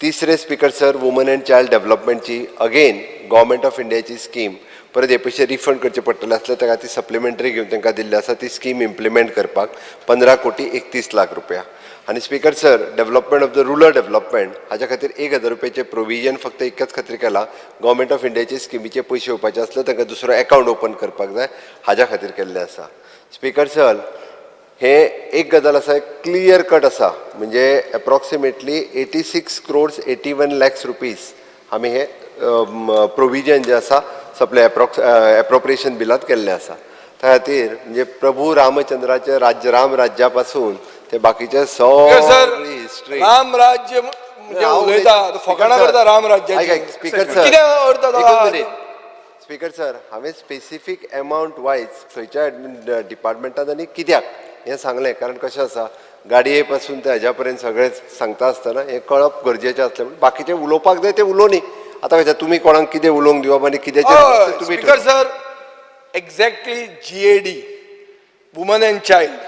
तिसरे speaker sir woman and child डेव्हलपमेंटची अगेन गव्हर्मेंट ऑफ इंडियाची स्कीम परत हे पयशे रिफंड करचे पडटले आसले ताका ती सप्लिमेंटरी घेवन तांकां दिल्ली आसा ती स्कीम इम्प्लिमेंट करपाक 15 कोटी 31 लाख रुपया आनी speaker sir development of the rural development हाच्या खातीर 1000 रुपयाचें प्रोविजन फक्त एकच खातीर केला गव्हर्मेंट ऑफ इंडियाचे स्किमीचे पयशे येवपाचे आसले तांकां दुसरो अकावंट ओपन करपाक जाय हाच्या खातीर केल्लें आसा स्पीकर सर हे एक गजाल आसा क्लियर कट आसा म्हणजे एप्रॉक्सिमेटली 86 crores 81 lakhs रुपीज आमी हे प्रोविजन जे आसा सप्लाय एप्रोप्रिएशन बिलांत केल्लें आसा त्या खातीर म्हणजे प्रभू रामचंद्राचे राम राज्या पासून ते बाकीचे सगळी हिस्ट्री राम राज्य म्हणजे उलयता फकाणां करता राम राज्याची स्पीकर सर कितें अर्थ ताचो स्पीकर सर हांवें स्पेसिफीक अमावंट वायज खंयच्या डिपार्टमेंटान आनी कित्याक हें सांगलें कारण कशें आसा गाडये पासून ते हेज्या पर्यंत सगळें सांगता आसतना हें कळप गरजेचें आसलें म्हणून बाकीचें उलोवपाक जाय तें उलोवनी आतां कशें तुमी कोणाक कितें उलोवंक दिवप आनी कितें तुमी speaker sir exactly GAD woman and child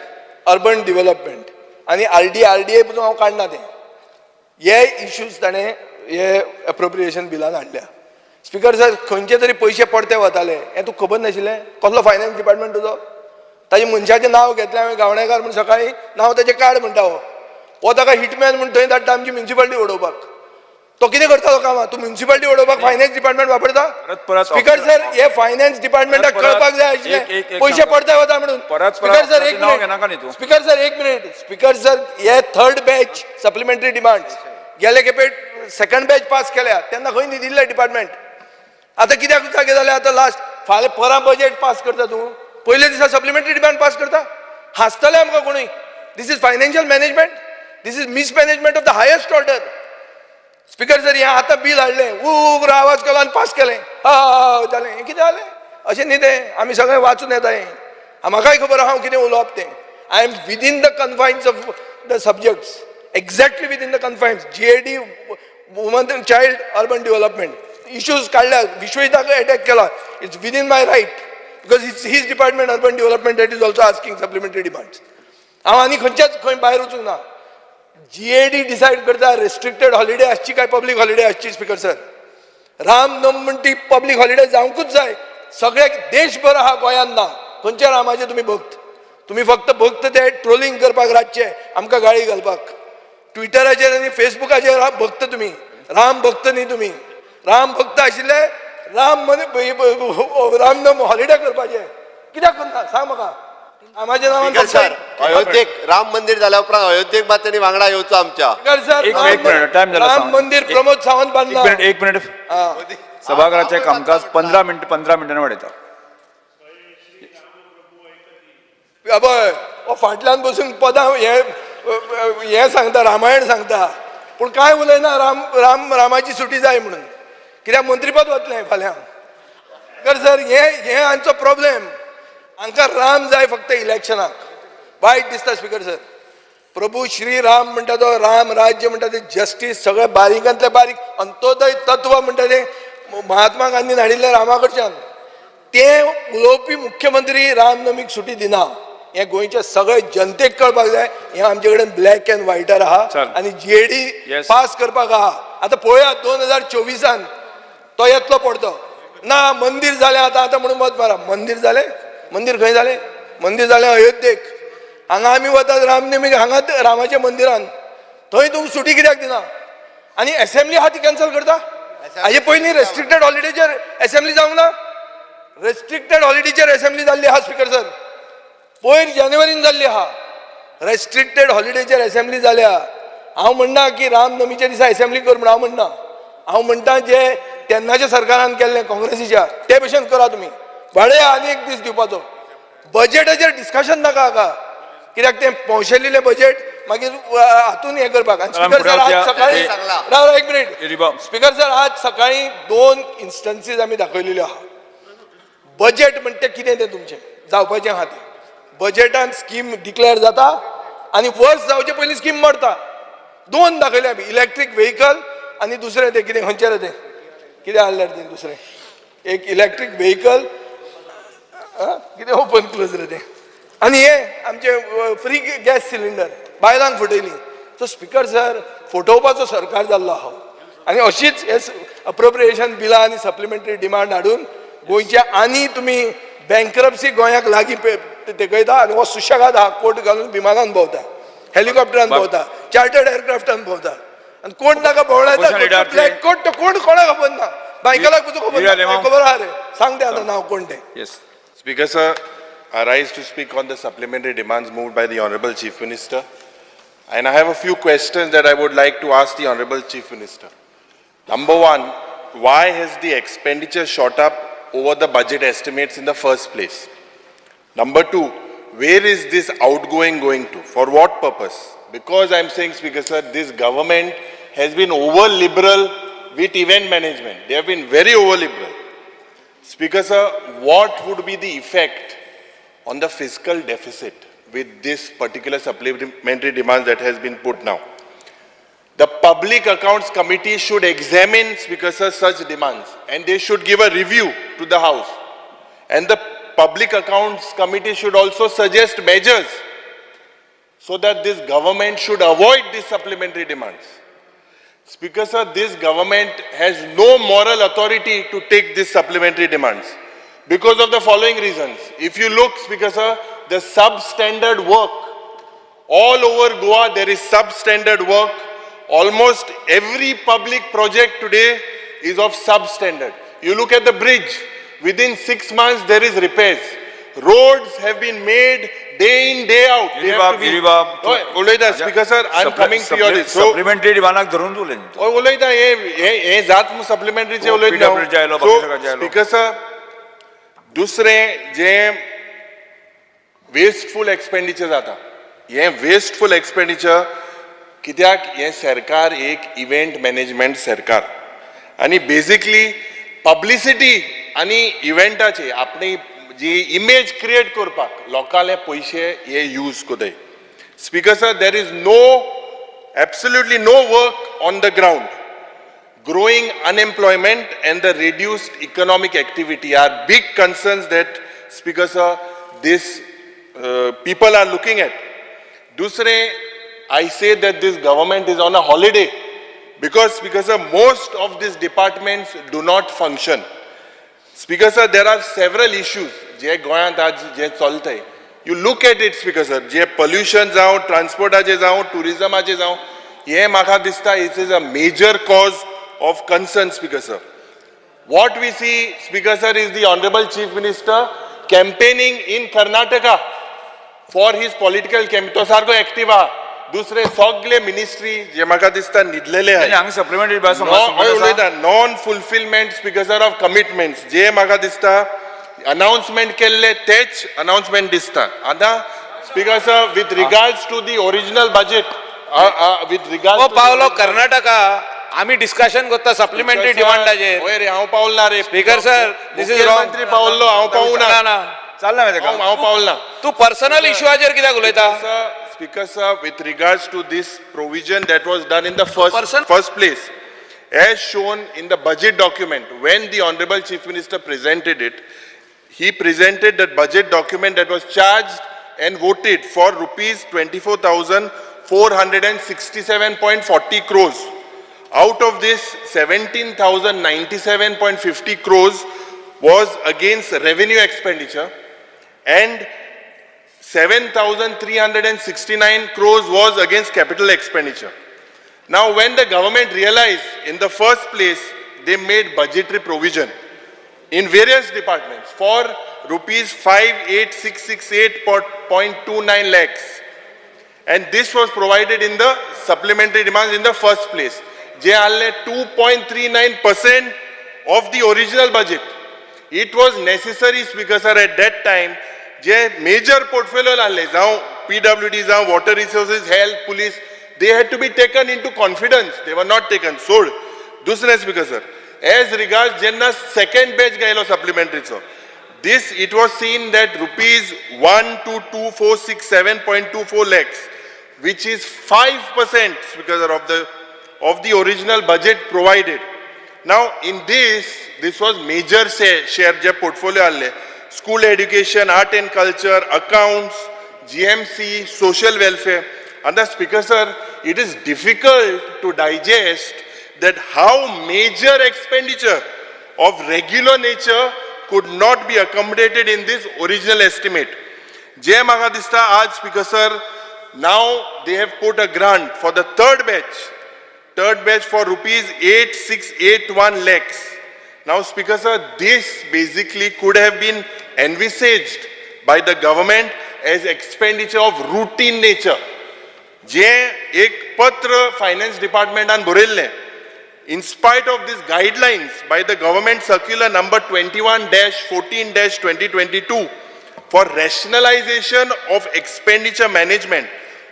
urban development आनी आरडीए पसून हांव काडना तें हे इश्यूज ताणें हे एप्रोप्रिएशन बिलान हाडल्या स्पीकर सर खंयचे तरी पयशे पडते वताले हें तुका खबर नाशिल्लें कसलो फायनान्स डिपार्टमेंट तुजो ताजे मनशाचें नांव घेतलें हांवें गावणेकार म्हूण सकाळीं नांव ताचें काड म्हणटा हो ताका हिटमॅन म्हूण थंय धाडटा आमची म्युनिसिपालिटी उडोवपाक तो कितें करता तो कामां तूं म्युनिसिपालिटी उडोवपाक फायनान्स डिपार्टमेंट वापरता स्पीकर सर हे फायनान्स डिपार्टमेंटाक कळपाक जाय आशिल्लें पयशे पडते वता म्हणून स्पीकर सर एक मिनीट स्पीकर सर एक मिनीट स्पीकर सर हे थर्ड बॅच सप्लिमेंटरी डिमांड्स गेले खेपे सेकंड बॅच पास केल्या तेन्ना खंय न्ही दिल्ले डिपार्टमेंट आतां कित्याक जागे जालें आतां लास्ट फाल्यां परां बजेट पास करता तूं पयले दिसा सप्लिमेंटरी डिमांड पास करता हांसतले आमकां कोणूय this is financial management this is mismanagement of the highest order speaker sir हें आतां बील हाडलें उग्र आवाज केलो आनी पास केलें जालें हें कितें जालें अशें न्ही तें आमी सगळें वाचून येता हें म्हाकाय खबर आहा हांव कितें उलोवप तें I am within the confines of the subjects exactly within the confines GAD woman and child urban development issues काडल्या विश्वजिताक अटॅक केला it's within my right because it's his department urban development that is also asking supplementary demands हांव आनी खंयच्याच खंय भायर वचूंक ना जीएडी डिसायड करता रेस्ट्रिक्टेड हॉलिडे आसची काय पब्लीक हॉलिडे आसची स्पीकर सर रामनवमी म्हणटा ती पब्लीक हॉलिडे जावंकूच जाय सगळे देशभर आहा गोंयांत ना खंयच्या रामाचे तुमी भक्त तुमी फक्त भक्त ते ट्रोलिंग करपाक रातचे आमकां गाळी घालपाक ट्विटराचेर आनी फेसबुकाचेर भक्त तुमी राम भक्त न्ही तुमी राम भक्त आशिल्ले रामनवमी हॉलिडे करपाचे कित्याक करता सांग म्हाका रामाच्या नांवान सर अयोध्येक राम मंदिर जाल्या उपरांत अयोध्येक मात तेणी वांगडा येवचो आमच्या राम मंदिर प्रमोद सावंत बांदला एक मिनिट सभागृहाचे कामकाज 15 मिनिटांनी वाडयता अबय फाटल्यान बसून पदां हे सांगता रामायण सांगता पूण कांय उलयना रामाची सुटी जाय म्हणून कित्याक मंत्रीपद वतलें फाल्यां तर सर हे हांचो प्रॉब्लेम हांकां राम जाय फक्त इलेक्शनाक वायट दिसता स्पीकर सर. प्रभू श्रीराम म्हणटा तो राम राज्य म्हणटा ते जस्टीस सगळे बारीकांतले बारीक अंत्योदय तत्व म्हणटा ते महात्मा गांधीन हाडिल्ले रामा कडच्यान ते उलोवपी मुख्यमंत्री रामनमीक सुटी दिना. हे गोंयच्या सगळे जनतेक कळपाक जाय. हे आमचे कडेन ब्लॅक अँड व्हायटार आहा आनी जीएडी पास करपाक आहा. आतां पळोवया 2024 तो येतलो पडतो ना. मंदिर जालें आतां म्हणून मत मारा. मंदिर जालें. मंदिर खंय जालें? मंदिर जालें अयोध्येक. हांगा आमी वतात रामनमीक हांगा रामाच्या मंदिरान. थंय तुमकां सुटी कित्याक दिना? आनी असेंब्ली आहा ती कॅन्सल करता. हाजे पयलीं रेस्ट्रिक्टेड हॉलिडेचेर असेंब्ली जावंक ना. रेस्ट्रिक्टेड हॉलिडेचेर असेंब्ली जाल्ली आहा स्पीकर सर. पयर जानेवारीन जाल्ली आहा. रेस्ट्रिक्टेड हॉलिडेचेर असेंब्ली जाल्या. हांव म्हणना की रामनमीच्या दिसा असेंब्ली कर म्हणून हांव म्हणना. हांव म्हणटा जे तेन्नाच्या सरकारान केल्लें काँग्रेसीच्या ते भशेन करा तुमी. भाडे आनी एक दीस दिवपाचो. बजेटाचेर डिस्कशन नाका हाका. कित्याक तें पोंशेल्लें बजेट मागीर हातून हें करपाक. आनी स्पीकर सर आज सकाळी राव एक मिनीट. स्पीकर सर आज सकाळी 2 इन्स्टन्सीस आमी दाखयलेल्यो आहा. बजेट म्हणटा तें कितें तें तुमचें जावपाचें आहा तें. बजेटान स्कीम डिक्लेअर जाता आनी वर्स जावचे पयलीं स्कीम मरता. 2 दाखयले आमी. इलेक्ट्रीक व्हेकल आनी दुसरें तें कितें खंयचें रे तें कितें हाडल्यार तें दुसरें एक इलेक्ट्रीक व्हेकल कितें ओपन क्लोज रे तें आनी हे आमचे फ्री गॅस सिलिंडर बायलांक फटयली. सो स्पीकर सर फटोवपाचो सरकार जाल्लो आहा. आनी अशीच हे अप्रोप्रिएशन बिलां आनी सप्लिमेंटरी डिमांड हाडून गोंयच्या आनी तुमी बँक्रप्सी गोंयाक लागीं तेकयता आनी हो सुशेगाद आहा. कोट घालून विमानान भोंवता, हेलिकॉप्टरान भोंवता, चार्टर्ड एअरक्राफ्टान भोंवता आनी कोण ताका भोंवडायता. ब्लॅक कोट तो कोण कोणाक खबर ना. बायकलाक खबर आहा रे. सांग तें आतां नांव कोण तें. Speaker sir, I rise to speak on the supplementary demands moved by the Honorable Chief Minister. And I have a few questions that I would like to ask the Honorable Chief Minister. Number one, why has the expenditure shot up over the budget estimates in the first place? Number two, where is this outgoing going to? For what purpose? Because I'm saying, Speaker sir, this government has been over-liberal with event management. They have been very over-liberal. Speaker sir, what would be the effect on the fiscal deficit with this particular supplementary demands that has been put now? The Public Accounts Committee should examine, Speaker sir, such demands and they should give a review to the House. And the Public Accounts Committee should also suggest measures so that this government should avoid these supplementary demands. Speaker sir, this government has no moral authority to take these supplementary demands because of the following reasons. If you look, Speaker sir, the substandard work all over Goa, there is substandard work. Almost every public project today is of substandard. You look at the bridge, within 6 months there is repairs. Roads have been made day in, day out. Speaker sir, I am coming to your list. Supplementary demand धरून उलयन. उलयता हे जात supplementary चे उलयता. So Speaker sir, दुसरें जे wasteful expenditure जाता. हे wasteful expenditure कित्याक हे सरकार एक इव्हेंट मॅनेजमेंट सरकार आणि बेसिकली पब्लिसिटी आणि इव्हेंटाचे आपली जी इमेज क्रिएट करपाक लोकांले पयशे हे यूज कोताय. Speaker sir, there is absolutely no work on the ground. Growing unemployment and the reduced economic activity are big concerns that, Speaker sir, this people are looking at. Dusre, I say that this government is on a holiday because, Speaker sir, most of these departments do not function. Speaker sir, there are several issues. Je Goan je chaltay. You look at it, Speaker sir, je pollution जाओ, transport आजे जाओ, tourism आजे जाओ, ये माका दिसता it is a major cause of concern, Speaker sir. What we see, Speaker sir, is the Honorable Chief Minister campaigning in Karnataka for his political campaign. तो सारको active आ. दुसरे सगळे मिनिस्ट्री जे म्हाका दिसता न्हिदलेले आहाय. हांगा सप्लिमेंटरी बस non fulfilment, speaker sir, of commitments जे म्हाका दिसता अनाउन्समेंट केल्ले तेच अनाउन्समेंट दिसता. आतां speaker sir, with regards to the original budget, with regards Paulo Karnataka आम्ही डिस्कशन करता सप्लिमेंटरी डिमांडाचेर. होय रे, हांव पावला रे स्पीकर सर, दिस इज मंत्री पावलो, हांव पावूना. चालना माहिती का हांव पावलना तू पर्सनल इश्यूआचेर कित्याक उलयता Speaker sir, with regards to this provision that was done in the first place, as shown in the budget document, when the Honorable Chief Minister presented it, he presented that budget document that was charged and voted for rupees 24,467.40 crores. Out of this, 17,097.50 crores was against revenue expenditure and 7,369 crores was against capital expenditure. Now, when the government realized in the first place, they made budgetary provision in various departments for rupees 58668.29 lakhs. And this was provided in the supplementary demands in the first place. They alle 2.39% of the original budget. It was necessary, Speaker sir, at that time, जे major portfolio lalle, PWD, water resources, health, police, they had to be taken into confidence. They were not taken, sold. Dusre Speaker sir, as regards jenna second batch gailo supplementary so, this it was seen that rupees 122,467.24 lakhs, which is 5% because of the original budget provided. Now in this was major share je portfolio alle. School education, art and culture, accounts, GMC, social welfare. And the Speaker sir, it is difficult to digest that how major expenditure of regular nature could not be accommodated in this original estimate. Jay Magadista asked Speaker sir, now they have put a grant for the third batch for rupees 8681 lakhs. Now, Speaker sir, this basically could have been envisaged by the government as expenditure of routine nature. जे एक पत्र finance department an borelle. In spite of these guidelines by the government circular number 21-14-2022 for rationalization of expenditure management,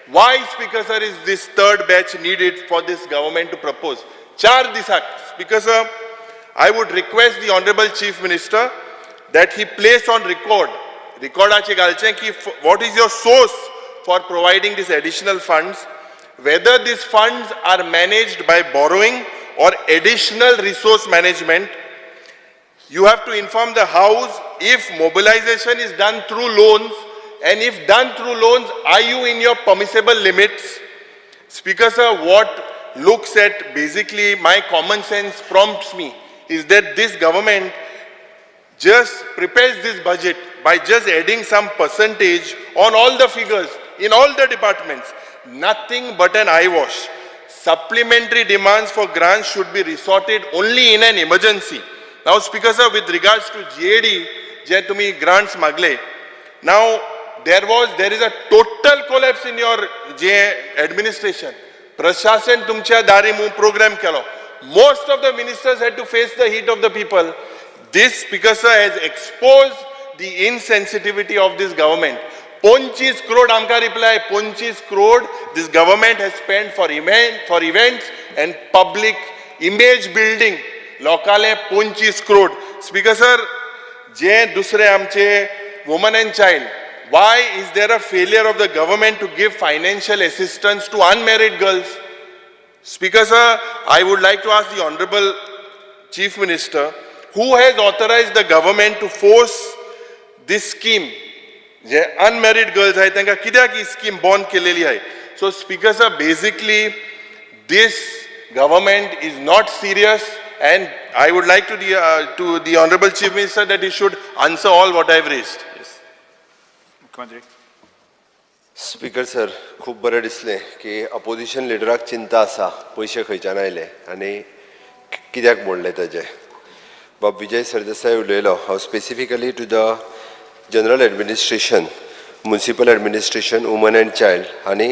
why, Speaker sir, is this third batch needed for this government to propose? Char disak, Speaker sir, I would request the Honorable Chief Minister that he place on record what is your source for providing these additional funds, whether these funds are managed by borrowing or additional resource management. You have to inform the House if mobilization is done through loans, and if done through loans, are you in your permissible limits? Speaker sir, what looks at basically my common sense prompts me is that this government just prepares this budget by just adding some percentage on all the figures in all the departments. Nothing but an eyewash. Supplementary demands for grants should be resorted only in an emergency. Now, Speaker sir, with regards to GAD, je tumi grants magle. Now, there is a total collapse in your administration. Prashasan tumcha dari mu program kelo. Most of the ministers had to face the heat of the people. This, Speaker sir, has exposed the insensitivity of this government. 25 crore amka reply, 25 crore this government has spent for events and public image building. Lokale 25 crore. Speaker sir, je dusre amche woman and child. Why is there a failure of the government to give financial assistance to unmarried girls? Speaker sir, I would like to ask the Honorable Chief Minister, who has authorized the government to force this scheme? जे unmarried girls hai tenka kidya ki scheme born keleli hai. So Speaker sir, basically this government is not serious, and I would like to the Honorable Chief Minister that he should answer all what I have raised. Yes. मुख्यमंत्री. स्पीकर सर, खूब बरें दिसलें की अपोजिशन लिडराक चिंता आसा पयशे खंयच्यान आयले आनी कित्याक मोडले ताजे. बाब विजय सरदेसाय उलयलो, हांव specifically to the general administration, municipal administration, woman and child आनी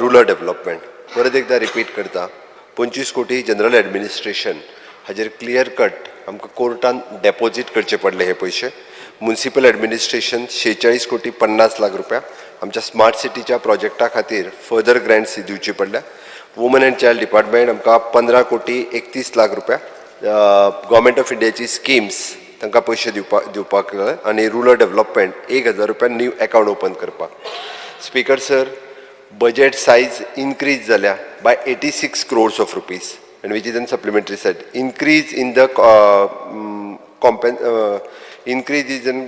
रुरल डेव्हलपमेंट परत एकदा रिपीट करता. 25 कोटी जनरल एडमिनिस्ट्रेशन हाजेर क्लियर कट आमकां कोर्टान डेपॉझिट करचे पडले हे पयशे. म्युनिसिपल एडमिनिस्ट्रेशन 46 कोटी 50 लाख रुपया आमच्या स्मार्ट सिटीच्या प्रोजेक्टा खातीर फर्दर ग्रँट्स दिवची पडल्या. वुमन एंड चायल्ड डिपार्टमेंट आमकां 15 कोटी 31 लाख रुपया गव्हर्मेंट ऑफ इंडियाची स्किम्स तांकां पयशे दिवपाक आनी रुरल डेव्हलपमेंट 1000 रुपया न्यू अकाउंट ओपन करपाक. Speaker sir, budget size increase झाल्या by 86 crores of rupees, and which is in supplementary side. Increase in the increase is in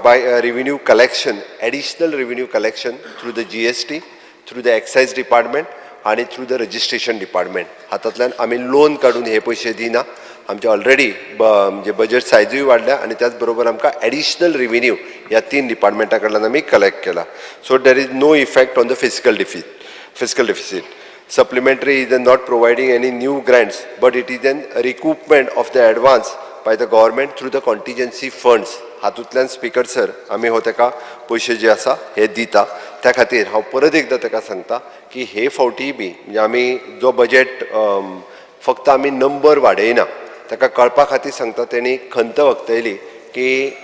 by revenue collection, additional revenue collection through the GST, through the excise department आणि through the registration department. हातांतल्यान आमी लोन काडून हे पयशे दिना. आमचे ऑलरेडी म्हणजे बजेट सायजूय वाडल्या आणि त्याच बरोबर आमकां एडिशनल रिव्हेन्यू ह्या 3 डिपार्टमेंटा कडल्यान आमी कलेक्ट केला. So there is no effect on the physical deficit. Supplementary is not providing any new grants, but it is an recoupment of the advance by the government through the contingency funds. हातूंतल्यान स्पीकर सर आमी हो तेका पयशे जे आसा हे दिता. त्या खातीर हांव परत एकदां तेका सांगता की हे फावटी बी म्हणजे आमी जो बजेट फक्त आमी नंबर वाडयना, ताका कळपा खातीर सांगता तेणी खंत वक्तयली की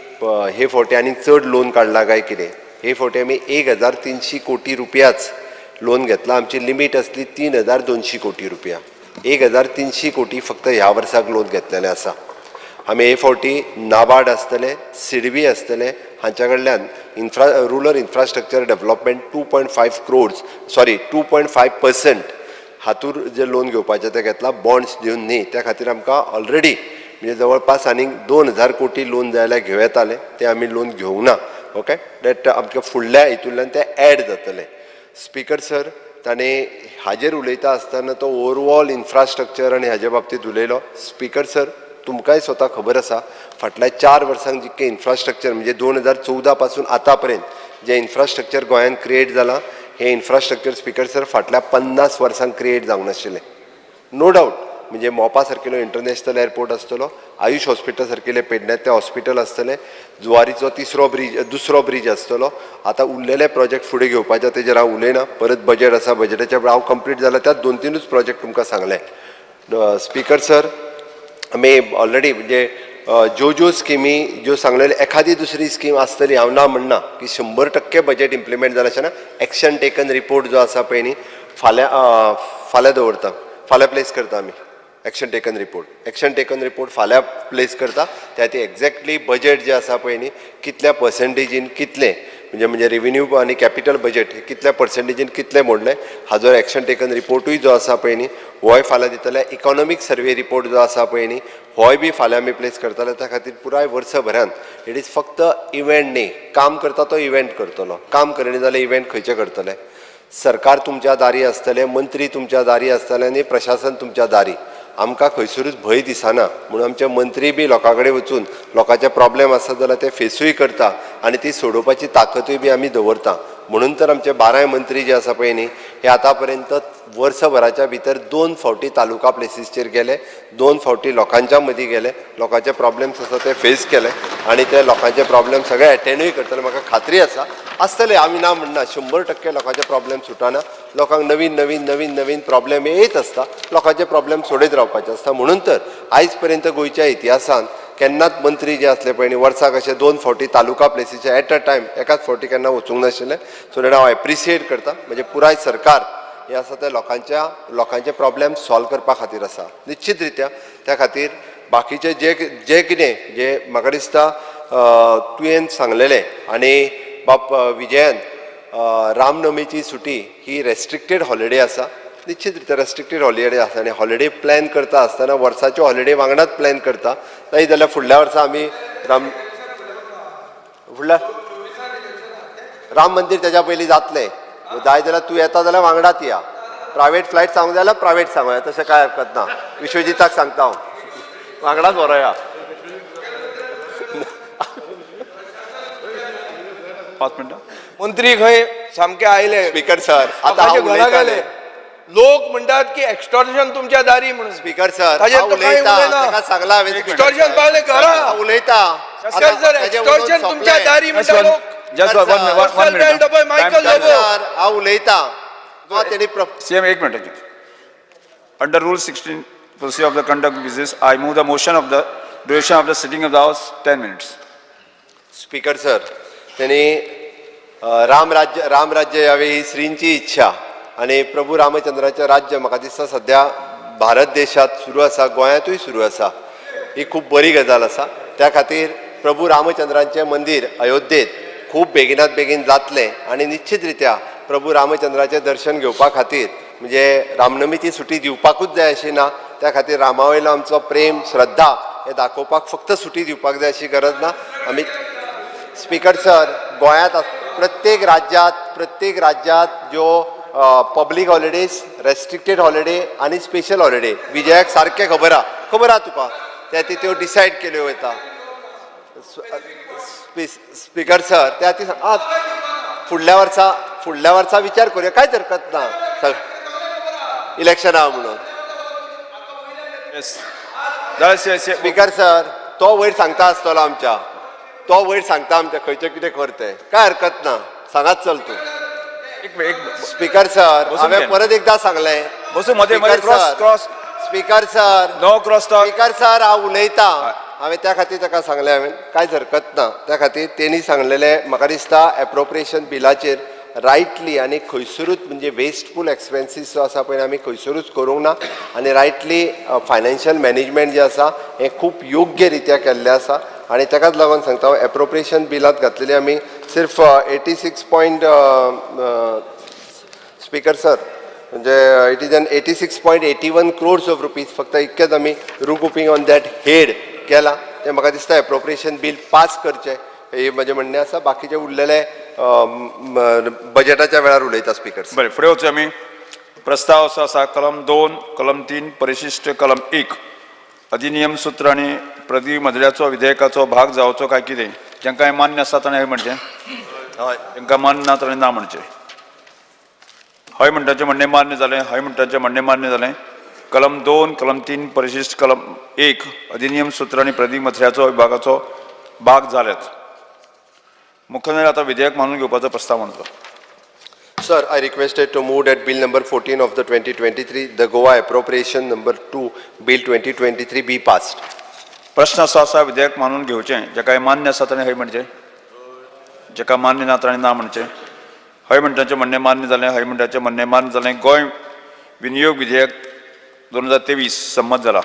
हे फावटी आनी चड लोन काडला काय कितें. हे फावटी आमी 1300 कोटी रुपयाच लोन घेतला. आमची लिमीट आसली 3200 कोटी रुपया. 1300 कोटी फक्त ह्या वर्साक लोन घेतलेले आसा. आमी हे फावटी नाबार्ड आसतले, सिडबी आसतले, हांच्या कडल्यान रुरल इन्फ्रास्ट्रक्चर डेव्हलपमेंट 2.5% हातूर जे लोन घेवपाचें तें घेतला, बॉन्ड्स दिवन न्ही. त्या खातीर आमकां ऑलरेडी म्हणजे जवळपास आनीक 2000 कोटी लोन जाय जाल्यार घेवं येताले, ते आमी लोन घेवंक ना. ओके, दॅट आमच्या फुडल्या हितूंतल्यान ते ऍड जातले. स्पीकर सर, ताणें हाजेर उलयता आसतना तो ओवरऑल इन्फ्रास्ट्रक्चर आनी हाजे बाबतींत उलयलो. स्पीकर सर, तुमकांय स्वता खबर आसा फाटल्या 4 वर्सांक जितकें इन्फ्रास्ट्रक्चर म्हणजे 2014 पासून आतां पर्यंत जे इन्फ्रास्ट्रक्चर गोंयांत क्रिएट जालां, हे इन्फ्रास्ट्रक्चर स्पीकर सर फाटल्या 50 वर्सांक क्रिएट जावंक नाशिल्लें. नो डावट, म्हणजे मोपा सारकिलो इंटरनॅशनल एअरपोर्ट आसतलो, आयुष हॉस्पिटल सारकिले पेडण्याचे हॉस्पिटल आसतले, जुवारीचो दुसरो ब्रिज आसतलो. आतां उरलेले प्रोजेक्ट फुडें घेवपाचे तेजेर हांव उलयना. परत बजेट आसा, बजेटाच्या हांव कंप्लीट जाल्यार त्यात 2-3 प्रोजेक्ट तुमकां सांगले. स्पीकर सर, आमी ऑलरेडी म्हणजे ज्यो स्किमी ज्यो सांगलेले एखादी दुसरी स्कीम आसतली, हांव ना म्हणना की 100% बजेट इम्प्लिमेंट जालें अशें ना. एक्शन टेकन रिपोर्ट जो आसा पळय न्ही, फाल्यां दवरता, फाल्यां प्लेस करता आमी. एक्शन टेकन रिपोर्ट फाल्यां प्लेस करता. त्या ती एक्झॅक्टली बजेट जे आसा पळय न्ही, कितल्या पर्सेंटेजीन कितले म्हणजे रेव्हेन्यू आनी कॅपिटल बजेट कितल्या पर्सेंटेजीन कितले मोडले, हाजो एक्शन टेकन रिपोर्टूय जो आसा पळय न्ही, होय फाल्यां दितले. इकॉनॉमीक सर्वे रिपोर्ट जो आसा पळय न्ही, होय बी फाल्यां आमी प्लेस करतले. त्या खातीर पुराय वर्सभरांत इट इज फक्त इव्हेंट न्ही, काम करता तो इव्हेंट करतलो. काम करना जाल्यार इव्हेंट खंयचे करतले. सरकार तुमच्या दारी आसतले, मंत्री तुमच्या दारी आसतले आनी प्रशासन तुमच्या दारी. आमकां खंयसरूच भंय दिसना म्हणून आमचे मंत्री बी लोकां कडेन वचून लोकांचे प्रॉब्लेम आसत जाल्यार ते फेसूय करता आनी ती सोडोवपाची ताकदूय बी आमी दवरता. म्हणून तर आमचे 12 मंत्री जे आसा पळय न्ही, हे आतां पर्यंत वर्सभराच्या भितर 2 फावटी तालुका प्लेसीसचेर गेले, 2 फावटी लोकांच्या मदीं गेले, लोकांचे प्रॉब्लेम्स आसा ते फेस केले आनी ते लोकांचे प्रॉब्लेम सगळे अटेंडूय करतले. म्हाका खात्री आसा आसतले, आमी ना म्हणना. 100% लोकांचे प्रॉब्लेम सुटना. लोकांक नवीन प्रॉब्लेम येत आसता, लोकांचे प्रॉब्लेम सोडीत रावपाचे आसता. म्हणून तर आयज पर्यंत गोंयच्या इतिहासान केन्नाच मंत्री जे असले पळय न्ही, वर्साक अशे 2 फावटी तालुका प्लेसीचे एट अ टायम एकाच फावटी केन्ना वचूंक नाशिल्ले. सो दॅट हांव एप्रिशिएट करता. म्हणजे पुराय सरकार हे आसा ते लोकांचे प्रॉब्लेम सॉल्व करपा खातीर आसा निश्चित रित्या. त्या खातीर बाकीचे जे कितें जे म्हाका दिसता तुवें सांगलेलें आनी बाब विजयान, रामनवमीची सुटी ही रेस्ट्रिक्टेड हॉलिडे आसा. निश्चित रित्या रेस्ट्रिक्टेड हॉलिडे आसा आनी हॉलिडे प्लॅन करता आसतना वर्साच्यो हॉलिडे वांगडाच प्लॅन करता. नाही जाल्यार फुडल्या वर्सा आमी राम मंदिर तेच्या पयलीं जातलें. जाय जाल्यार तूं येता जाल्यार वांगडाच या. प्रायवेट फ्लायट सांगूं जाल्यार प्रायवेट सांगूया, तशें कांय हरकत ना. विश्वजिताक सांगता हांव, वांगडाच बरोया. 5 मिनटां. मंत्री खंय सामके आयले. स्पीकर सर, आतां घरा गेले. लोक म्हणटात की एक्स्टॉर्शन तुमच्या दारी म्हणून. स्पीकर सर, उलयता सांगला हांवें एक्स्टॉर्शन पावले घरा उलयता. एक्स्टॉर्शन तुमच्या दारी म्हणटा लोक. Just one minute. हांव उलयता. CM, 1 minute. Under Rule 16, procedure of the conduct of business, I move the motion of the duration of the sitting of the House 10 minutes. Speaker sir, त्यांनी रामराज्य यावे ही श्रींची इच्छा आणि प्रभू रामचंद्राचे राज्य म्हाका दिसता सध्या भारत देशात सुरू आसा, गोंयांतूय सुरू आसा. ही खूब बरी गजाल आसा. त्या खातीर प्रभू रामचंद्राचें मंदिर अयोध्येत खूब बेगिनात बेगीन जातलें आनी निश्चित रित्या प्रभू रामचंद्राचें दर्शन घेवपा खातीर म्हणजे रामनमीची सुटी दिवपाकूच जाय अशी ना, त्या खातीर रामा वयलो आमचो प्रेम श्रद्धा हे दाखोवपाक फक्त सुटी दिवपाक जाय अशी गरज ना. आमी स्पीकर सर गोंयांत प्रत्येक राज्यात ज्यो पब्लीक हॉलिडेज, रेस्ट्रिक्टेड हॉलिडे आनी स्पेशल हॉलिडे विजयाक सारकें खबर आहा तुका, त्या त्यो डिसायड केल्यो वता. स्पीकर सर त्या ती फुडल्या वर्सा विचार करूया, कांयच हरकत ना इलेक्शना म्हणून. स्पीकर सर तो वयर सांगता आसतलो आमच्या खंयचें कितें करते, काय हरकत ना, सांगात चल तूं. स्पीकर सर हांवें परत एकदां सांगलें, स्पीकर सर हांव उलयतां, हांवें त्या खातीर ताका सांगलें, हांवें कांयच हरकत ना. त्या खातीर तेणी सांगलेलें म्हाका दिसता एप्रोप्रिएशन बिलाचेर रायटली आनी खंयसरूच म्हणजे वेस्टफूल एक्सपेन्सीस जो आसा पळय आमी खंयसरूच करूंक ना आनी रायटली फायनान्शियल मॅनेजमेंट जें आसा हें खूब योग्य रित्या केल्लें आसा आनी ताकाच लागून सांगता हांव एप्रोप्रिएशन बिलांत घातलेली आमी सिर्फ 86 पॉयंट स्पीकर सर म्हणजे it is an 86.81 crores of rupees फक्त इतकेच आमी रिकूपिंग ऑन दॅट हेड केला. तें म्हाका दिसता एप्रोप्रिएशन बील पास करचें हे म्हजें म्हणणें आसा. बाकीचे उरलेले बजेटाच्या वेळार उलयता स्पीकर. बरें, फुडें वचूया आमी. प्रस्ताव असो आसा कलम 2, कलम 3 परिशिश्ट कलम 1 अधिनियम सूत्र आनी प्रतिनिधिमंडळाचो विधेयकाचो भाग जावचो काय कितें, जांकां मान्य आसा ताणें हय म्हणचें, जांकां मान्य ना ताणें ना म्हणचें. हय म्हणटाचें म्हणणें मान्य जालें, हय म्हणटाचें म्हणणें मान्य जालें. कलम 2, कलम 3 परिशिश्ट कलम 1 अधिनियम सूत्र आनी प्रतिनिधिमंडळाचो विभागाचो भाग जाल्यात. मुख्यमंत्री आता विधेयक मानून घेवपाचो प्रस्ताव मांडलो. Sir, I requested to move that Bill number 14 of the 2023, the Goa Appropriation number 2, Bill 2023 be passed. प्रश्न असो आसा विधेयक मानून घेवचें, जाका मान्य आसा ताणें हय म्हणचें, जाका मान्य ना ताणें ना म्हणचें. हय म्हणटाचें म्हणणें मान्य जालें, हय म्हणटाचें म्हणणें मान्य जालें. गोंय विनियोग विधेयक 2023 संमत जाला.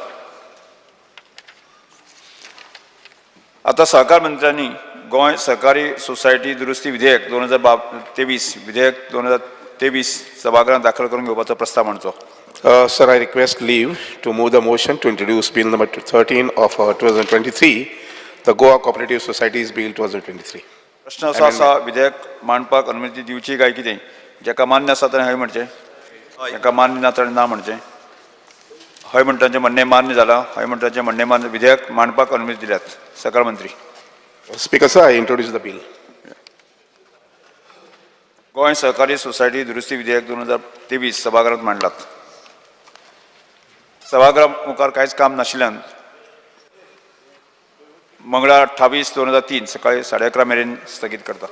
आता सहकार मंत्र्यांनी गोंय सहकारी सोसायटी दुरुस्ती विधेयक 2023 विधेयक 2023 सभागृहात दाखल करून घेवपाचो प्रस्ताव मांडचो. Sir, I request leave to move the motion to introduce Bill number 13 of 2023, the Goa Cooperative Societies Bill 2023. प्रश्न असो आसा विधेयक मांडपाक अनुमती दिवची काय कितें, जाका मान्य आसा ताणें हय म्हणचें, जाका मान्य ना ताणें ना म्हणचें. हय म्हणटाचें म्हणणें मान्य जालां, हय म्हणटाचें म्हणणें मान्य. विधेयक मांडपाक अनुमती दिल्यात. सहकार मंत्री. Speaker sir, I introduce the bill. Goa सहकारी सोसायटी दुरुस्ती विधेयक 2023 सभागृहात मांडलात. सभागृहा मुखार कांयच काम नाशिल्ल्यान मंगळार 28/2003 सकाळी 11:30 मेरेन स्थगीत करता.